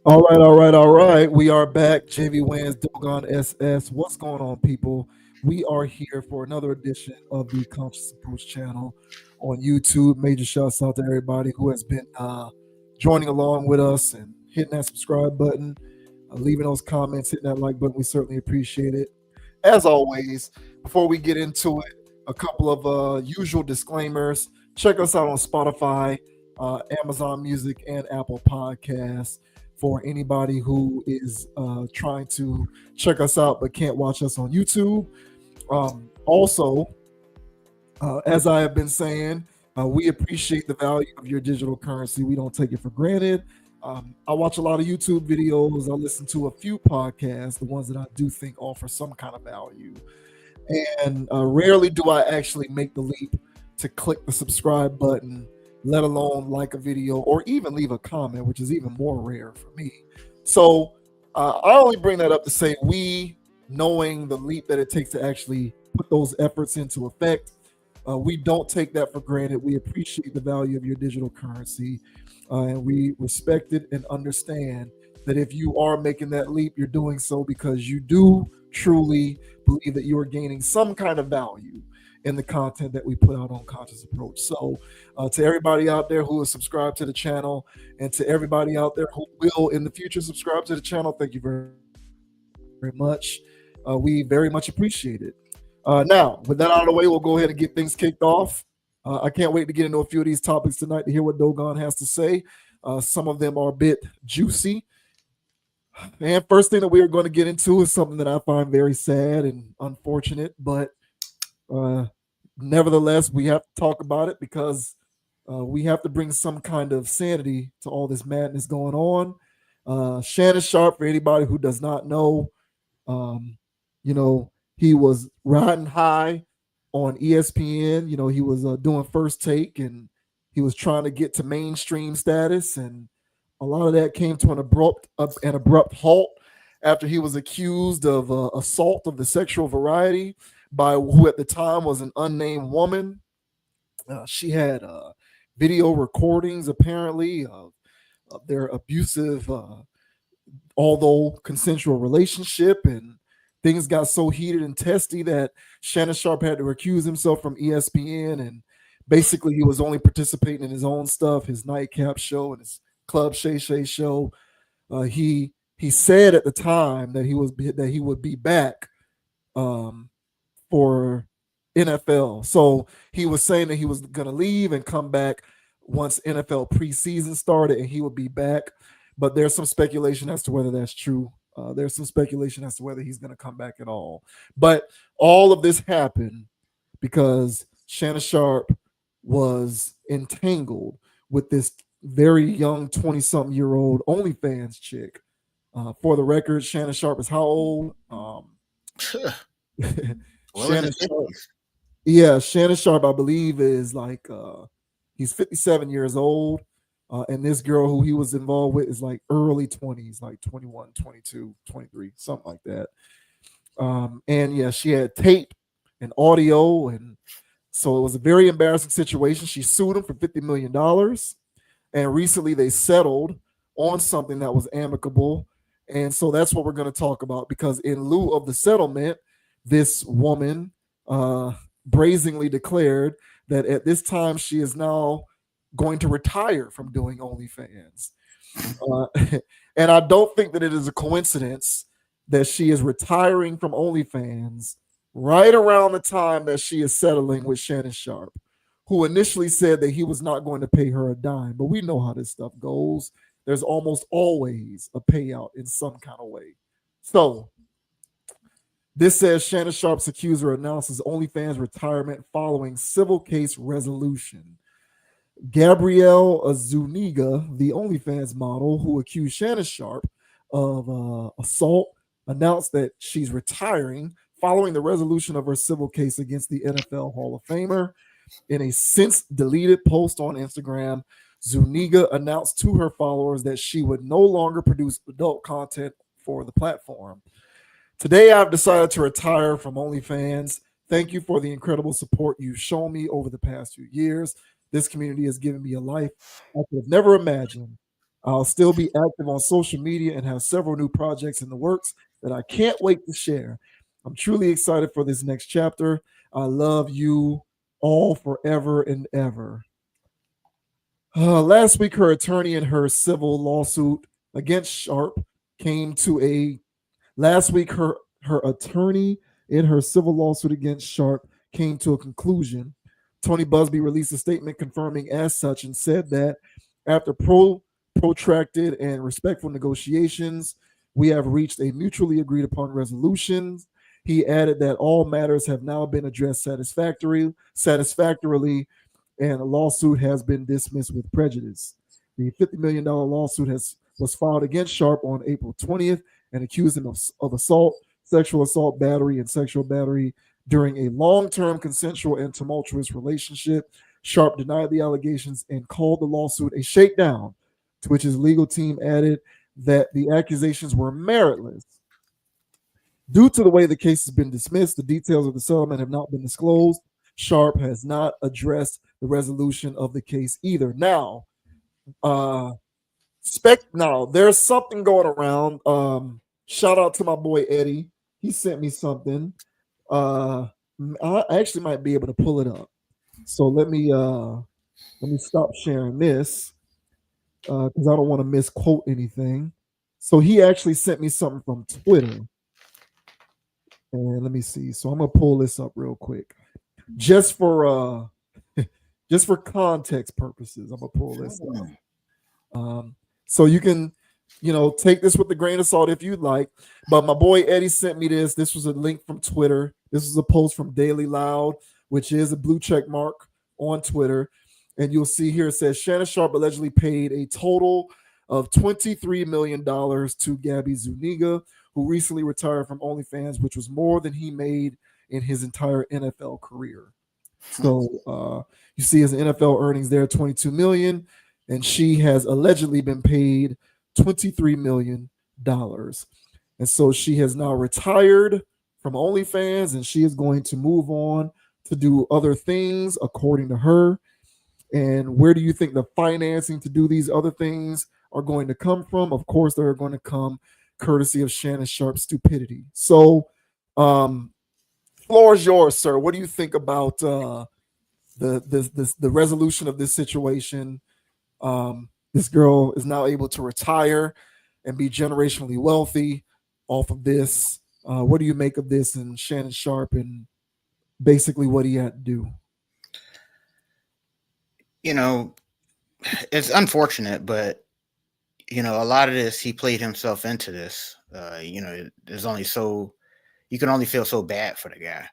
All right. We are back. JV Wins, Dogon SS. What's going on, people? We are here for another edition of the Conscious Approach channel on YouTube. Major shouts out to everybody who has been joining along with us and hitting that subscribe button, leaving those comments, hitting that like button. We certainly appreciate it. As always, before we get into it, a couple of usual disclaimers. Check us out on Spotify, Amazon Music, and Apple Podcasts for anybody who is trying to check us out but can't watch us on YouTube. Also, as I have been saying, we appreciate the value of your digital currency. We don't take it for granted. I watch a lot of YouTube videos. I listen to a few podcasts, the ones that I do think offer some kind of value. And rarely do I actually make the leap to click the subscribe button, let alone like a video or even leave a comment, which is even more rare for me. So I only bring that up to say we, knowing the leap that it takes to actually put those efforts into effect, we don't take that for granted. We appreciate the value of your digital currency, and we respect it and understand that if you are making that leap, you're doing so because you do truly believe that you are gaining some kind of value in the content that we put out on Conscious Approach. So, to everybody out there who is subscribed to the channel, and to everybody out there who will in the future subscribe to the channel, thank you very much. We very much appreciate it. Now, with that out of the way, we'll go ahead and get things kicked off. I can't wait to get into a few of these topics tonight to hear what Dogon has to say. Some of them are a bit juicy. And first thing that we are going to get into is something that I find very sad and unfortunate, but nevertheless, we have to talk about it because we have to bring some kind of sanity to all this madness going on. Shannon Sharpe, for anybody who does not know, you know, he was riding high on ESPN. You know, he was doing First Take and he was trying to get to mainstream status, and a lot of that came to an abrupt halt after he was accused of assault of the sexual variety by who at the time was an unnamed woman. She had video recordings apparently of their abusive, although consensual relationship, and things got so heated and testy that Shannon Sharpe had to recuse himself from ESPN, and basically he was only participating in his own stuff, his nightcap show and his Club Shay Shay show. He said at the time that he would be back for NFL. So he was saying that he was going to leave and come back once NFL preseason started, and he would be back. But there's some speculation as to whether that's true. There's some speculation as to whether he's going to come back at all. But all of this happened because Shannon Sharpe was entangled with this very young 20-something-year-old OnlyFans chick. For the record, Shannon Sharpe is how old? Shannon Sharpe, Shannon Sharpe, I believe, is like he's 57 years old. And this girl who he was involved with is like early 20s, like 21, 22, 23, something like that. And yeah, she had tape and audio. And so it was a very embarrassing situation. She sued him for $50 million. And recently they settled on something that was amicable. And so that's what we're going to talk about, because in lieu of the settlement, this woman brazenly declared that at this time she is now going to retire from doing OnlyFans. And I don't think that it is a coincidence that she is retiring from OnlyFans right around the time that she is settling with Shannon Sharpe, who initially said that he was not going to pay her a dime. But we know how this stuff goes. There's almost always a payout in some kind of way. So this says Shannon Sharpe's accuser announces OnlyFans retirement following civil case resolution. Gabrielle Zuniga, the OnlyFans model who accused Shannon Sharpe of assault, announced that she's retiring following the resolution of her civil case against the NFL Hall of Famer. In a since deleted post on Instagram, Zuniga announced to her followers that she would no longer produce adult content for the platform. Today, I've decided to retire from OnlyFans. Thank you for the incredible support you've shown me over the past few years. This community has given me a life I could have never imagined. I'll still be active on social media and have several new projects in the works that I can't wait to share. I'm truly excited for this next chapter. I love you all forever and ever. Last week, her attorney in her civil lawsuit against Sharp came to a Last week, her attorney in her civil lawsuit against Sharp came to a conclusion. Tony Busby released a statement confirming as such and said that after protracted and respectful negotiations, we have reached a mutually agreed upon resolution. He added that all matters have now been addressed satisfactorily, and a lawsuit has been dismissed with prejudice. The $50 million lawsuit was filed against Sharp on April 20th and accused him of assault, sexual assault, battery, and sexual battery during a long-term consensual and tumultuous relationship. Sharp denied the allegations and called the lawsuit a shakedown, to which his legal team added that the accusations were meritless. Due to the way the case has been dismissed, the details of the settlement have not been disclosed. Sharp has not addressed the resolution of the case either. Uh, now there's something going around. Shout out to my boy Eddie. He sent me something. I actually might be able to pull it up. So let me stop sharing this because I don't want to misquote anything. So he actually sent me something from Twitter. And let me see. So I'm gonna pull this up real quick. Just for just for context purposes, I'm gonna pull this up. So you can, take this with a grain of salt if you'd like. But my boy Eddie sent me this. This was a link from Twitter. This was a post from Daily Loud, which is a blue check mark on Twitter. And you'll see here it says Shannon Sharpe allegedly paid a total of $23 million to Gabby Zuniga, who recently retired from Onlyfans, which was more than he made in his entire NFL career. So you see his NFL earnings there, 22 million, and she has allegedly been paid $23 million. And so she has now retired from OnlyFans and she is going to move on to do other things according to her. And where do you think the financing to do these other things are going to come from? Of course, they're going to come courtesy of Shannon Sharpe's stupidity. So, floor is yours, sir. What do you think about the resolution of this situation? This girl is now able to retire and be generationally wealthy off of this. What do you make of this and Shannon Sharpe and basically what he had to do? It's unfortunate, but a lot of this, he played himself into this. There's only you can only feel so bad for the guy.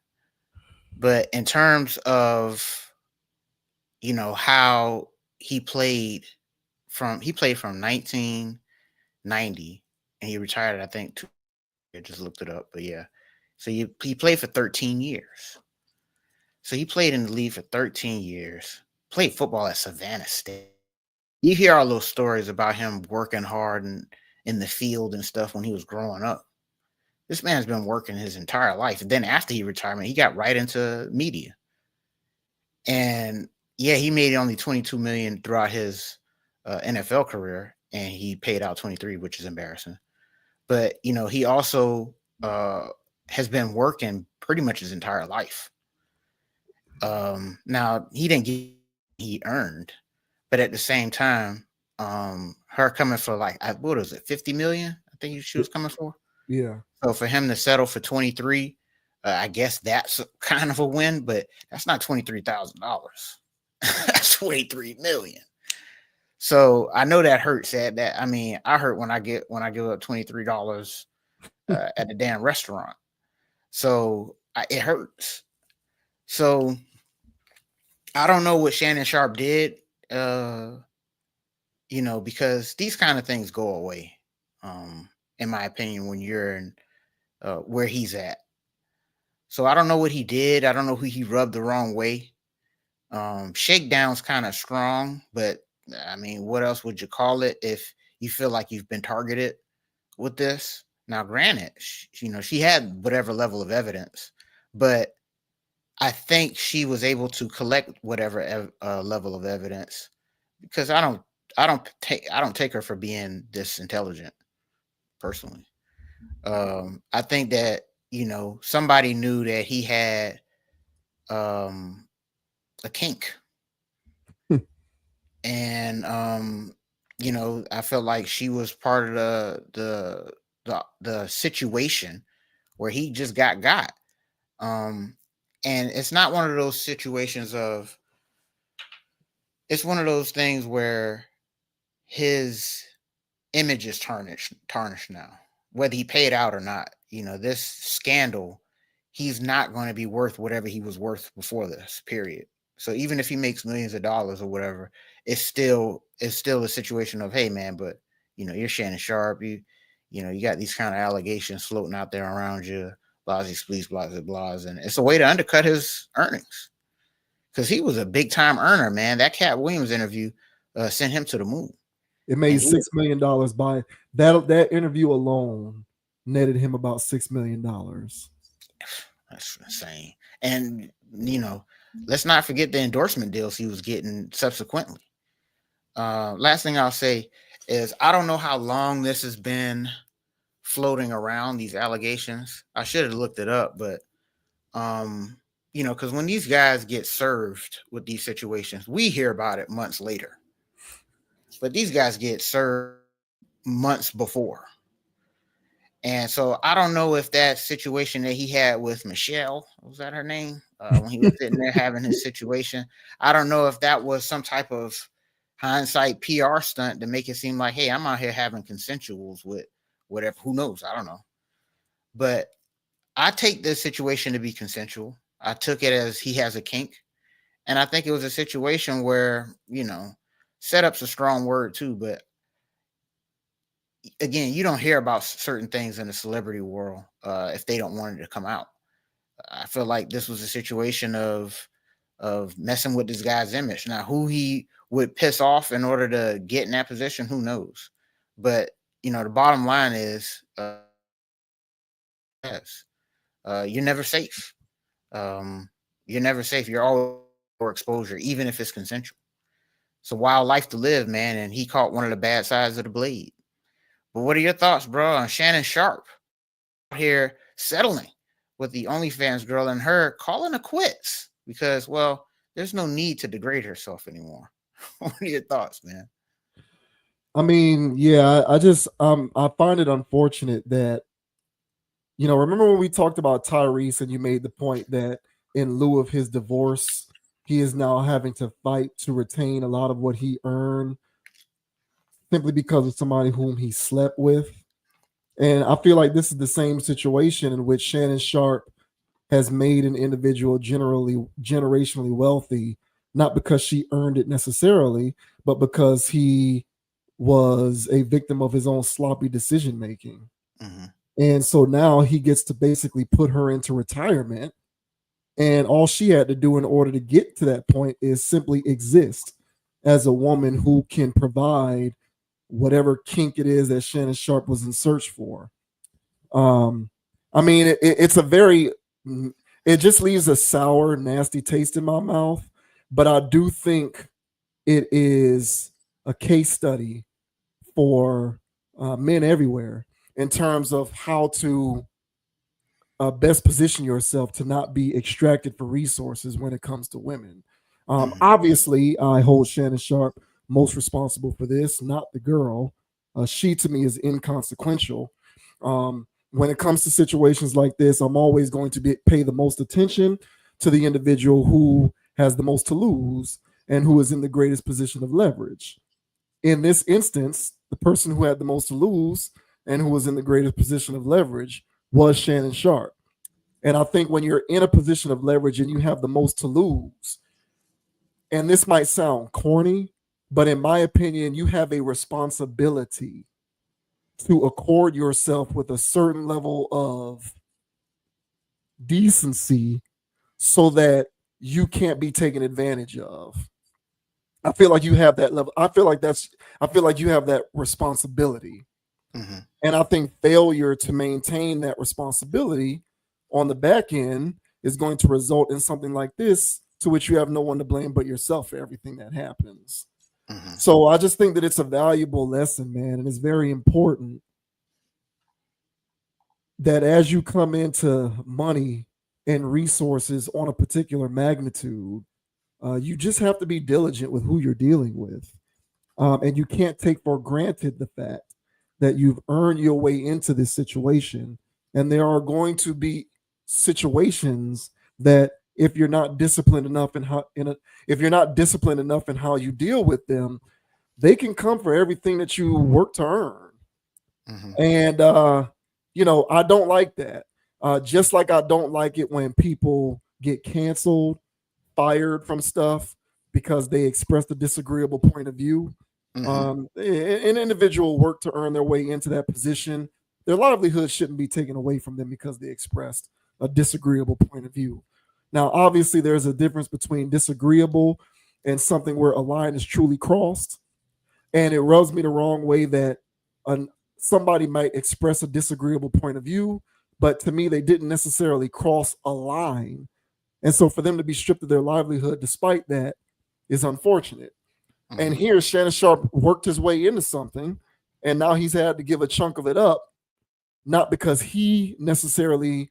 But in terms of, how he played from 1990 and he retired, I think, I just looked it up, but yeah. So he played for 13 years. So he played in the league for 13 years, played football at Savannah State. You hear all those stories about him working hard and in the field and stuff when he was growing up. This man's been working his entire life. And then after he retired, he got right into media. And yeah, he made only 22 million throughout his NFL career, and he paid out 23, which is embarrassing. But he also has been working pretty much his entire life. Now he didn't get he earned, but at the same time, her coming for what was it, 50 million? I think she was coming for. Yeah. So for him to settle for 23, I guess that's kind of a win, but that's not $23,000. That's 23 million. So I know that hurts. I hurt when I give up $23 at the damn restaurant. So it hurts. So I don't know what Shannon Sharpe did, because these kind of things go away, in my opinion, when you're in where he's at. So I don't know what he did. I don't know who he rubbed the wrong way. Shakedown's kind of strong, but what else would you call it if you feel like you've been targeted with this? Now, granted, she had whatever level of evidence, but I think she was able to collect whatever level of evidence, because I I don't take her for being this intelligent personally. I think that somebody knew that he had um a kink, and I felt like she was part of the situation where he just got. Um, and it's not one of those situations of it's one of those things where his image is tarnished now, whether he paid out or not. This scandal, he's not going to be worth whatever he was worth before this period. So even if he makes millions of dollars or whatever, it's still a situation of, hey man, but you're Shannon Sharpe, you got these kind of allegations floating out there around you, blasey spleece, blasey blahs, and it's a way to undercut his earnings because he was a big time earner, man. That Cat Williams interview sent him to the moon. It made And he $6 million by that interview alone netted him about $6 million. That's insane. And let's not forget the endorsement deals he was getting subsequently. Last thing I'll say is I don't know how long this has been floating around, these allegations. I should have looked it up, but because when these guys get served with these situations, we hear about it months later. But these guys get served months before. And so I don't know if that situation that he had with Michelle, was that her name? When he was sitting there having his situation, I don't know if that was some type of hindsight PR stunt to make it seem like, hey, I'm out here having consensuals with whatever. Who knows? I don't know. But I take this situation to be consensual. I took it as he has a kink. And I think it was a situation where, setup's a strong word too, but again, you don't hear about certain things in the celebrity world if they don't want it to come out. I feel like this was a situation of messing with this guy's image. Now, who he would piss off in order to get in that position, who knows? But the bottom line is, yes, you're never safe. You're never safe. You're always for exposure, even if it's consensual. It's a wild life to live, man. And he caught one of the bad sides of the blade. But what are your thoughts, bro, on Shannon Sharpe out here settling with the OnlyFans girl and her calling it quits because, well, there's no need to degrade herself anymore? What are your thoughts, man? I mean, yeah, I just I find it unfortunate that remember when we talked about Tyrese and you made the point that in lieu of his divorce, he is now having to fight to retain a lot of what he earned simply because of somebody whom he slept with. And I feel like this is the same situation in which Shannon Sharpe has made an individual generationally wealthy, not because she earned it necessarily, but because he was a victim of his own sloppy decision making. Mm-hmm. And so now he gets to basically put her into retirement. And all she had to do in order to get to that point is simply exist as a woman who can provide whatever kink it is that Shannon Sharpe was in search for. I mean, it's a very, it just leaves a sour, nasty taste in my mouth. But I do think it is a case study for men everywhere in terms of how to best position yourself to not be extracted for resources when it comes to women. Mm-hmm. Obviously, I hold Shannon Sharpe most responsible for this, not the girl. She to me is inconsequential. When it comes to situations like this, I'm always going to pay the most attention to the individual who has the most to lose and who is in the greatest position of leverage. In this instance, the person who had the most to lose and who was in the greatest position of leverage was Shannon Sharpe. And I think when you're in a position of leverage and you have the most to lose, and this might sound corny, but in my opinion, you have a responsibility to accord yourself with a certain level of decency so that you can't be taken advantage of. I feel like you have that level. I feel like you have that responsibility. Mm-hmm. And I think failure to maintain that responsibility on the back end is going to result in something like this, to which you have no one to blame but yourself for everything that happens. Mm-hmm. So I just think that it's a valuable lesson, man, and it's very important that as you come into money and resources on a particular magnitude, you just have to be diligent with who you're dealing with. And you can't take for granted the fact that you've earned your way into this situation. And there are going to be situations that if you're not disciplined enough if you're not disciplined enough in how you deal with them, they can come for everything that you work to earn. Mm-hmm. And I don't like that. Just like I don't like it when people get canceled, fired from stuff because they expressed a disagreeable point of view. Mm-hmm. An individual worked to earn their way into that position. Their livelihood shouldn't be taken away from them because they expressed a disagreeable point of view. Now, obviously, there's a difference between disagreeable and something where a line is truly crossed. And it rubs me the wrong way that an, somebody might express a disagreeable point of view, but to me, they didn't necessarily cross a line. And so for them to be stripped of their livelihood despite that is unfortunate. And Mm-hmm. here, Shannon Sharpe worked his way into something, and now he's had to give a chunk of it up, not because he necessarily,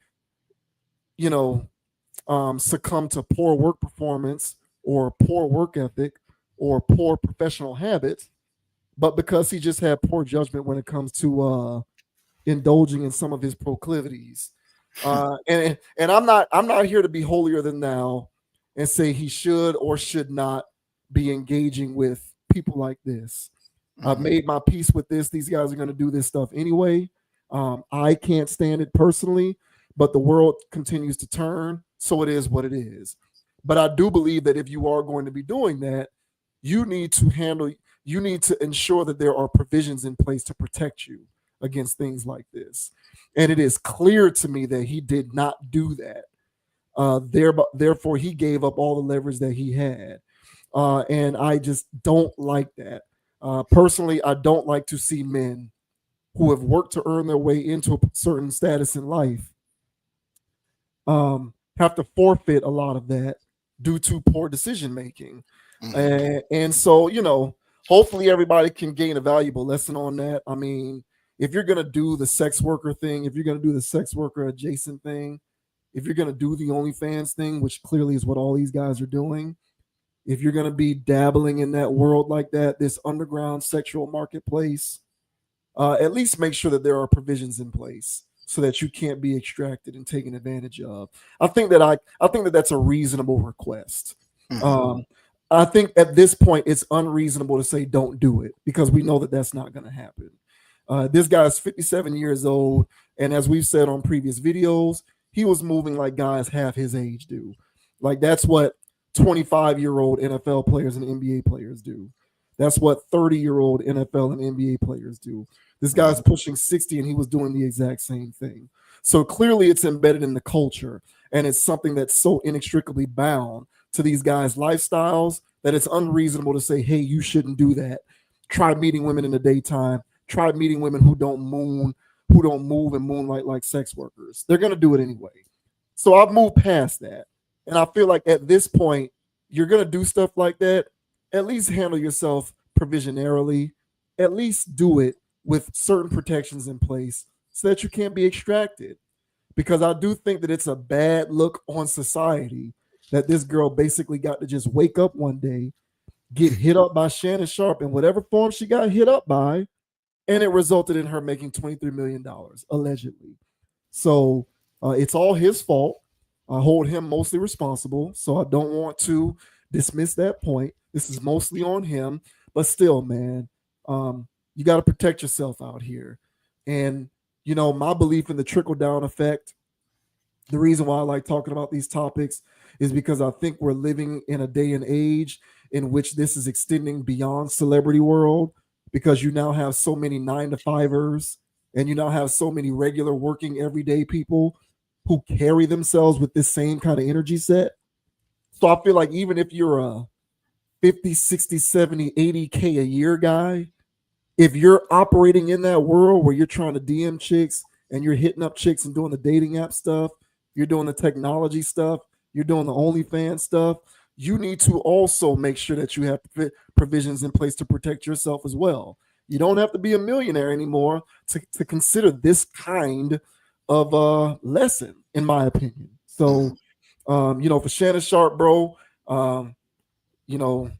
you know, succumbed to poor work performance or poor work ethic or poor professional habits, but because he just had poor judgment when it comes to indulging in some of his proclivities. And I'm not here to be holier than thou and say he should or should not be engaging with people like this. I've Mm-hmm. made my peace with this. These guys are going to do this stuff anyway. I can't stand it personally, but the world continues to turn, so it is what it is. But I do believe that if you are going to be doing that, you need to handle, you need to ensure that there are provisions in place to protect you against things like this. And it is clear to me that he did not do that. Therefore, he gave up all the leverage that he had. And I just don't like that. Personally, I don't like to see men who have worked to earn their way into a certain status in life have to forfeit a lot of that due to poor decision making. Mm-hmm. And so, hopefully everybody can gain a valuable lesson on that. I mean, if you're going to do the sex worker thing, if you're going to do the sex worker adjacent thing, if you're going to do the OnlyFans thing, which clearly is what all these guys are doing, if you're going to be dabbling in that world like that, this underground sexual marketplace, at least make sure that there are provisions in place so that you can't be extracted and taken advantage of. I think that that's a reasonable request. Mm-hmm. Um, I think at this point it's unreasonable to say don't do it because we know that that's not going to happen. This guy is 57 years old, and as we've said on previous videos, he was moving like guys half his age do. Like that's what 25-year-old NFL players and NBA players do. That's what 30-year-old NFL and NBA players do. This guy's Mm-hmm. pushing 60 and he was doing the exact same thing. So clearly it's embedded in the culture and it's something that's so inextricably bound to these guys' lifestyles that it's unreasonable to say, hey, you shouldn't do that. Try meeting women in the daytime. Try meeting women who don't move and moonlight like sex workers. They're gonna do it anyway. So I've moved past that. And I feel like at this point, you're gonna do stuff like that. At least handle yourself provisionarily. At least do it with certain protections in place so that you can't be extracted. Because I do think that it's a bad look on society that this girl basically got to just wake up one day, get hit up by Shannon Sharpe in whatever form she got hit up by, and it resulted in her making $23 million allegedly. So it's all his fault. I hold him mostly responsible. So I don't want to dismiss that point. This is mostly on him, but still, man, you got to protect yourself out here. And my belief in the trickle down effect, the reason why I like talking about these topics is because I think we're living in a day and age in which this is extending beyond celebrity world because you now have so many 9 to 5ers and you now have so many regular working everyday people who carry themselves with this same kind of energy set. So I feel like even if you're a 50, 60, 70, 80K a year guy, if you're operating in that world where you're trying to DM chicks and you're hitting up chicks and doing the dating app stuff, you're doing the technology stuff, you're doing the OnlyFans stuff, you need to also make sure that you have provisions in place to protect yourself as well. You don't have to be a millionaire anymore to consider this kind of lesson, in my opinion. So, Mhm. for Shannon Sharpe, bro, um, you know,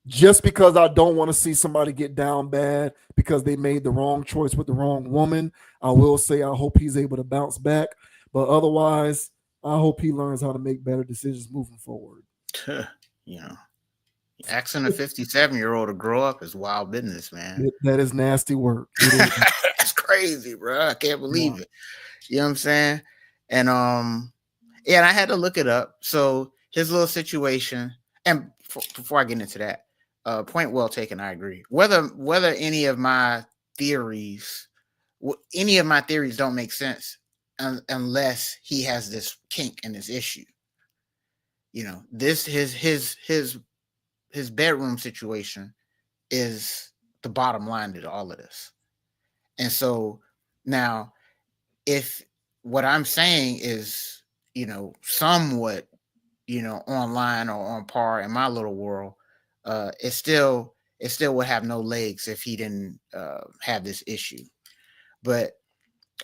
just because I don't want to see somebody get down bad because they made the wrong choice with the wrong woman, I will say I hope he's able to bounce back. But otherwise, I hope he learns how to make better decisions moving forward. You know, asking a 57-year-old to grow up is wild business, man. That is nasty work. It is. That's crazy, bro. I can't Yeah. believe it. You know what I'm saying? And yeah, and I had to look it up. So his little situation, and before I get into that, point well taken. I agree. Whether theories, any of my theories don't make sense unless he has this kink in this issue. You know, this his bedroom situation is the bottom line to all of this. And so now, if what I'm saying is, somewhat, online or on par in my little world, it still would have no legs if he didn't have this issue. But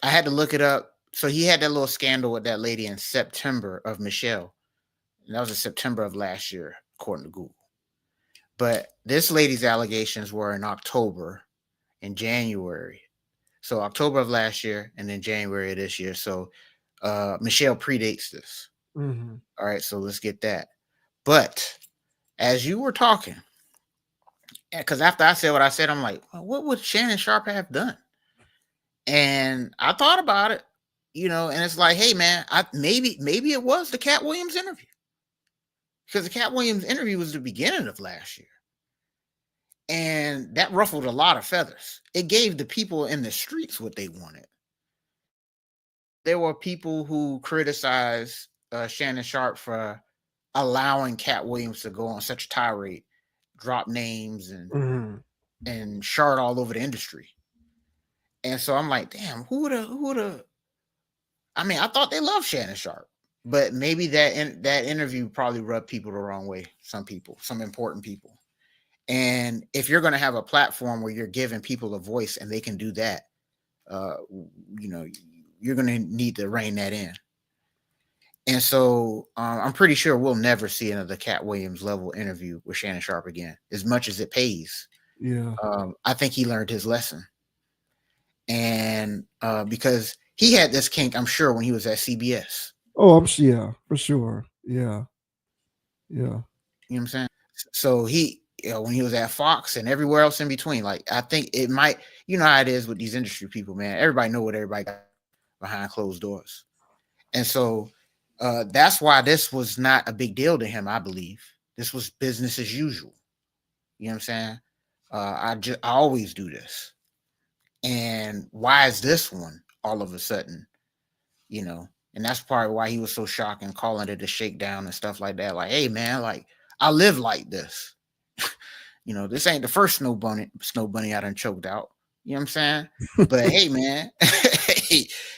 I had to look it up. So he had that little scandal with that lady in September of Michelle. And that was in September of last year, according to Google. But this lady's allegations were in October and January. So October of last year and then January of this year. So Michelle predates this. Mm-hmm. All right, so let's get that. But as you were talking, because after I said what I said, I'm like, well, what would Shannon Sharpe have done? And I thought about it, and it's like, hey man, maybe it was the Cat Williams interview, because the Cat Williams interview was the beginning of last year, and that ruffled a lot of feathers. It gave the people in the streets what they wanted. There were people who criticized Shannon Sharpe for allowing Cat Williams to go on such a tirade, drop names Mm-hmm. and shard all over the industry. And so I'm like, damn, who would have? I mean, I thought they loved Shannon Sharpe, but maybe that interview probably rubbed people the wrong way. Some people, some important people. And if you're going to have a platform where you're giving people a voice and they can do that, uh, you know, you're going to need to rein that in. And so I'm pretty sure we'll never see another Cat Williams level interview with Shannon Sharpe again, as much as it pays. Yeah. I think he learned his lesson. And because he had this kink, I'm sure, when he was at CBS. Oh, yeah, for sure. Yeah. Yeah. You know what I'm saying? So when he was at Fox and everywhere else in between, like, I think it might, how it is with these industry people, man. Everybody know what everybody got behind closed doors. And so that's why this was not a big deal to him, I believe. This was business as usual. You know what I'm saying? I always do this. And why is this one all of a sudden, And that's probably why he was so shocked and calling it a shakedown and stuff like that. Like, hey man, like, I live like this. This ain't the first snow bunny I done choked out. You know what I'm saying? But hey man,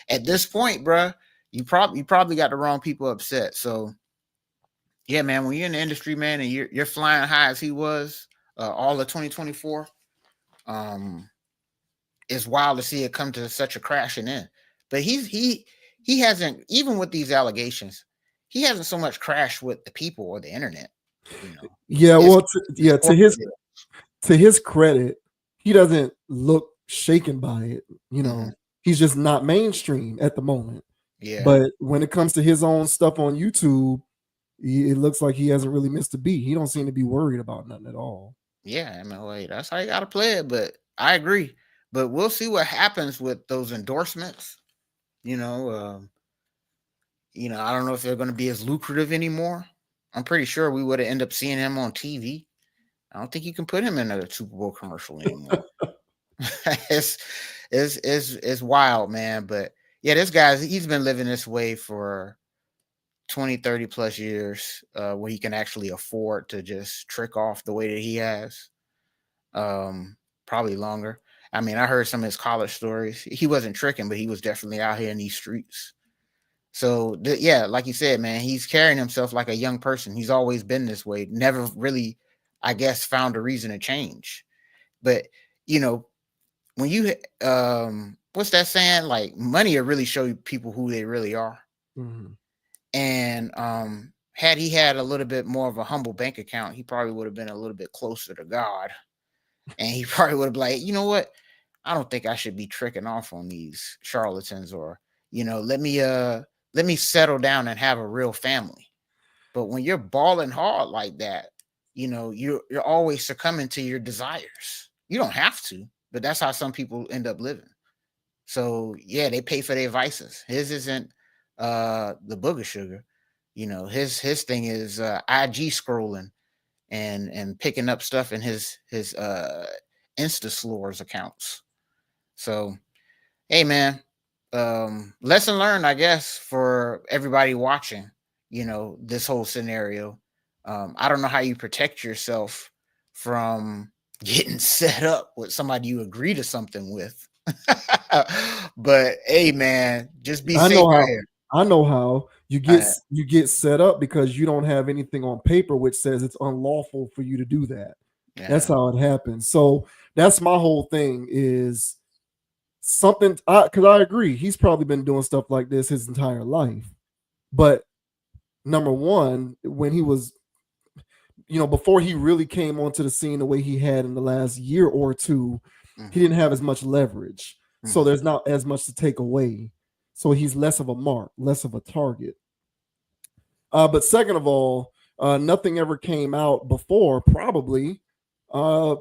at this point, bruh, you probably got the wrong people upset. So yeah, man, when you're in the industry, man, and you're flying high as he was all of 2024, um, it's wild to see it come to such a crashing end. But he hasn't, even with these allegations, he hasn't so much crashed with the people or the internet. You know, Yeah. it's Well, it's to his corporate. credit, he doesn't look shaken by it. Mhm. He's just not mainstream at the moment. Yeah, But when it comes to his own stuff on YouTube, it looks like he hasn't really missed a beat. He don't seem to be worried about nothing at all. yeah. I mean, wait, that's how you got to play it. But I agree. But we'll see what happens with those endorsements. You know, um, I don't know if they're going to be as lucrative anymore. I'm pretty sure we would have ended up seeing him on TV. I don't think you can put him in a Super Bowl commercial anymore. it's, it's wild, man. But yeah, he's been living this way for 20, 30 plus years, where he can actually afford to just trick off the way that he has. Probably longer. I mean, I heard some of his college stories. He wasn't tricking, but he was definitely out here in these streets. So yeah, like you said, man, he's carrying himself like a young person. He's always been this way. Never really, I guess, found a reason to change. But you know, when you what's that saying? Like money will really show you people who they really are. Mm-hmm. And had he had a little bit more of a humble bank account, he probably would have been a little bit closer to God. And he probably would have been like, you know what? I don't think I should be tricking off on these charlatans, or let me settle down and have a real family. But when you're balling hard like that, you're always succumbing to your desires. You don't have to, but that's how some people end up living. So yeah, they pay for their vices. His isn't the booger sugar. His thing is IG scrolling and picking up stuff in his Insta slores accounts. So hey man, lesson learned, I guess, for everybody watching, this whole scenario. I don't know how you protect yourself from getting set up with somebody you agree to something with. But hey man, just be I safe know out how. here. I know how Uh, you get set up because you don't have anything on paper which says it's unlawful for you to do that. That's yeah. how it happens. So that's my whole thing is something because I agree he's probably been doing stuff like this his entire life. But number one, when he was before he really came onto the scene the way he had in the last year or two, he Mm-hmm, didn't have as much leverage. So mm-hmm, there's not as much to take away. So he's less of a mark, less of a target. But second of all, nothing ever came out before, probably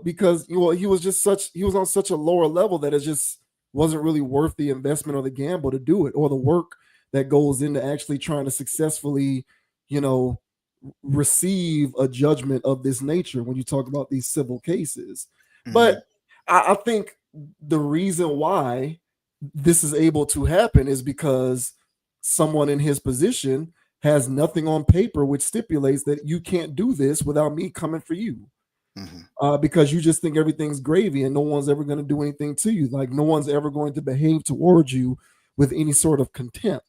because he was on such a lower level that it just wasn't really worth the investment or the gamble to do it, or the work that goes into actually trying to successfully, you know, receive a judgment of this nature when you talk about these civil cases. mm-hmm, But I think the reason why this is able to happen is because someone in his position has nothing on paper which stipulates that you can't do this without me coming for you. mm-hmm, Because you just think everything's gravy and no one's ever going to do anything to you. Like no one's ever going to behave towards you with any sort of contempt.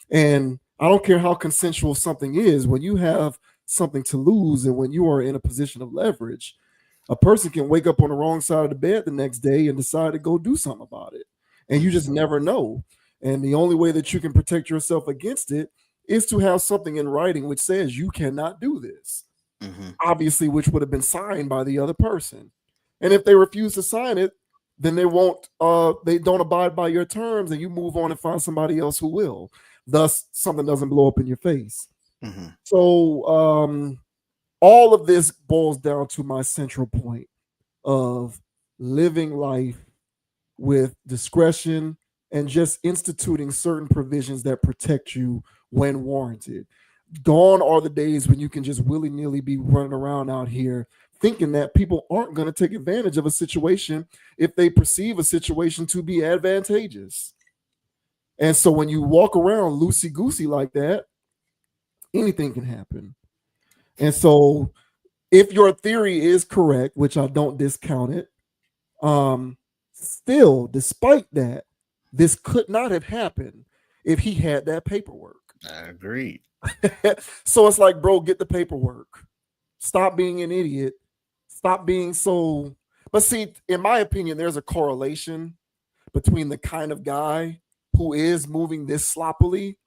And I don't care how consensual something is, when you have something to lose and when you are in a position of leverage, a person can wake up on the wrong side of the bed the next day and decide to go do something about it. And you mm-hmm, just never know. And the only way that you can protect yourself against it is to have something in writing which says you cannot do this. mm-hmm, Obviously, which would have been signed by the other person. And if they refuse to sign it, then they don't abide by your terms and you move on and find somebody else who will. Thus, something doesn't blow up in your face. mm-hmm. So, all of this boils down to my central point of living life with discretion and just instituting certain provisions that protect you when warranted. Gone are the days when you can just willy nilly be running around out here thinking that people aren't going to take advantage of a situation if they perceive a situation to be advantageous. And so when you walk around loosey goosey like that, anything can happen. And so if your theory is correct, which I don't discount it, still, despite that, this could not have happened if he had that paperwork. I agreed. So it's like, bro, get the paperwork. Stop being an idiot. Stop being so. But see, in my opinion, there's a correlation between the kind of guy who is moving this sloppily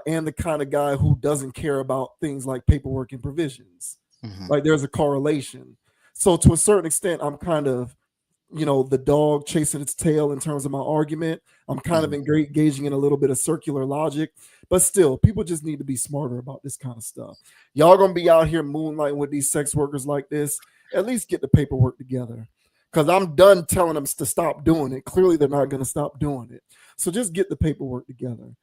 and the kind of guy who doesn't care about things like paperwork and provisions. Mm-hmm, Like there's a correlation. So to a certain extent, I'm kind of the dog chasing its tail in terms of my argument. I'm kind of mm-hmm. engaging in a little bit of circular logic, but still, people just need to be smarter about this kind of stuff. Y'all gonna be out here moonlighting with these sex workers like this. At least get the paperwork together, because I'm done telling them to stop doing it. Clearly, they're not gonna stop doing it. So just get the paperwork together.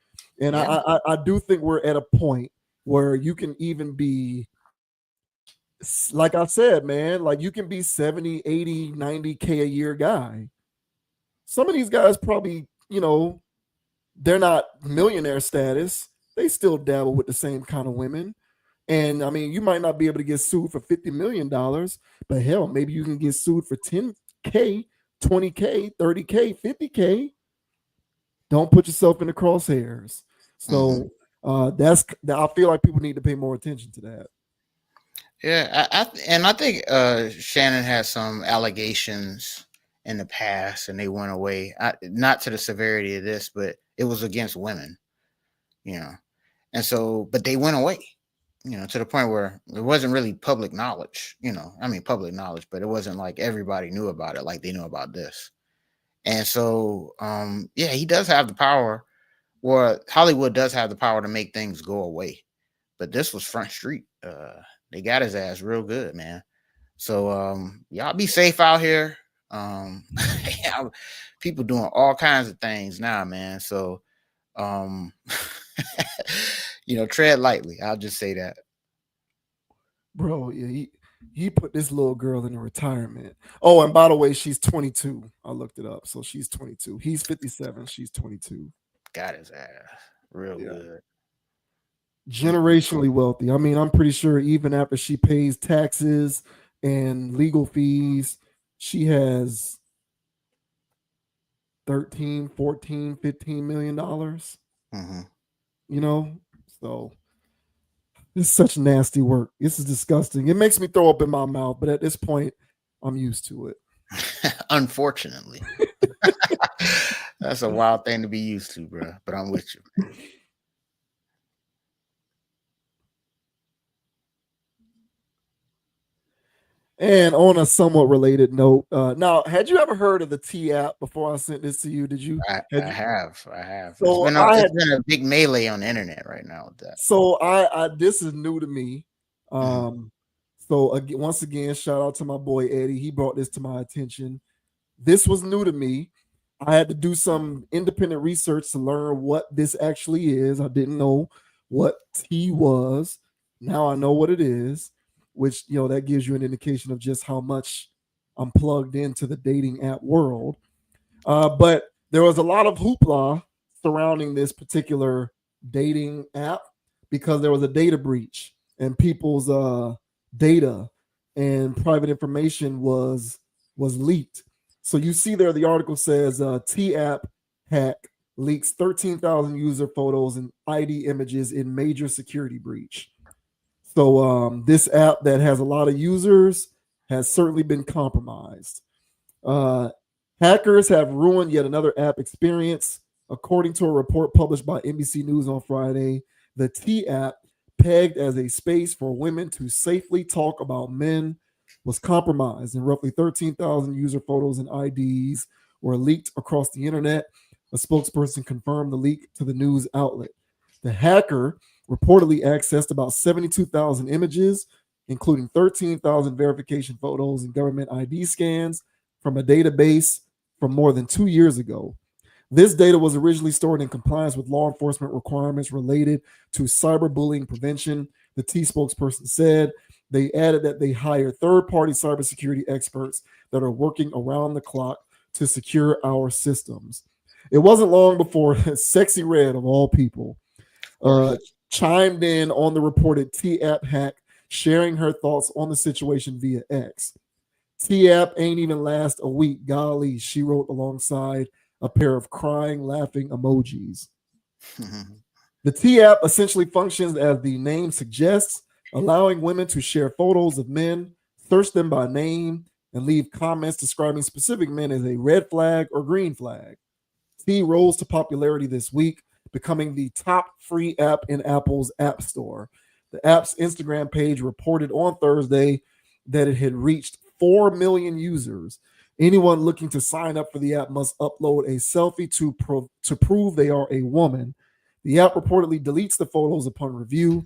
And Yeah. I do think we're at a point where you can even be, like I said, man, like you can be 70, 80, 90K a year guy. Some of these guys probably, they're not millionaire status. They still dabble with the same kind of women. And I mean, you might not be able to get sued for $50 million, but hell, maybe you can get sued for 10K, 20K, 30K, 50K. Don't put yourself in the crosshairs. Hmm. So I feel like people need to pay more attention to that. Yeah, and I think Shannon had some allegations in the past, and they went away. Not to the severity of this, but it was against women, you know. And so, but they went away, to the point where it wasn't really public knowledge. I mean, public knowledge, but it wasn't like everybody knew about it like they knew about this. And so, yeah, he does have the power, or Hollywood does have the power to make things go away. But this was Front Street. They got his ass real good, man. So y'all be safe out here. Yeah, people doing all kinds of things now, man. So um tread lightly. I'll just say that. Bro, yeah, he put this little girl in a retirement. Oh, and by the way, she's 22. I looked it up. So she's 22. He's 57. She's 22. Got his ass real Yeah. good. Mm-mm. Generationally wealthy. I mean, I'm pretty sure even after she pays taxes and legal fees, she has 13, 14, 15 million dollars. Mm-hmm. You know? So this is such nasty work. This is disgusting. It makes me throw up in my mouth, but at this point, I'm used to it. Unfortunately. That's a wild thing to be used to, bro. But I'm with you. And on a somewhat related note, now, had you ever heard of the T app before I sent this to you? Did you? I, Had I you? have. I have. It's So been a I it's had. been a big melee on the internet right now with that. So I this is new to me. Mm-hmm. Um, so again, once again, shout out to my boy Eddie. He brought this to my attention. This was new to me. I had to do some independent research to learn what this actually is. I didn't know what T was. Now I know what it is, which that gives you an indication of just how much I'm plugged into the dating app world. But there was a lot of hoopla surrounding this particular dating app because there was a data breach and people's data and private information was leaked. So you see there, the article says T app hack leaks 13,000 user photos and ID images in major security breach. So this app that has a lot of users has certainly been compromised. Uh, Hackers have ruined yet another app experience. According to a report published by NBC News on Friday, the T app, pegged as a space for women to safely talk about men, was compromised, and roughly 13,000 user photos and IDs were leaked across the internet. A spokesperson confirmed the leak to the news outlet. The hacker reportedly accessed about 72,000 images, including 13,000 verification photos and government ID scans from a database from more than 2 years ago. This data was originally stored in compliance with law enforcement requirements related to cyberbullying prevention, the T spokesperson said. They added that they hired third party cybersecurity experts that are working around the clock to secure our systems. It wasn't long before Sexy Red, of all people, Of uh, course. chimed in on the reported T app hack, sharing her thoughts on the situation via X. T app ain't even last a week. Golly, she wrote alongside a pair of crying, laughing emojis. The T app essentially functions as the name suggests, allowing women to share photos of men, search them by name, and leave comments describing specific men as a red flag or green flag. T rose to popularity this week, becoming the top free app in Apple's App Store. The app's Instagram page reported on Thursday that it had reached 4 million users. Anyone looking to sign up for the app must upload a selfie to prove they are a woman. The app reportedly deletes the photos upon review.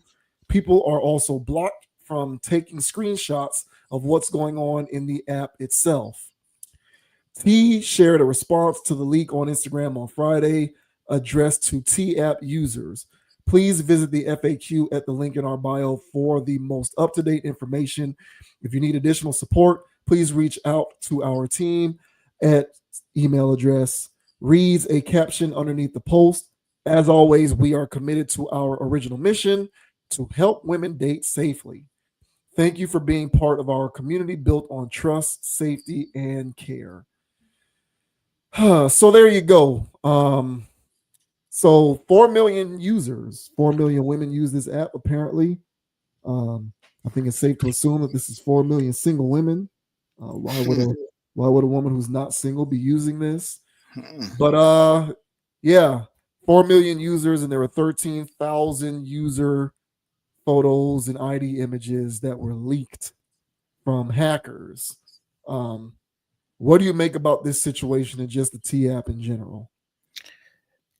People are also blocked from taking screenshots of what's going on in the app itself. T shared a response to the leak on Instagram on Friday, addressed to T app users. Please visit the FAQ at the link in our bio for the most up to date information. If you need additional support, please reach out to our team at email address. Reads a caption underneath the post. As always, we are committed to our original mission to help women date safely. Thank you for being part of our community built on trust, safety, and care. So there you go. So 4 million users, 4 million women use this app apparently. I think it's safe to assume that this is 4 million single women. Why would a woman who's not single be using this? But yeah, 4 million users, and there were 13,000 user photos and ID images that were leaked from hackers. Um, what do you make about this situation and just the T app in general?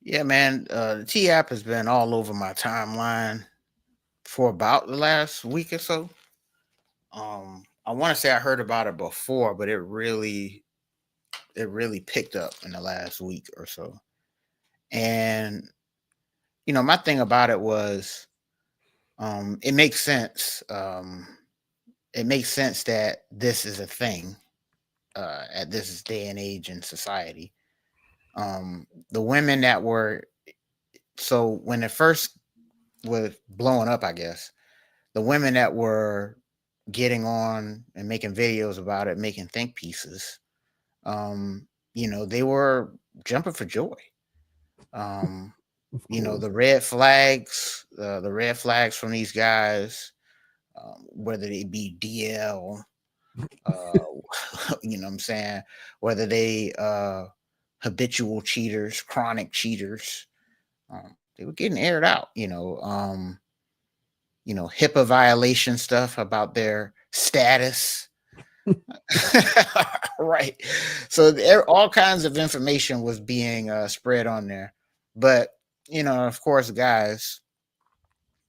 Yeah, man. The T app has been all over my timeline for about the last week or so. I want to say I heard about it before, but it really picked up in the last week or so. And my thing about it was, it makes sense. It makes sense that this is a thing at this day and age in society. The women that were so when it first was blowing up, I guess the women that were getting on and making videos about it, making think pieces, they were jumping for joy. Um, Of course. the red flags from these guys, whether they be DL, uh, what I'm saying, whether they habitual cheaters, chronic cheaters, they were getting aired out. HIPAA violation stuff about their status. Right. So all kinds of information was being spread on there. But, of course, there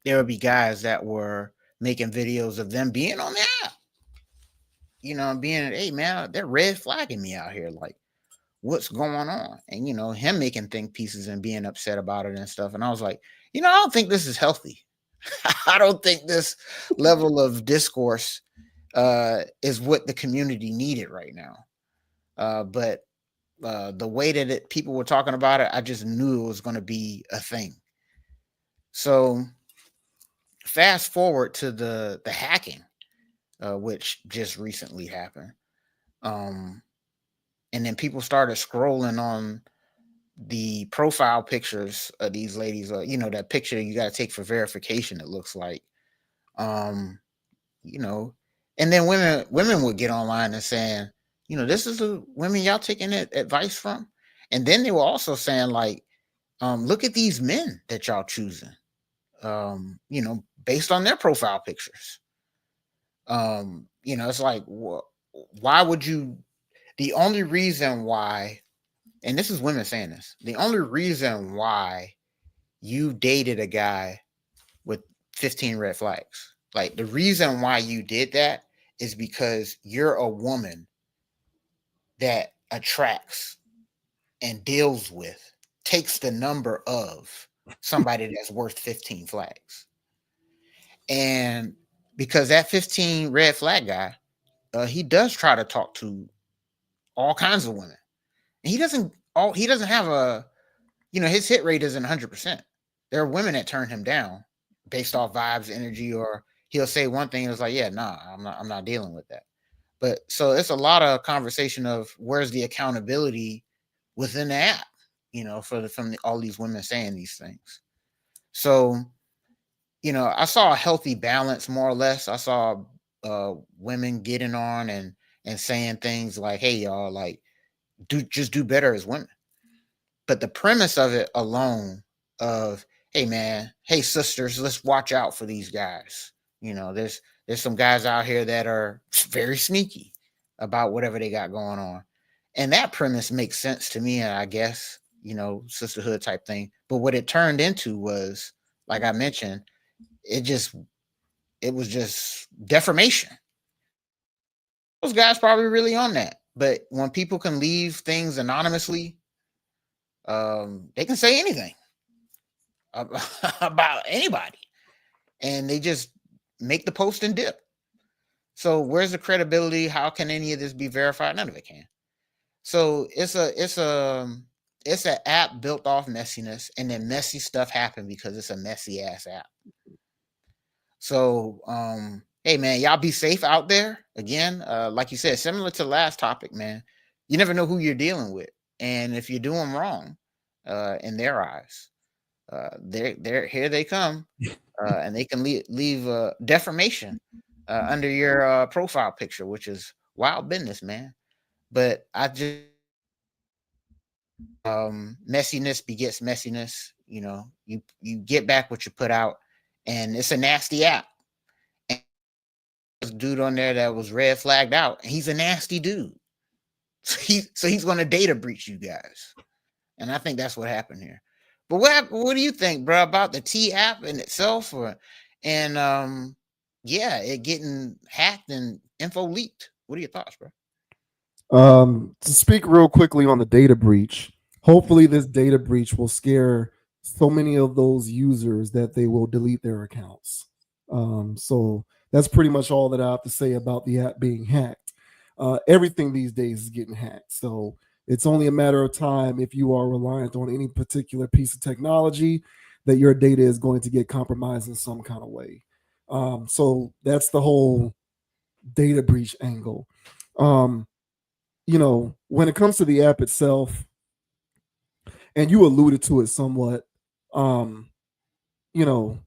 would be guys that were making videos of them being on the app, being, hey, man, they're red flagging me out here. Like, what's going on? And, him making think pieces and being upset about it and stuff. And I was like, I don't think this is healthy. I don't think this level of discourse is what the community needed right now. But the way that people were talking about it, I just knew it was going to be a thing. So fast forward to the hacking, which just recently happened. And then people started scrolling on the profile pictures of these ladies, that picture you got to take for verification, it looks like. Um, you know, and then women would get online and saying, this is the women y'all taking advice from. And then they were also saying, like, look at these men that y'all choosing, based on their profile pictures. It's like, why would you? The only reason why, and this is women saying this, the only reason why you dated a guy with 15 red flags, like the reason why you did that is because you're a woman that attracts and deals with, takes the number of somebody that's worth 15 flags. And because that 15 red flag guy, he does try to talk to all kinds of women. And he doesn't have his hit rate isn't 100%. There are women that turn him down based off vibes, energy, or he'll say one thing and it's like, yeah, nah, I'm not dealing with that. But so it's a lot of conversation of where's the accountability within the app, all these women saying these things. So, I saw a healthy balance, more or less. I saw women getting on and saying things like, hey, y'all, like, do better as women. But the premise of it alone of, hey, man, hey, sisters, let's watch out for these guys. There's some guys out here that are very sneaky about whatever they got going on. And that premise makes sense to me, I guess, sisterhood type thing. But what it turned into was, like I mentioned, it was just defamation. Those guys probably really on that. But when people can leave things anonymously, they can say anything about anybody, and they just make the post and dip. So where's the credibility? How can any of this be verified? None of it can. So it's an app built off messiness, and then messy stuff happened because it's a messy ass app. So hey, man, y'all be safe out there. Again, like you said, similar to the last topic, man, you never know who you're dealing with, and if you do them wrong in their eyes. They're here they come, and they can leave defamation under your profile picture, which is wild business, man. But I just messiness begets messiness. You know, you get back what you put out, and it's a nasty app. And there's a dude on there that was red flagged out, and he's a nasty dude. So he's going to data breach you guys, and I think that's what happened here. But what do you think, bro, about the T app in itself, or and yeah, it getting hacked and info leaked? What are your thoughts, bro? To speak real quickly on the data breach, hopefully this data breach will scare so many of those users that they will delete their accounts. So that's pretty much all that I have to say about the app being hacked. Everything these days is getting hacked. So it's only a matter of time if you are reliant on any particular piece of technology that your data is going to get compromised in some kind of way. So that's the whole data breach angle. Um, when it comes to the app itself, and you alluded to it somewhat, um, you know,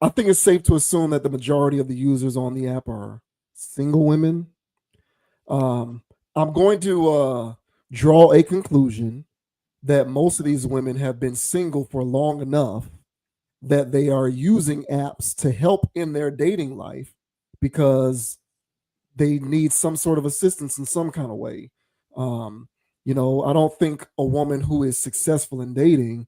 I think it's safe to assume that the majority of the users on the app are single women. Um, I'm going to draw a conclusion that most of these women have been single for long enough that they are using apps to help in their dating life because they need some sort of assistance in some kind of way. Um, I don't think a woman who is successful in dating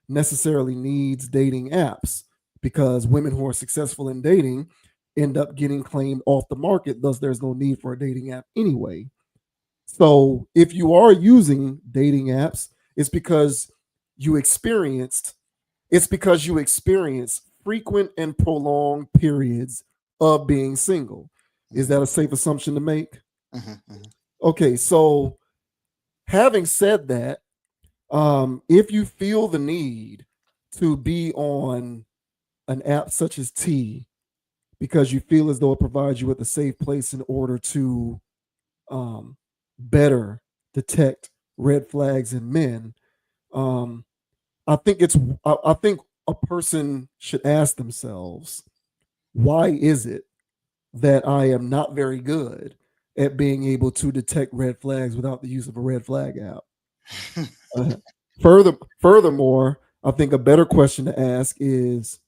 necessarily needs dating apps because women who are successful in dating end up getting claimed off the market. Thus, there's no need for a dating app anyway. So, if you are using dating apps, it's because you experienced it's because you experience frequent and prolonged periods of being single. Is Mm-hmm, that a safe assumption to make? mm-hmm, Okay, so having said that, if you feel the need to be on an app such as T because you feel as though it provides you with a safe place in order to um, better detect red flags in men, um, I think I think a person should ask themselves, why is it that I am not very good at being able to detect red flags without the use of a red flag app? mm-hmm. Uh, furthermore, I think a better question to ask is,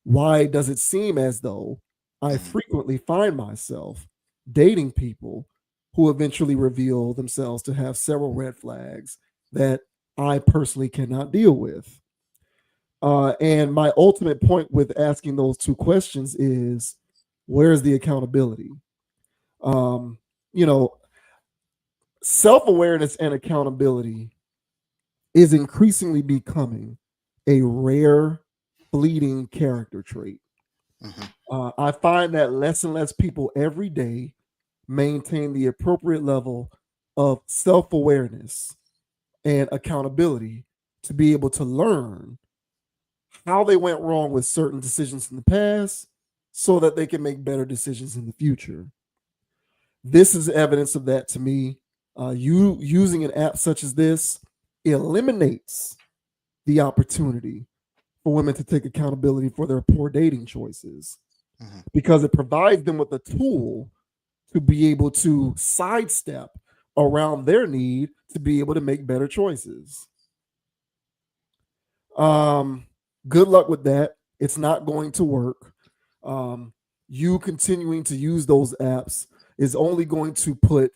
why does it seem as though I frequently find myself dating people who eventually reveal themselves to have several red flags that I personally cannot deal with? And my ultimate point with asking those two questions is, where's the accountability? Um, you know, Self awareness and accountability is increasingly becoming a rare, fleeting character trait. Mm-hmm. I find that less and less people every day maintain the appropriate level of self awareness and accountability to be able to learn how they went wrong with certain decisions in the past so that they can make better decisions in the future. This is evidence of that to me. You using an app such as this eliminates the opportunity for women to take accountability for their poor dating choices Mm-hmm. because it provides them with a tool to be able to sidestep around their need to be able to make better choices. Um, Good luck with that. It's not going to work. Um, you continuing to use those apps is only going to put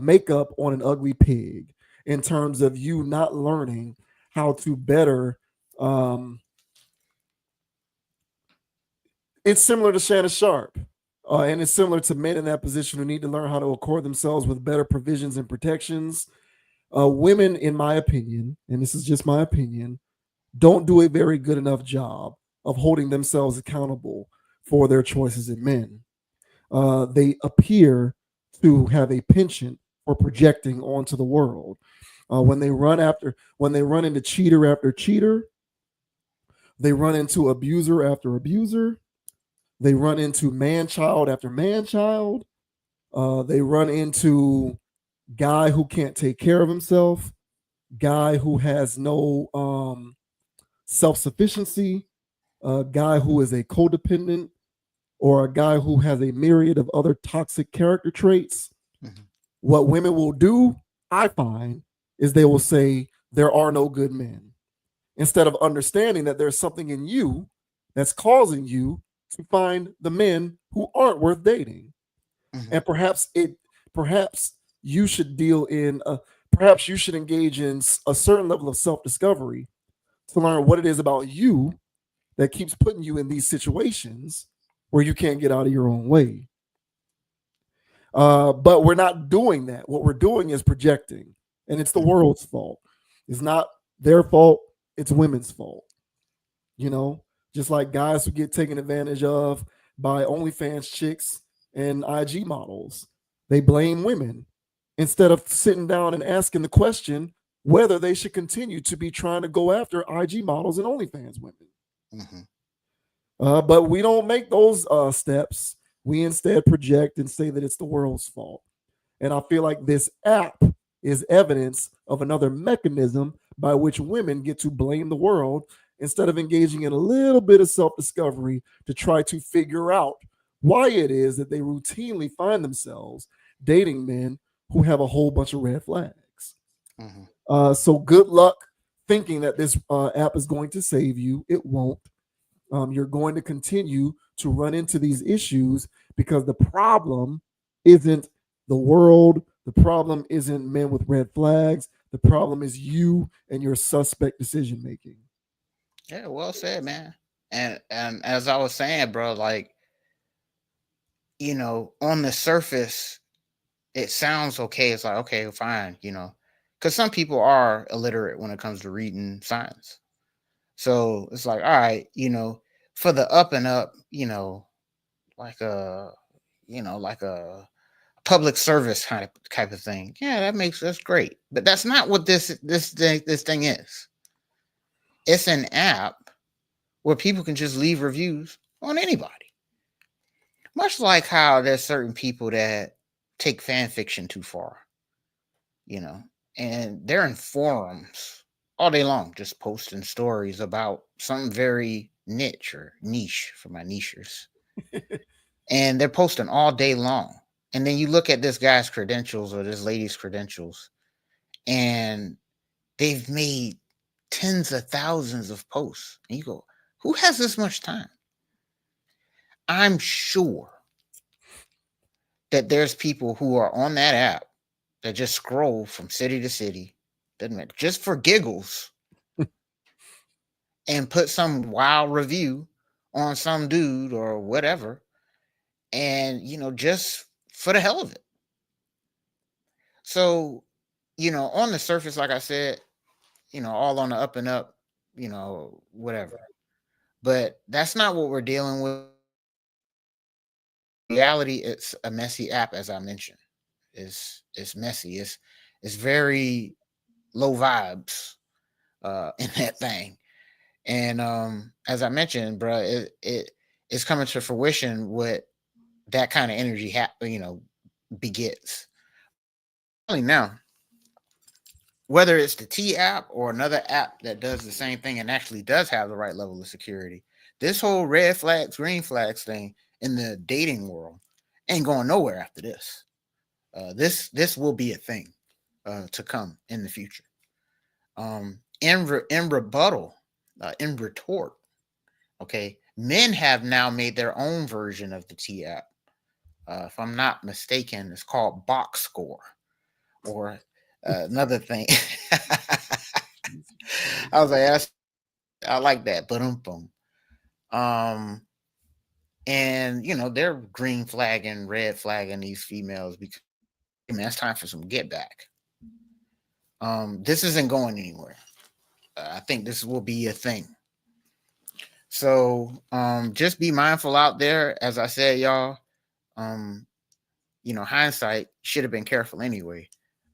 makeup on an ugly pig in terms of you not learning how to better. Um, it's similar to Shannon Sharpe. And it's similar to men in that position who need to learn how to accord themselves with better provisions and protections. Women, in my opinion, and this is just my opinion, don't do a very good enough job of holding themselves accountable for their choices in men. They appear to have a penchant for projecting onto the world. When they run into cheater after cheater, they run into abuser after abuser, they run into man child after man child, they run into guy who can't take care of himself. guy who has no self sufficiency, a guy who is a codependent, or a guy who has a myriad of other toxic character traits, Mhm. what women will do, I find, is they will say, there are no good men, instead of understanding that there's something in you that's causing you to find the men who aren't worth dating. Mhm. And perhaps you should deal in perhaps you should engage in a certain level of self-discovery to learn what it is about you that keeps putting you in these situations where you can't get out of your own way. But we're not doing that. What we're doing is projecting, and it's the Mhm. world's fault. It's not their fault. It's women's fault. You know, just like guys who get taken advantage of by OnlyFans chicks and IG models, they blame women instead of sitting down and asking the question whether they should continue to be trying to go after IG models and OnlyFans women. Mhm. But we don't make those steps. We instead project and say that it's the world's fault. And I feel like this app is evidence of another mechanism by which women get to blame the world instead of engaging in a little bit of self discovery to try to figure out why it is that they routinely find themselves dating men who have a whole bunch of red flags. Mhm. So good luck thinking that this app is going to save you. It won't. You're going to continue to run into these issues because the problem isn't the world. The problem isn't men with red flags. The problem is you and your suspect decision making. Yeah, well said, man. And as I was saying, bro, like, on the surface, it sounds okay. It's like, okay, fine, because some people are illiterate when it comes to reading signs. So it's like, all right, for the up and up, like a, like a public service type of thing. Yeah, that's great. But that's not what this thing is. It's an app where people can just leave reviews on anybody. Much like how there's certain people that take fan fiction too far, you know, and they're in forums all day long, just posting stories about some very niche for my nichers. And they're posting all day long. And then you look at this guy's credentials or this lady's credentials, and they've made tens of thousands of posts. And you go, who has this much time? I'm sure that there's people who are on that app that just scroll from city to city, doesn't matter, just for giggles, and put some wild review on some dude or whatever, and just for the hell of it. So, on the surface, like I said, all on the up and up, whatever. But that's not what we're dealing with. Reality, it's a messy app, as I mentioned. It's messy. It's very low vibes in that thing. And as I mentioned, bro, it's coming to fruition what that kind of energy begets. Only now, whether it's the T app or another app that does the same thing and actually does have the right level of security, this whole red flags, green flags thing in the dating world ain't going nowhere after this. This will be a thing to come in the future. In rebuttal, in retort, okay, men have now made their own version of the T app. If I'm not mistaken, it's called Box Score or another thing. I was like, I like that, but and they're green flagging, red flagging these females because, hey, man, it's time for some get back. This isn't going anywhere. I think this will be a thing. So just be mindful out there. As I said, y'all, um, hindsight should have been careful anyway.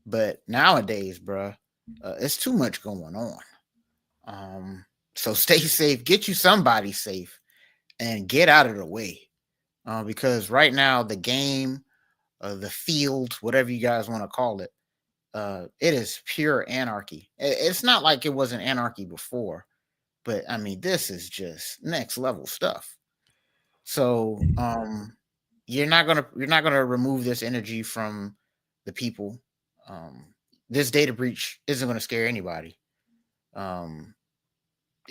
But nowadays, bruh, it's too much going on. So stay safe, get you somebody safe, and get out of the way. Because right now, the game, the field, whatever you guys want to call it, it is pure anarchy. It's not like it wasn't anarchy before, but I mean, this is just next level stuff. So, you're not gonna remove this energy from the people. Um, this data breach isn't gonna scare anybody. Um,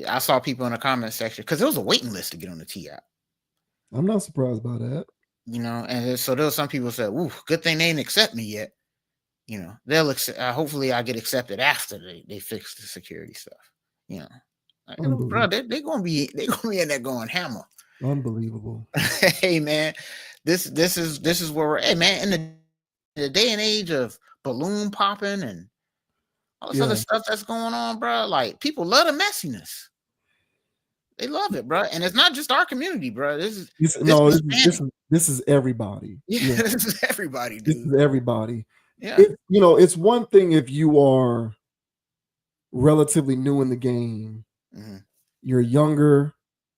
I saw people in the comment section because there was a waiting list to get on the T app. I'm not surprised by that. And so there was some people said, "Ooh, good thing they didn't accept me yet." They'll accept. Hopefully, I get accepted after they fix the security stuff. You know, bro, Unbelievable. they gonna be in there going hammer. Unbelievable. Hey man, this is where we're. Hey man, in the day and age of balloon popping and all this other Yeah. stuff that's going on, bro. Like people love the messiness. They love it, bro. And it's not just our community, bro. This No, is spanning. this is everybody. Yeah, Yeah, this is everybody, this dude. is everybody. Yeah. It's one thing if you are relatively new in the game, Mm-hmm. you're younger,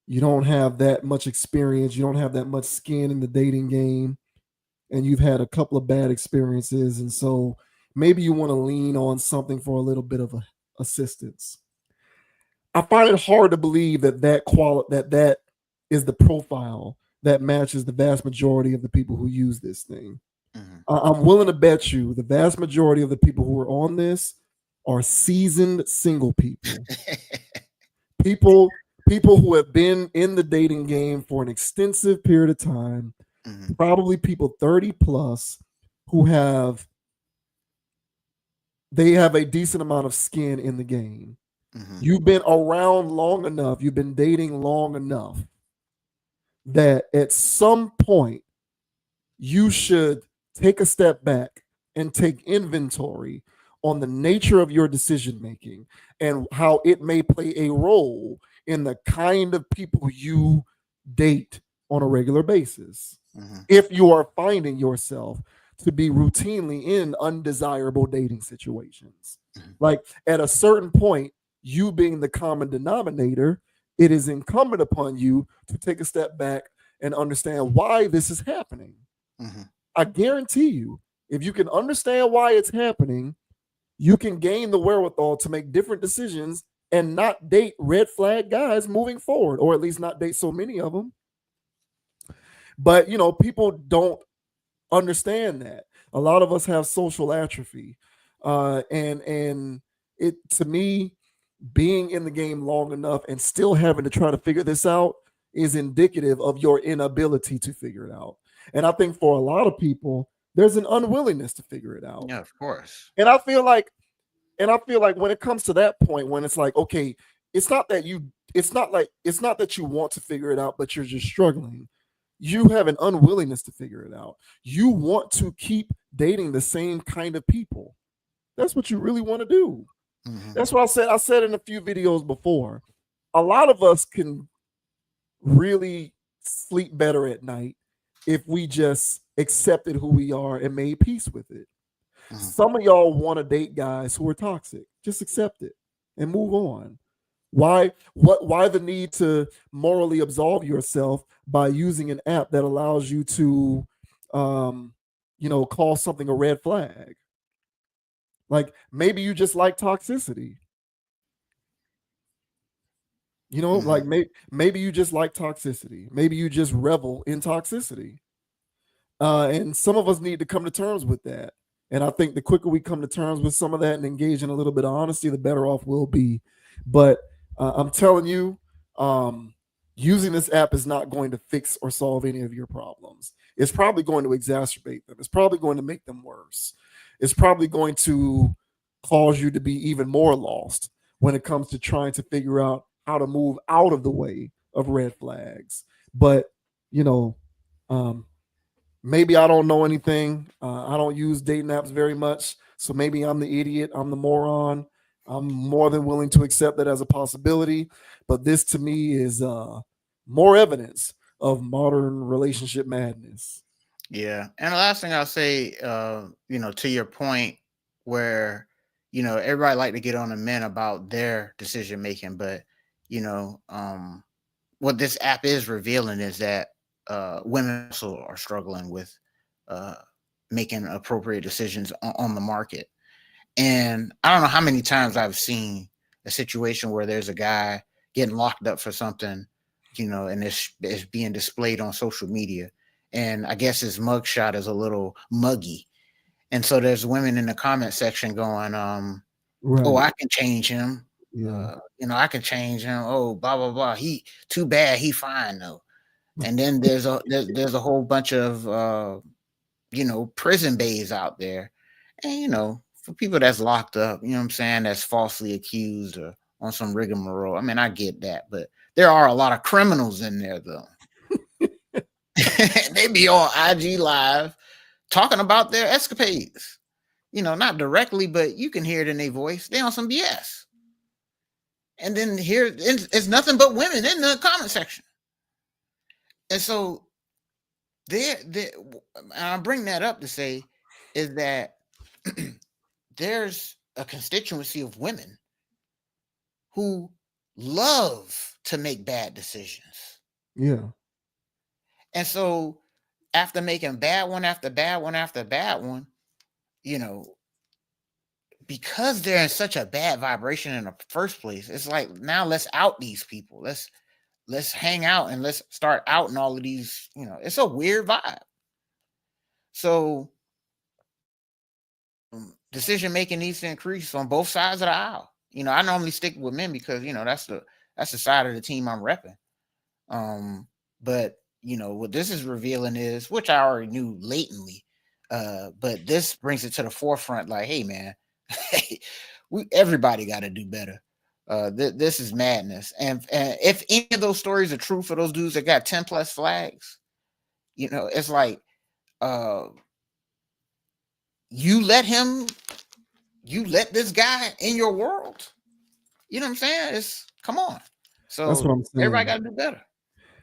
you don't have that much experience, you don't have that much skin in the dating game, and you've had a couple of bad experiences, and so maybe you want to lean on something for a little bit of assistance. I find it hard to believe that is the profile that matches the vast majority of the people who use this thing. Mm-hmm. I'm willing to bet you the vast majority of the people who are on this are seasoned single people. People people who have been in the dating game for an extensive period of time, Mm-hmm. probably people 30 plus who they have a decent amount of skin in the game. Mm-hmm. You've been around long enough, you've been dating long enough that at some point you should take a step back and take inventory on the nature of your decision making and how it may play a role in the kind of people you date on a regular basis. Mm-hmm. If you are finding yourself to be routinely in undesirable dating situations, Mm-hmm. like at a certain point, you being the common denominator, it is incumbent upon you to take a step back and understand why this is happening. Mm-hmm. I guarantee you, if you can understand why it's happening, you can gain the wherewithal to make different decisions and not date red flag guys moving forward, or at least not date so many of them. But people don't understand that. A lot of us have social atrophy, and it to me, being in the game long enough and still having to try to figure this out is indicative of your inability to figure it out. And I think for a lot of people, there's an unwillingness to figure it out. Yeah, of course. And I feel like when it comes to that point, when it's like, okay, it's not that you want to figure it out, but you're just struggling. You have an unwillingness to figure it out. You want to keep dating the same kind of people. That's what you really want to do. Mm-hmm. That's what I said. I said in a few videos before. A lot of us can really sleep better at night if we just accepted who we are and made peace with it. Mm-hmm. Some of y'all want to date guys who are toxic. Just accept it and move on. Why the need to morally absolve yourself by using an app that allows you to call something a red flag? Like maybe you just like toxicity. Mm-hmm. Like maybe you just like toxicity. Maybe you just revel in toxicity. And some of us need to come to terms with that. And I think the quicker we come to terms with some of that and engage in a little bit of honesty, the better off we'll be. But I'm telling you, using this app is not going to fix or solve any of your problems. It's probably going to exacerbate them. It's probably going to make them worse. It's probably going to cause you to be even more lost when it comes to trying to figure out how to move out of the way of red flags. But, you know, um, maybe I don't know anything. I don't use dating apps very much. So maybe I'm the idiot. I'm the moron. I'm more than willing to accept that as a possibility. But this to me is more evidence of modern relationship madness. Yeah. And the last thing I'll say, to your point where, everybody like to get on the men about their decision making, but what this app is revealing is that women also are struggling with uh making appropriate decisions on the market. And I don't know how many times I've seen a situation where there's a guy getting locked up for something, and it's being displayed on social media. And I guess his mugshot is a little muggy. And so there's women in the comment section going, oh, Right. I can change him. Yeah. I can change him. Oh, blah, blah, blah. He too bad. He fine though. And then there's a whole bunch of prison bays out there. And for people that's locked up, you know what I'm saying, that's falsely accused or on some rigmarole. I mean, I get that, but there are a lot of criminals in there though. They be on IG live talking about their escapades. Not directly, but you can hear it in their voice. They on some BS. And then here it's nothing but women in the comment section. And so and I bring that up to say is that there's a constituency of women who love to make bad decisions. Yeah. And so after making bad one after bad one after bad one, because they're in such a bad vibration in the first place, it's like, now let's out these people. Let's hang out and let's start outing all of these, it's a weird vibe. So decision making needs to increase on both sides of the aisle. I normally stick with men because that's the side of the team I'm repping. But what this is revealing is, which I already knew latently, but this brings it to the forefront. Like, hey man, everybody got to do better. This is madness. And if any of those stories are true for those dudes that got 10 plus flags, it's like, you let this guy in your world. You know what I'm saying? Come on. So That's what I'm saying. everybody got to do better.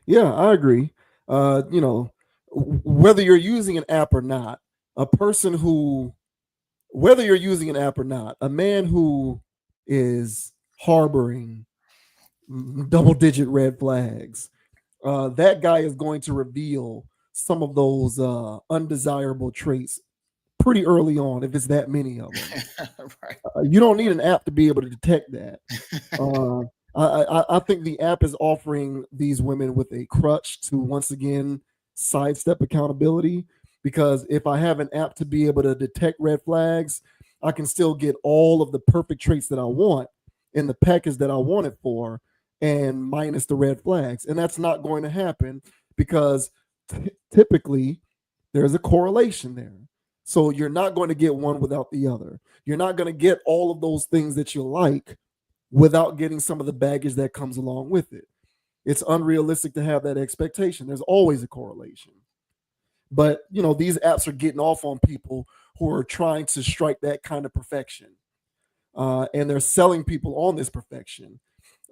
Yeah, I agree. Whether you're using an app or not, whether you're using an app or not, a man who is harboring double-digit red flags, that guy is going to reveal some of those undesirable traits pretty early on, if it's that many of them. Right. You don't need an app to be able to detect that. I think the app is offering these women with a crutch to once again sidestep accountability. Because if I have an app to be able to detect red flags, I can still get all of the perfect traits that I want in the package that I want it for, and minus the red flags. And that's not going to happen because typically there's a correlation there. So you're not going to get one without the other. You're not going to get all of those things that you like without getting some of the baggage that comes along with it. It's unrealistic to have that expectation. There's always a correlation. But, these apps are getting off on people who are trying to strike that kind of perfection. And they're selling people on this perfection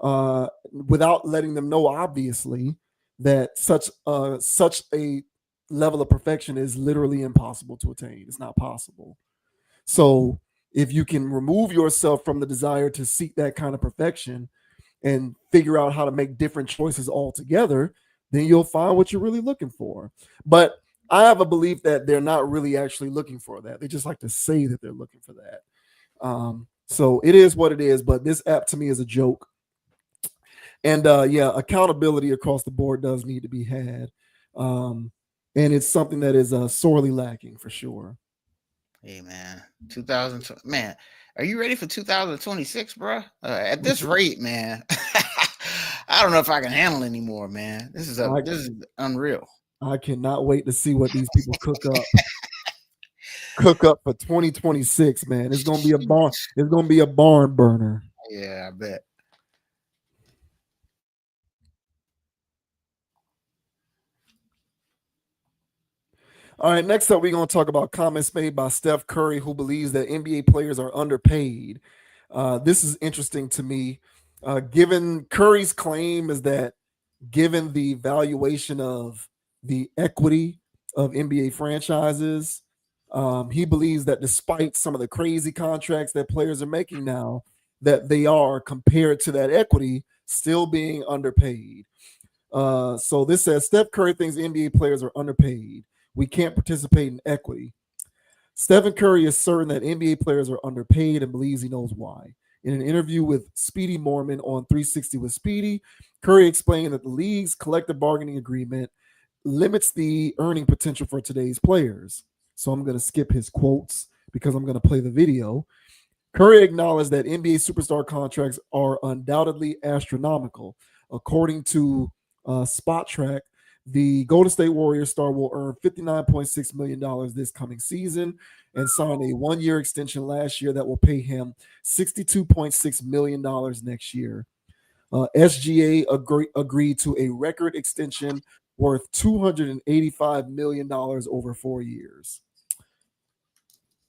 without letting them know, obviously, that such a level of perfection is literally impossible to attain. It's not possible. So if you can remove yourself from the desire to seek that kind of perfection and figure out how to make different choices altogether, then you'll find what you're really looking for. But I have a belief that they're not really actually looking for that. They just like to say that they're looking for that. So it is what it is. But this app to me is a joke. And accountability across the board does need to be had. And it's something that is sorely lacking for sure. Hey man, 2000, man, are you ready for 2026, bro? At this rate, man, I don't know if I can handle anymore, man. This is unreal. I cannot wait to see what these people cook up for 2026, man. It's gonna be a barn. It's gonna be a barn burner. Yeah, I bet. All right, next up, we're going to talk about comments made by Steph Curry, who believes that NBA players are underpaid. This is interesting to me. Given Curry's claim is that given the valuation of the equity of NBA franchises, he believes that despite some of the crazy contracts that players are making now, that they are, compared to that equity, still being underpaid. So this says Steph Curry thinks NBA players are underpaid. We can't participate in equity. Stephen Curry is certain that NBA players are underpaid and believes he knows why. In an interview with Speedy Morman on 360 with Speedy, Curry explained that the league's collective bargaining agreement limits the earning potential for today's players. So I'm going to skip his quotes because I'm going to play the video. Curry acknowledged that NBA superstar contracts are undoubtedly astronomical. According to Spot Track, the Golden State Warriors star will earn $59.6 million this coming season and signed a 1 year extension last year that will pay him $62.6 million next year. SGA agreed to a record extension worth $285 million over 4 years.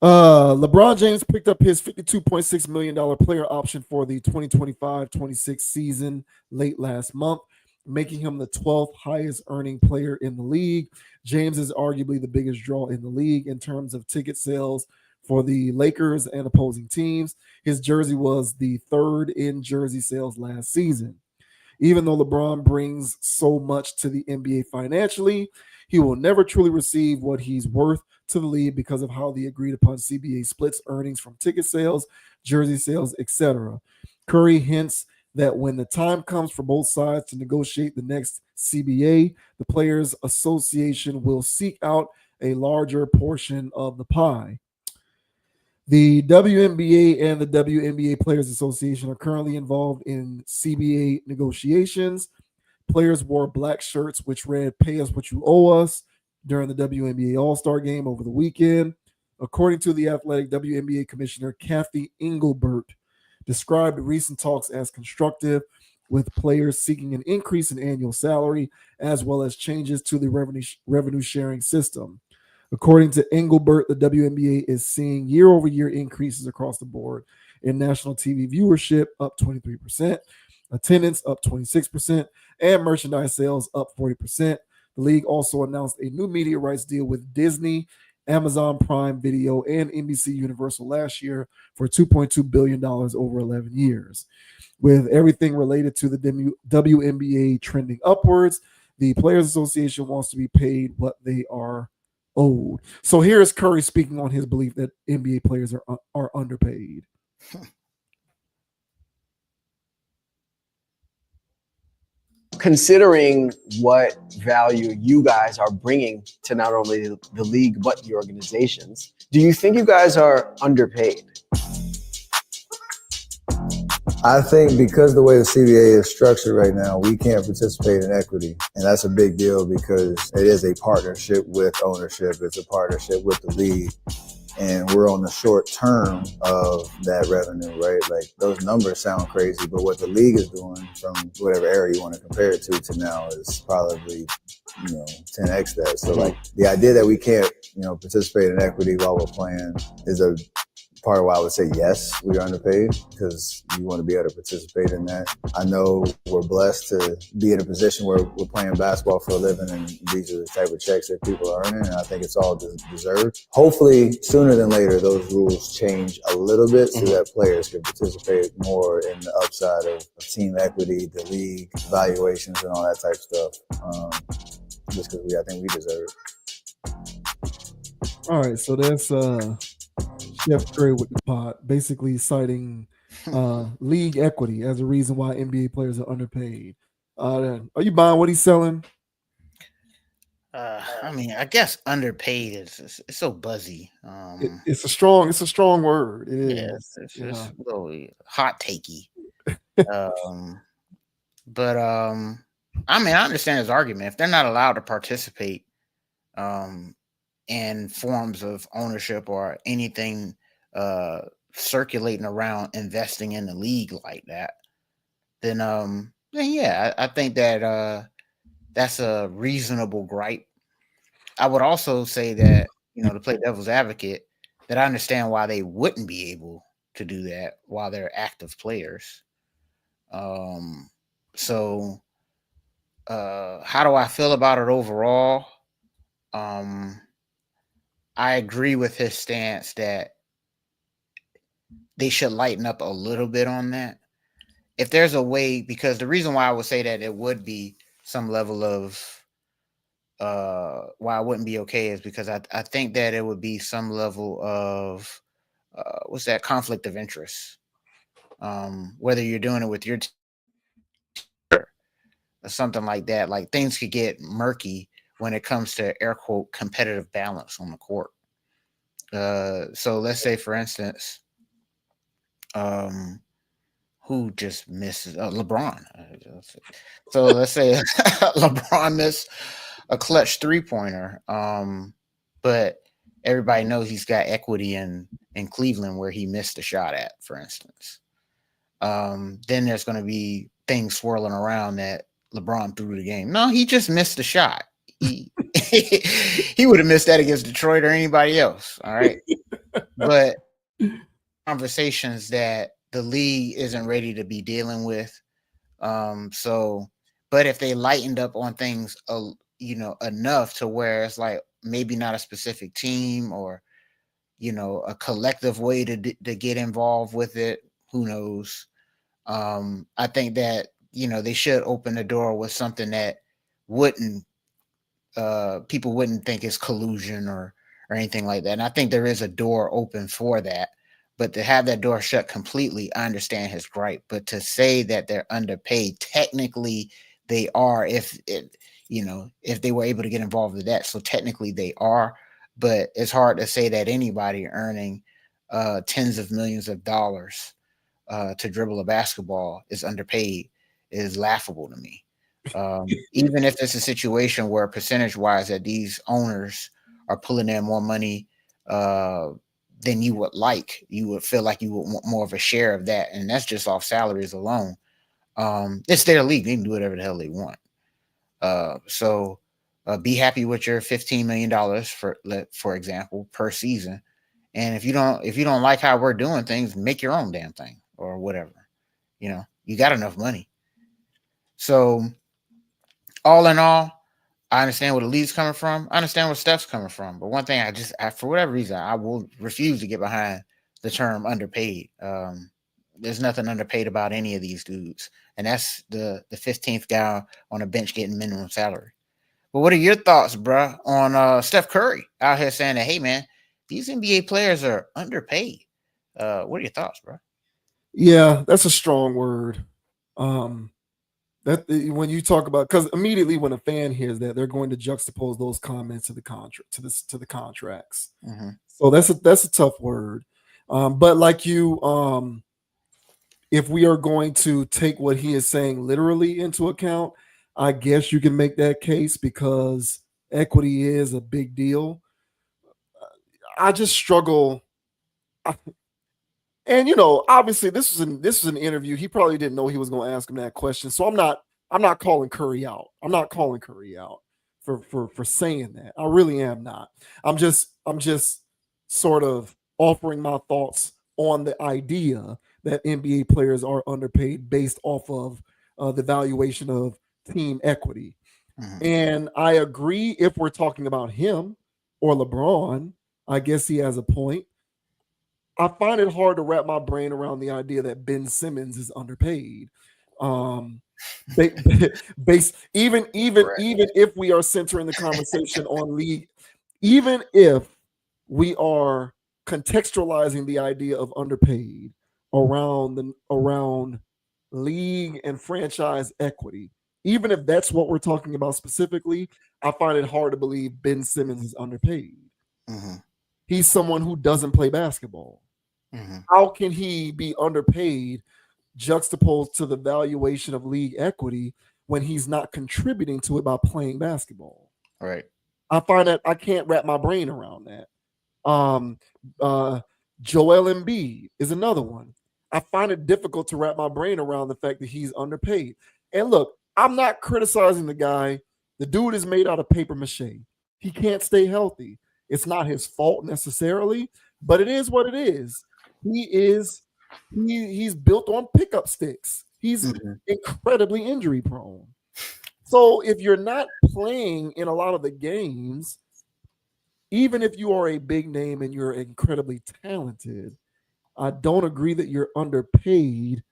LeBron James picked up his $52.6 million player option for the 2025-26 season late last month, making him the 12th highest earning player in the league. James is arguably the biggest draw in the league in terms of ticket sales for the Lakers and opposing teams. His jersey was the third in jersey sales last season. Even though LeBron brings so much to the NBA financially, he will never truly receive what he's worth to the league because of how the agreed upon CBA splits earnings from ticket sales, jersey sales, etc. Curry hints that when the time comes for both sides to negotiate the next CBA, the Players Association will seek out a larger portion of the pie. The WNBA and the WNBA Players Association are currently involved in CBA negotiations. Players wore black shirts which read "Pay us what you owe us" during the WNBA All-Star game over the weekend. According to the Athletic, WNBA Commissioner Kathy Engelbert described recent talks as constructive, with players seeking an increase in annual salary as well as changes to the revenue sharing system. According to Engelbert, the WNBA is seeing year over year increases across the board in national TV viewership up 23%, attendance up 26%, and merchandise sales up 40%. The league also announced a new media rights deal with Disney, Amazon Prime Video, and NBC Universal last year for $2.2 billion over 11 years. With everything related to the WNBA trending upwards, the Players Association wants to be paid what they are owed. So here is Curry speaking on his belief that NBA players are underpaid. Considering what value you guys are bringing to not only the league but the organizations, do you think you guys are underpaid? I think because the way the CBA is structured right now, we can't participate in equity. And that's a big deal because it is a partnership with ownership. It's a partnership with the league. And we're on the short term of that revenue, right? Like those numbers sound crazy, but what the league is doing from whatever era you want to compare it to now is probably, 10x that. So like the idea that we can't, participate in equity while we're playing is a part of why I would say yes, we are underpaid because you want to be able to participate in that. I know we're blessed to be in a position where we're playing basketball for a living and these are the type of checks that people are earning, and I think it's all deserved. Hopefully, sooner than later, those rules change a little bit so that players can participate more in the upside of team equity, the league, valuations, and all that type of stuff. Just because I think we deserve it. All right, so that's Steph Curry with the pot, basically citing league equity as a reason why NBA players are underpaid. Are you buying what he's selling? I mean, I guess underpaid is it's so buzzy. It's a strong word. It is. Yeah, it's just really hot takey. um, but I mean, I understand his argument. If they're not allowed to participate, in forms of ownership or anything circulating around investing in the league like that, then yeah, I think that that's a reasonable gripe. I would also say that, to play devil's advocate, that I understand why they wouldn't be able to do that while they're active players. So how do I feel about it overall? I agree with his stance that they should lighten up a little bit on that. If there's a way, because the reason why I would say that it would be some level of why it wouldn't be okay is because I think that it would be some level of what's that, conflict of interest. Whether you're doing it with your team or something like that, like things could get murky when it comes to air quote competitive balance on the court. So let's say, for instance, um, who just misses LeBron. So let's say LeBron missed a clutch 3-pointer, but everybody knows he's got equity in Cleveland where he missed a shot at, for instance. Then there's going to be things swirling around that LeBron threw the game. No, he just missed the shot. He he would have missed that against Detroit or anybody else. All right, but conversations that the league isn't ready to be dealing with. So, but if they lightened up on things, enough to where it's like maybe not a specific team or a collective way to get involved with it. Who knows? I think that they should open the door with something that wouldn't people wouldn't think is collusion or anything like that. And I think there is a door open for that. But to have that door shut completely, I understand his gripe. But to say that they're underpaid, technically they are if they were able to get involved with that. So technically they are. But it's hard to say that anybody earning tens of millions of dollars to dribble a basketball is underpaid is laughable to me. Even if it's a situation where percentage wise that these owners are pulling in more money than you would like, you would feel like you would want more of a share of that. And that's just off salaries alone. It's their league. They can do whatever the hell they want. So be happy with your $15 million for example, per season. And if you don't like how we're doing things, make your own damn thing or whatever. You got enough money. So all in all, I understand where the league's coming from. I understand where Steph's coming from. But one thing for whatever reason, I will refuse to get behind the term underpaid. There's nothing underpaid about any of these dudes. And that's the 15th guy on the bench getting minimum salary. But what are your thoughts, bro, on Steph Curry out here saying that, hey, man, these NBA players are underpaid? What are your thoughts, bro? Yeah, that's a strong word. That when you talk about, because immediately when a fan hears that, they're going to juxtapose those comments to the contract to the contracts. Mm-hmm. So that's a tough word. But like if we are going to take what he is saying literally into account, I guess you can make that case because equity is a big deal. I just struggle. And obviously this was an interview. He probably didn't know he was going to ask him that question. So I'm not calling Curry out. I'm not calling Curry out for saying that. I really am not. I'm just sort of offering my thoughts on the idea that NBA players are underpaid based off of the valuation of team equity. Mm-hmm. And I agree if we're talking about him or LeBron, I guess he has a point. I find it hard to wrap my brain around the idea that Ben Simmons is underpaid. Based even if we are centering the conversation on league, even if we are contextualizing the idea of underpaid around league and franchise equity, even if that's what we're talking about specifically, I find it hard to believe Ben Simmons is underpaid. Mm-hmm. He's someone who doesn't play basketball. Mm-hmm. How can he be underpaid juxtaposed to the valuation of league equity when he's not contributing to it by playing basketball? Right. I find that I can't wrap my brain around that. Joel Embiid is another one. I find it difficult to wrap my brain around the fact that he's underpaid. And look, I'm not criticizing the guy. The dude is made out of paper mache. He can't stay healthy. It's not his fault necessarily, but it is what it is. He's built on pickup sticks. He's incredibly injury prone. So if you're not playing in a lot of the games, even if you are a big name and you're incredibly talented, I don't agree that you're underpaid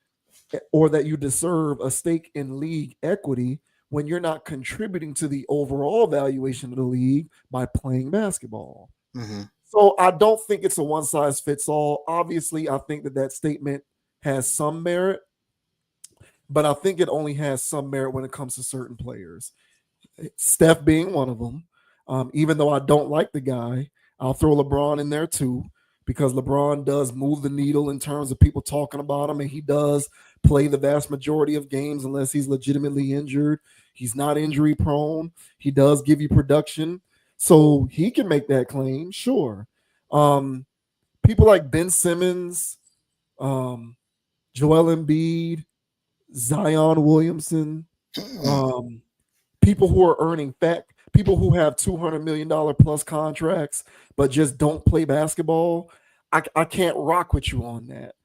or that you deserve a stake in league equity when you're not contributing to the overall valuation of the league by playing basketball. Mm-hmm. So I don't think it's a one size fits all. Obviously, I think that statement has some merit, but I think it only has some merit when it comes to certain players. Steph being one of them. Even though I don't like the guy, I'll throw LeBron in there too, because LeBron does move the needle in terms of people talking about him, and he does play the vast majority of games unless he's legitimately injured. He's not injury prone. He does give you production. So he can make that claim, sure. People like Ben Simmons, um, Joel Embiid, Zion Williamson, um, people who are earning people who have $200 million plus contracts but just don't play basketball. I can't rock with you on that.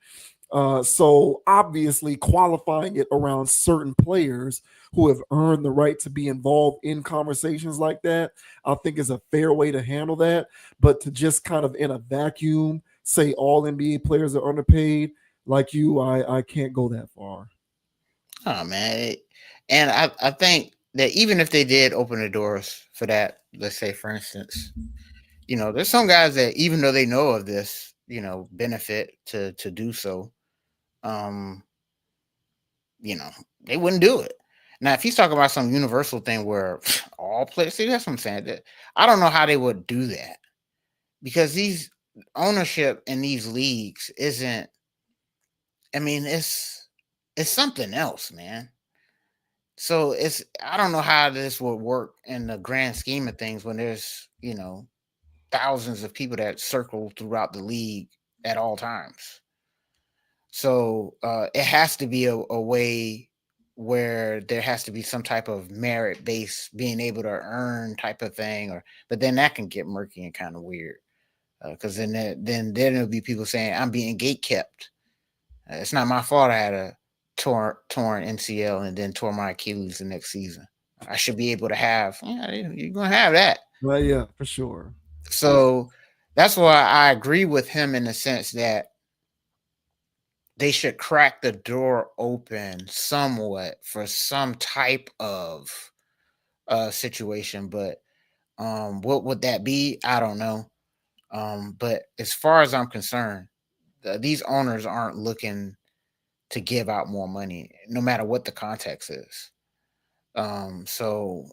So obviously qualifying it around certain players who have earned the right to be involved in conversations like that, I think is a fair way to handle that. But to just kind of in a vacuum say all NBA players are underpaid, like you, I can't go that far. Oh man, and I think that even if they did open the doors for that, let's say for instance, there's some guys that even though they know of this, benefit to do so, um, they wouldn't do it. Now, if he's talking about some universal thing where all players, see, that's what I'm saying. That I don't know how they would do that because these ownership in these leagues isn't. I mean, it's something else, man. So I don't know how this would work in the grand scheme of things when there's thousands of people that circle throughout the league at all times. So it has to be a way where there has to be some type of merit based being able to earn type of thing, but then that can get murky and kind of weird because then there'll be people saying I'm being gate kept. It's not my fault I had a torn MCL and then tore my Achilles the next season. I should be able to have. Yeah, you're gonna have that. Well, yeah, for sure. So that's why I agree with him in the sense that they should crack the door open somewhat for some type of situation. But what would that be? I don't know. But as far as I'm concerned, these owners aren't looking to give out more money, no matter what the context is. So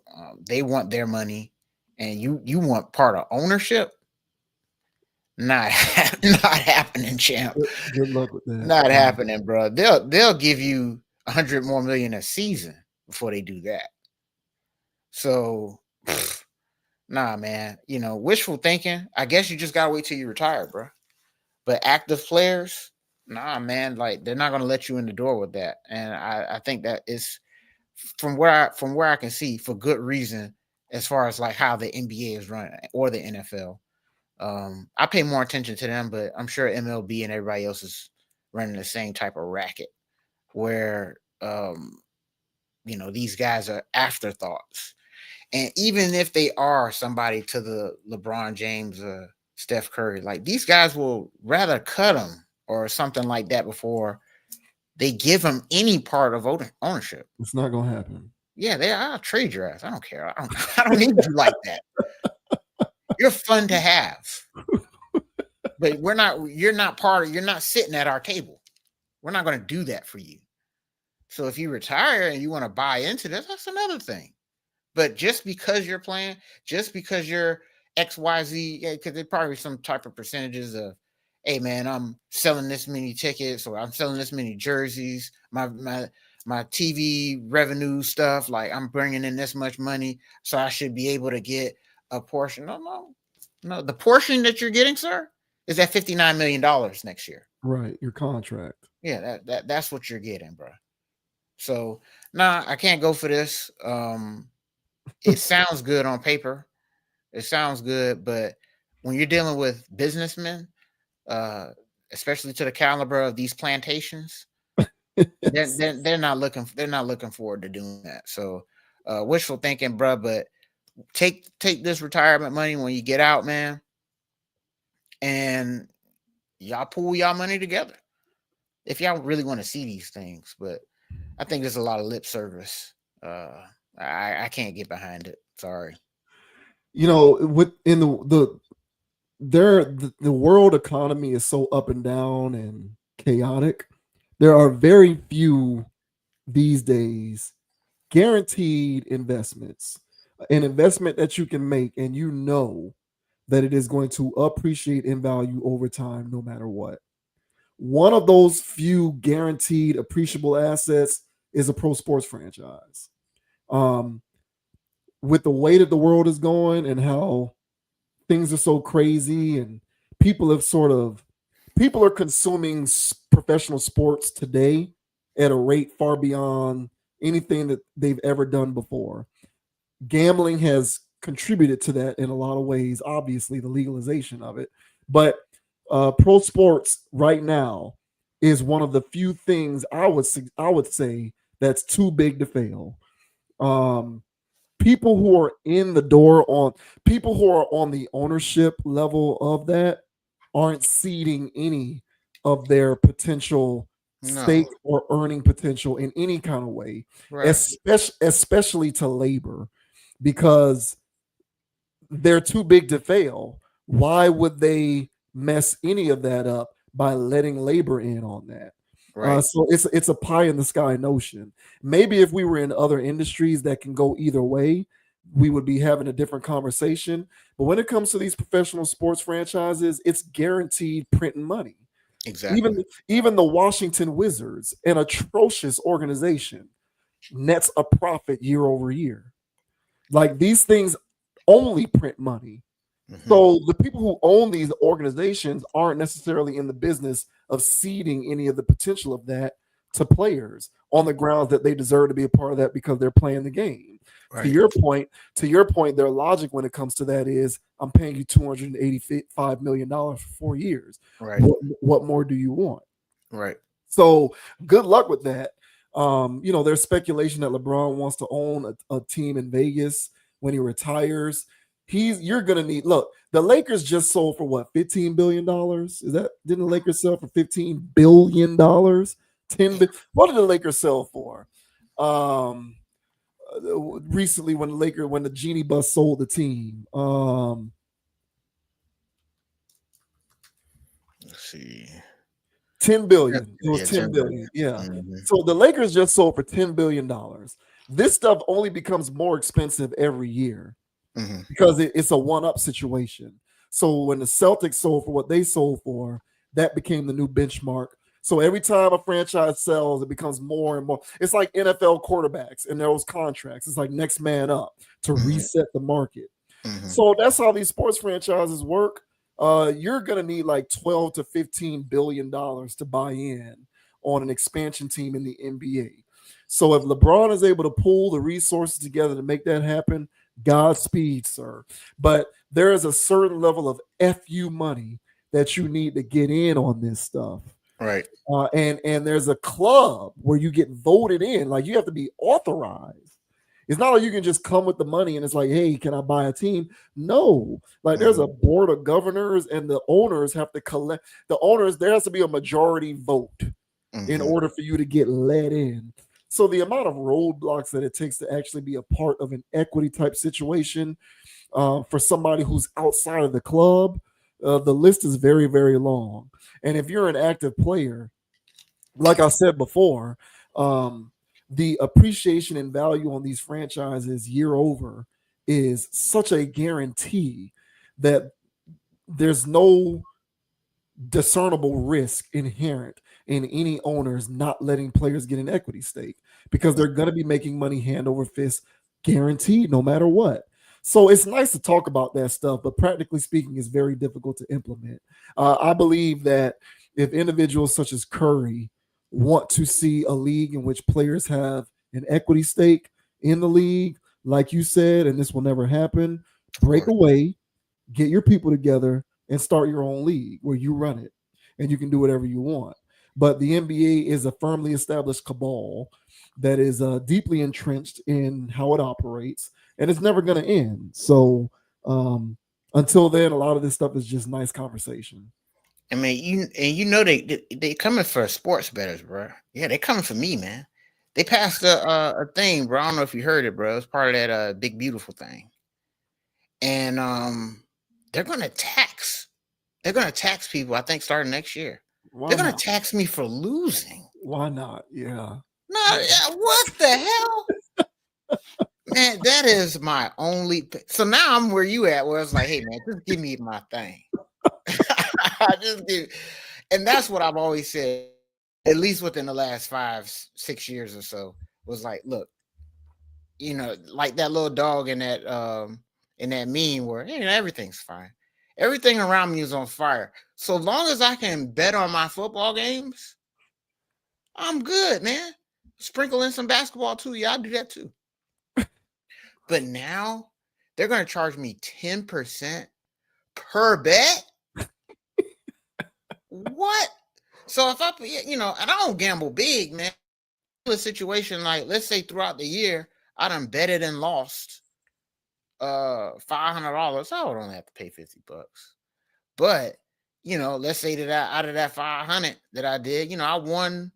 they want their money, and you want part of ownership. Not not happening, champ. Good luck with that. Not happening, bro. They'll give you $100 more million a season before they do that. So, nah, man. Wishful thinking. I guess you just gotta wait till you retire, bro. But active players, nah, man. Like they're not gonna let you in the door with that. And I think that is from where I can see for good reason as far as like how the NBA is running or the NFL. I pay more attention to them, but I'm sure MLB and everybody else is running the same type of racket where these guys are afterthoughts. And even if they are somebody to the LeBron James, Steph Curry, like these guys will rather cut them or something like that before they give them any part of ownership. It's not gonna happen. Yeah, I'll trade your ass. I don't care. I don't need you like that. You're fun to have. But you're not sitting at our table. We're not going to do that for you. So if you retire and you want to buy into this, that's another thing. But just because you're playing, just because you're XYZ, because there's probably some type of percentages of, hey man, I'm selling this many tickets or I'm selling this many jerseys, my TV revenue stuff, like I'm bringing in this much money, so I should be able to get a portion. No. The portion that you're getting, sir, is at $59 million next year. Right, your contract. Yeah, that's what you're getting, bro. So, nah, I can't go for this. It sounds good on paper. It sounds good, but when you're dealing with businessmen, especially to the caliber of these plantations, they're not looking forward to doing that. So, wishful thinking, bro. But take this retirement money when you get out, man, and y'all pool y'all money together if y'all really want to see these things. But I think there's a lot of lip service I can't get behind it. Sorry. Within the world economy is so up and down and chaotic. There are very few these days guaranteed investments, an investment that you can make and that it is going to appreciate in value over time no matter what. One of those few guaranteed appreciable assets is a pro sports franchise. Um, with the way that the world is going and how things are so crazy and people have sort of people are consuming professional sports today at a rate far beyond anything that they've ever done before. Gambling has contributed to that in a lot of ways, obviously the legalization of it, but pro sports right now is one of the few things I would say that's too big to fail. um People who are in the door on people who are on the ownership level of that aren't seeding any of their potential No. stake or earning potential in any kind of way, Right. especially to labor, because they're too big to fail. Why would they mess any of that up by letting labor in on that? Right. So it's a pie in the sky notion. Maybe if we were in other industries that can go either way, we would be having a different conversation. But when it comes to these professional sports franchises, it's guaranteed printing money. Exactly. Even the Washington Wizards, an atrocious organization, nets a profit year over year. Like these things only print money. Hmm. So the people who own these organizations aren't necessarily in the business of seeding any of the potential of that to players on the grounds that they deserve to be a part of that because they're playing the game. To Right. your point, their logic when it comes to that is, I'm paying you $285 million for 4 years. Right. What more do you want? Right. So good luck with that. There's speculation that LeBron wants to own a team in Vegas when he retires. You're gonna need look, the Lakers just sold for what, $15 billion? Didn't the Lakers sell for $15 billion? What did the Lakers sell for? Um Recently when the Genie Bus sold the team. Let's see. 10 billion. It was Yeah, 10 10 billion. billion. Yeah. Mm-hmm. So the Lakers just sold for $10 billion. This stuff only becomes more expensive every year Mm-hmm. because it's a one-up situation. So when the Celtics sold for what they sold for, that became the new benchmark. So every time a franchise sells, it becomes more and more. It's like NFL quarterbacks and those contracts. It's like next man up to Mm-hmm. reset the market. Mm-hmm. So that's how these sports franchises work. You're gonna need like 12 to $15 billion to buy in on an expansion team in the NBA. So if LeBron is able to pull the resources together to make that happen, Godspeed, sir. But there is a certain level of FU money that you need to get in on this stuff. Right. And there's a club where you get voted in. Like you have to be authorized. It's not like you can just come with the money and it's like, hey, can I buy a team? No, like there's Mm-hmm. a board of governors and the owners have to collect the owners. There has to be a majority vote in Mm-hmm. order for you to get let in. So the amount of roadblocks that it takes to actually be a part of an equity type situation for somebody who's outside of the club, the list is very, very long. And if you're an active player, like I said before, um, the appreciation and value on these franchises year over is such a guarantee that there's no discernible risk inherent in any owners not letting players get an equity stake because they're going to be making money hand over fist, guaranteed, no matter what. So it's nice to talk about that stuff, but practically speaking, it's very difficult to implement. I believe that if individuals such as Curry want to see a league in which players have an equity stake in the league, like you said, and this will never happen, Of break course. away, get your people together, and start your own league where you run it and you can do whatever you want. But the NBA is a firmly established cabal that is deeply entrenched in how it operates, and it's never going to end. So um, until then, a lot of this stuff is just nice conversation. I mean, you know they coming for sports bettors, bro. Yeah, they coming for me, man. They passed a thing, bro. I don't know if you heard it, bro. It's part of that big beautiful thing, and they're gonna tax. They're gonna tax people. I think starting next year. Why They're gonna not? tax me for losing. Why not? Yeah. No, yeah, what the hell? Man, that is my only. So now I'm where you at, where it's like, hey man, just give me my thing. Just give, and that's what I've always said. At least within the last 5-6 years or so, was like, look, like that little dog in that meme where everything's fine, everything around me is on fire. So long as I can bet on my football games, I'm good, man. Sprinkle in some basketball too, yeah, I'll do that too. But now they're going to charge me 10% per bet. What? So if and I don't gamble big, man. A situation like, let's say throughout the year, I done betted and lost $500. I would only have to pay $50. But let's say that out of that 500 that I did, I won,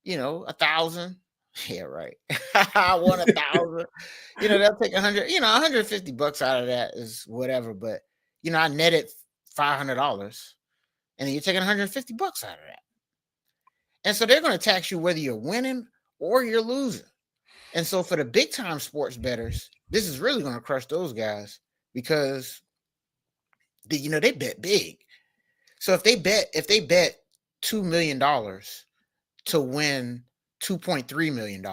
1,000. Yeah, right. I won 1,000. They'll take 100. $150 out of that is whatever. But I netted $500, and then you're taking $150 out of that. And so they're going to tax you whether you're winning or you're losing. And so for the big time sports bettors, this is really going to crush those guys because they bet big. So if they bet $2 million to win $2.3 million,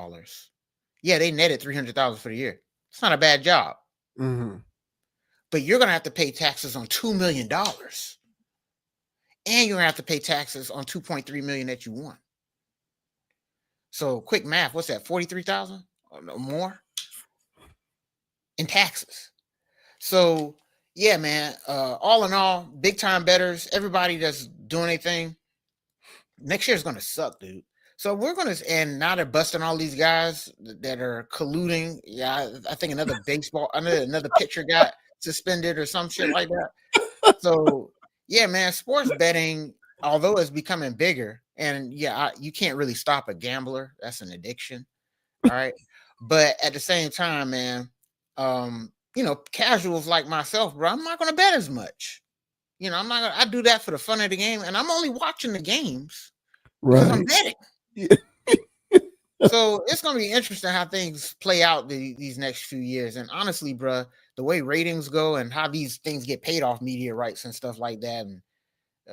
yeah, they netted $300,000 for the year. It's not a bad job. Mm-hmm. But you're going to have to pay taxes on $2 million. And you're going to have to pay taxes on $2.3 million that you won. So quick math, what's that? 43,000 or more in taxes. So yeah, man. All in all, big time bettors, everybody that's doing anything, next year is gonna suck, dude. So we're gonna, and now they're busting all these guys that are colluding. Yeah, I think another pitcher got suspended or some shit like that. So yeah, man, sports betting, although it's becoming bigger, and yeah, you can't really stop a gambler. That's an addiction. All right. But at the same time, man, casuals like myself, bro, I'm not going to bet as much. I'm not going to, I do that for the fun of the game, and I'm only watching the games because I'm betting. Yeah. So it's going to be interesting how things play out these next few years. And honestly, bro, the way ratings go and how these things get paid off media rights and stuff like that, and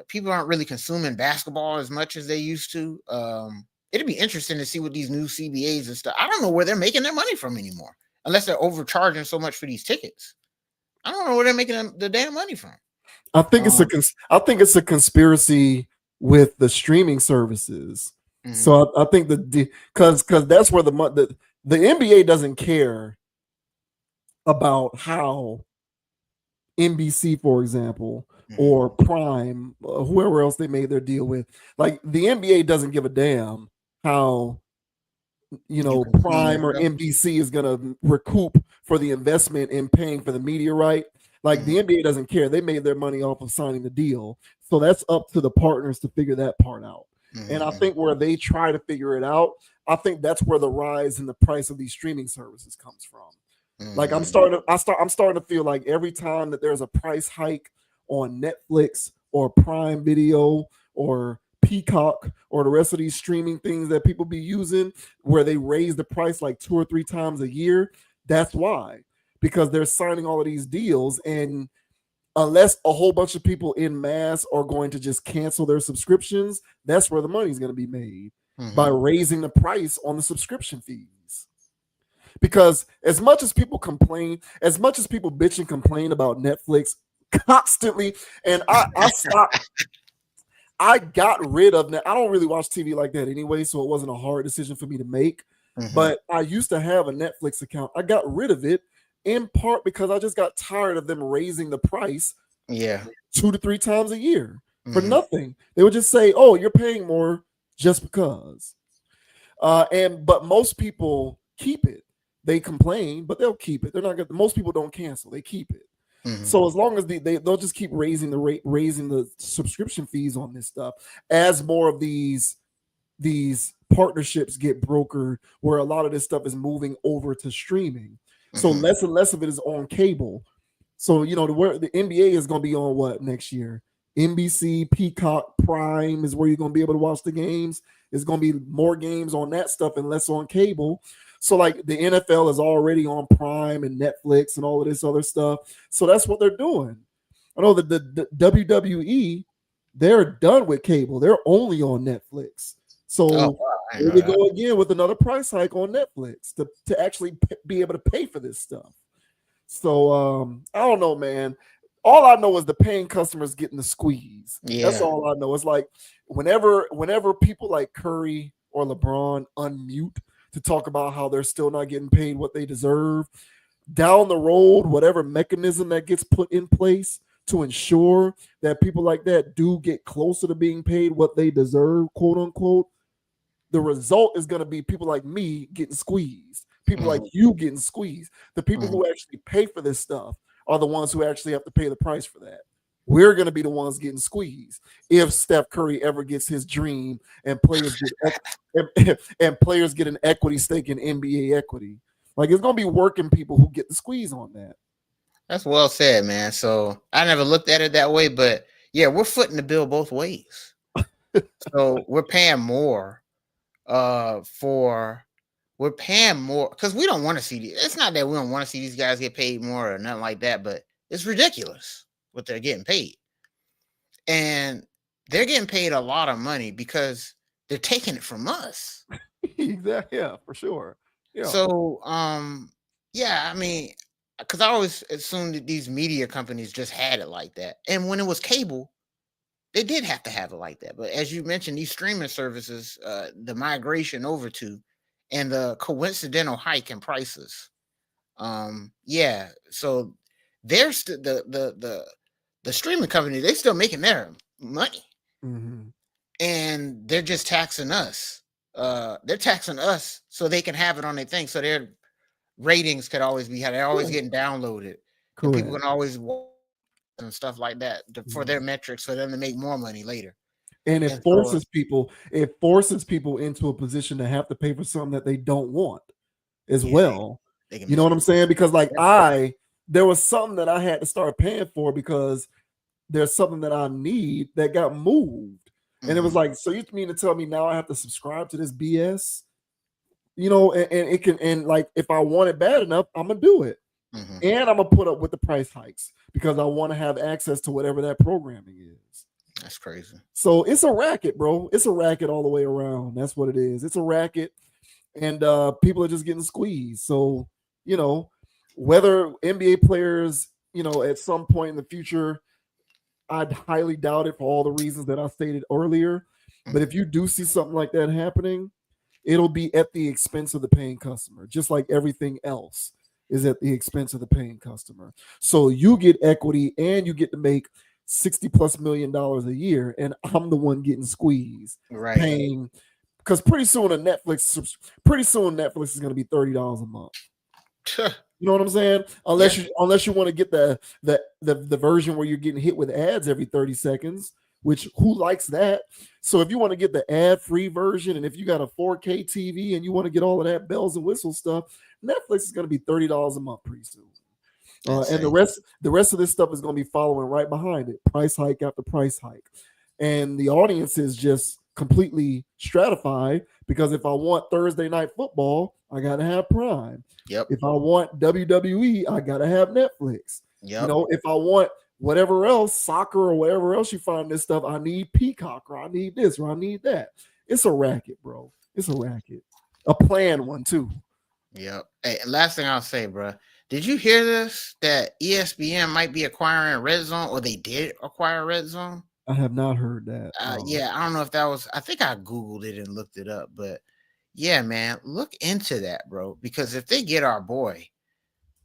people aren't really consuming basketball as much as they used to. It'd be interesting to see what these new CBAs and stuff. I don't know where they're making their money from anymore, unless they're overcharging so much for these tickets. I don't know where they're making the damn money from. I think it's a conspiracy with the streaming services. Mm-hmm. So I think because that's where the NBA doesn't care about how NBC, for example, or Prime, whoever else they made their deal with. Like the NBA doesn't give a damn how Prime or NBC is going to recoup for the investment in paying for the media right. Like the NBA doesn't care. They made their money off of signing the deal. So that's up to the partners to figure that part out. Mm-hmm. And I think where they try to figure it out, I think that's where the rise in the price of these streaming services comes from. Mm-hmm. Like I'm starting to feel like every time that there's a price hike on Netflix or Prime Video or Peacock or the rest of these streaming things that people be using, where they raise the price like 2 or 3 times a year, that's why. Because they're signing all of these deals, and unless a whole bunch of people in mass are going to just cancel their subscriptions, that's where the money's going to be made, by raising the price on the subscription fees. Because as much as people bitch and complain about Netflix constantly, and I stopped. I got rid of that. I don't really watch TV like that anyway, so it wasn't a hard decision for me to make. But I used to have a Netflix account. I got rid of it in part because I just got tired of them raising the price 2 to 3 times a year for nothing. They would just say, "Oh, you're paying more just because." But most people keep it. They complain, but they'll keep it. They're not good. Most people don't cancel. They keep it. So as long as they'll just keep raising the subscription fees on this stuff as more of these these partnerships get brokered where a lot of this stuff is moving over to streaming. So Mhm. less and less of it is on cable. So where the NBA is going to be on what next year? NBC, Peacock, Prime is where you're going to be able to watch the games. It's going to be more games on that stuff and less on cable. So like the NFL is already on Prime and Netflix and all of this other stuff. So that's what they're doing. I know that the WWE, they're done with cable. They're only on Netflix. Oh, So wow, I here didn't we know that. go again with another price hike on Netflix to actually be able to pay for this stuff. So I don't know, man. All I know is the paying customers getting the squeeze. That's Yeah. all I know. It's like whenever people like Curry or LeBron unmute to talk about how they're still not getting paid what they deserve, down the road, whatever mechanism that gets put in place to ensure that people like that do get closer to being paid what they deserve, quote unquote, the result is going to be people like me getting squeezed, people like Mhm. you getting squeezed. The people Mhm. who actually pay for this stuff are the ones who actually have to pay the price for that. We're going to be the ones getting squeezed if Steph Curry ever gets his dream and players and players get an equity stake in NBA equity. Like it's going to be working people who get the squeeze on that. That's well said, man. So I never looked at it that way, but yeah, we're footing the bill both ways. So we're paying more for we're paying more because we don't want to see these. It's not that we don't want to see these guys get paid more or nothing like that, but it's ridiculous what they're getting paid. And they're getting paid a lot of money because they're taking it from us. Exactly. Yeah, for sure. Yeah. So yeah, I mean, because I always assumed that these media companies just had it like that. And when it was cable, they did have to have it like that. But as you mentioned, these streaming services, the migration over to and the coincidental hike in prices. Yeah, so there's the streaming company, they still making their money Mm-hmm. and they're just taxing us. They're taxing us so they can have it on their thing. So their ratings could always be had. They're always Correct. getting downloaded, and people Correct. can always watch and stuff like that for Mhm. their metrics for them to make more money later. And And so it forces people into a position to have to pay for something that they don't want as yeah, well. they can You know miss. what I'm saying? Because like there was something that I had to start paying for because there's something that I need that got moved. And it was Mm-hmm. like, so you mean to tell me now I have to subscribe to this BS? And it can, and like if I want it bad enough, I'm gonna do it. Mm-hmm. And I'm gonna put up with the price hikes because I want to have access to whatever that programming is. That's crazy. So it's a racket, bro. It's a racket all the way around. That's what it is. It's a racket, and people are just getting squeezed. So you know, whether NBA players, at some point in the future, I'd highly doubt it for all the reasons that I stated earlier. But Mm-hmm. if you do see something like that happening, it'll be at the expense of the paying customer, just like everything else is at the expense of the paying customer. So you get equity and you get to make $60+ million a year, and I'm the one getting squeezed, Right. paying because pretty soon Netflix is going to be $30 a month. You know what I'm saying? Yeah. Unless you want to get the version where you're getting hit with ads every 30 seconds, which who likes that? So if you want to get the ad-free version, and if you got a 4K TV and you want to get all of that bells and whistles stuff, Netflix is going to be $30 a month pretty soon. And Insane. the rest of this stuff is going to be following right behind it, price hike after price hike, and the audience is just completely stratified because if I want Thursday night football, I got to have Prime. Yep. If I want WWE, I got to have Netflix. Yep. If I want whatever else, soccer or whatever else you find this stuff, I need Peacock or I need this or I need that. It's a racket, bro. It's a racket. A planned one too. Yep. Hey, last thing I'll say, bro. Did you hear this? That ESPN might be acquiring Red Zone, or they did acquire Red Zone? I have not heard that. Yeah, I don't know if that was. I think I googled it and looked it up, but yeah, man, look into that, bro. Because if they get our boy,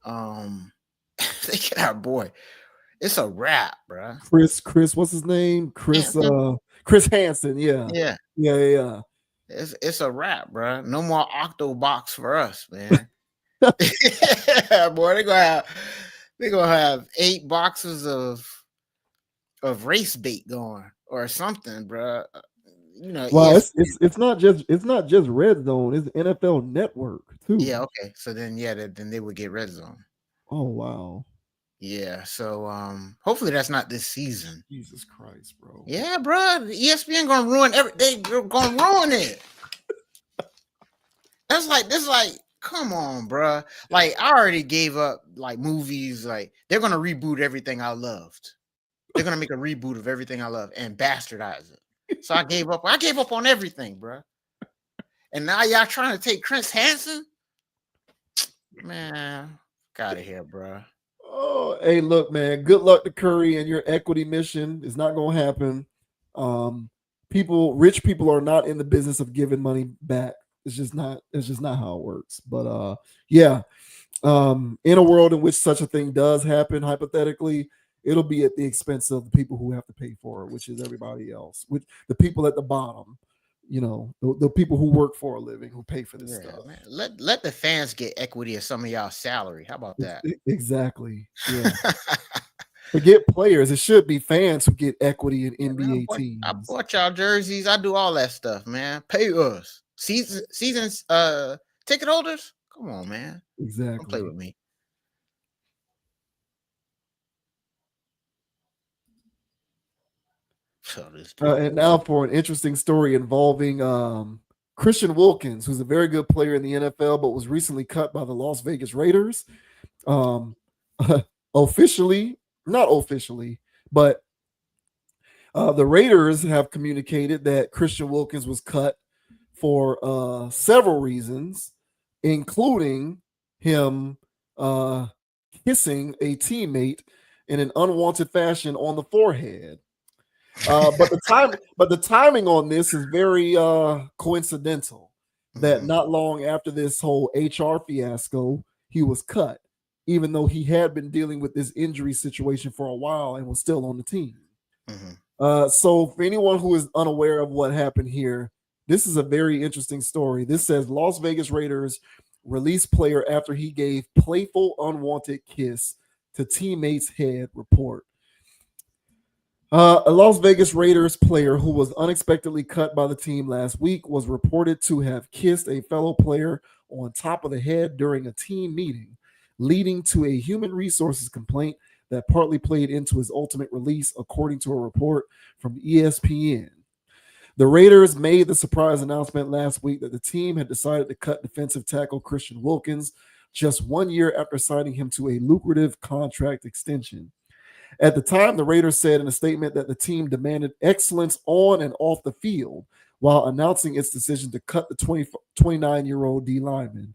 if they get our boy, it's a wrap, bro. Chris, what's his name? Chris Hansen. Yeah. Yeah, Yeah. it's a wrap, bro. No more Octobox for us, man. Boy, they're gonna have 8 boxes of race bait going or something, bro. Wow, ESPN. it's not just Red Zone, it's NFL Network too. Yeah, okay. So then, yeah, then they would get red zone. Oh wow. Yeah. So hopefully that's not this season. Jesus Christ, bro. Yeah, bro. ESPN gonna ruin everything. They're gonna ruin it. This. Like, come on, bro. Like, I already gave up. Like, movies. Like, they're gonna reboot everything I loved. They're gonna make a reboot of everything I love and bastardize it. So I gave up. I gave up on everything, bro. And now y'all trying to take Chris Hansen? Man, get out of here, bro. Oh, hey, look, man. Good luck to Curry and your equity mission. It's not going to happen. Rich people are not in the business of giving money back. It's just not. It's just not how it works. But yeah. In a world in which such a thing does happen, hypothetically, it'll be at the expense of the people who have to pay for it, which is everybody else, with the people at the bottom. The people who work for a living who pay for this stuff. Man. Let the fans get equity of some of y'all salary. How about that? Exactly. Yeah. Forget players. It should be fans who get equity in NBA teams. I bought y'all jerseys. I do all that stuff, man. Pay us. Seasons ticket holders. Come on, man. Exactly. Don't play with me. And now for an interesting story involving Christian Wilkins, who's a very good player in the NFL, but was recently cut by the Las Vegas Raiders. Officially, not officially, but the Raiders have communicated that Christian Wilkins was cut for several reasons, including him kissing a teammate in an unwanted fashion on the forehead. But the timing on this is very coincidental. That not long after this whole HR fiasco, he was cut, even though he had been dealing with this injury situation for a while and was still on the team. So for anyone who is unaware of what happened here, this is a very interesting story. This says Las Vegas Raiders release player after he gave playful unwanted kiss to teammate's head, report. A Las Vegas Raiders player who was unexpectedly cut by the team last week was reported to have kissed a fellow player on top of the head during a team meeting, leading to a human resources complaint that partly played into his ultimate release, according to a report from ESPN. The Raiders made the surprise announcement last week that the team had decided to cut defensive tackle Christian Wilkins just 1 year after signing him to a lucrative contract extension. At the time, the Raiders said in a statement that the team demanded excellence on and off the field while announcing its decision to cut the 29-year-old D lineman.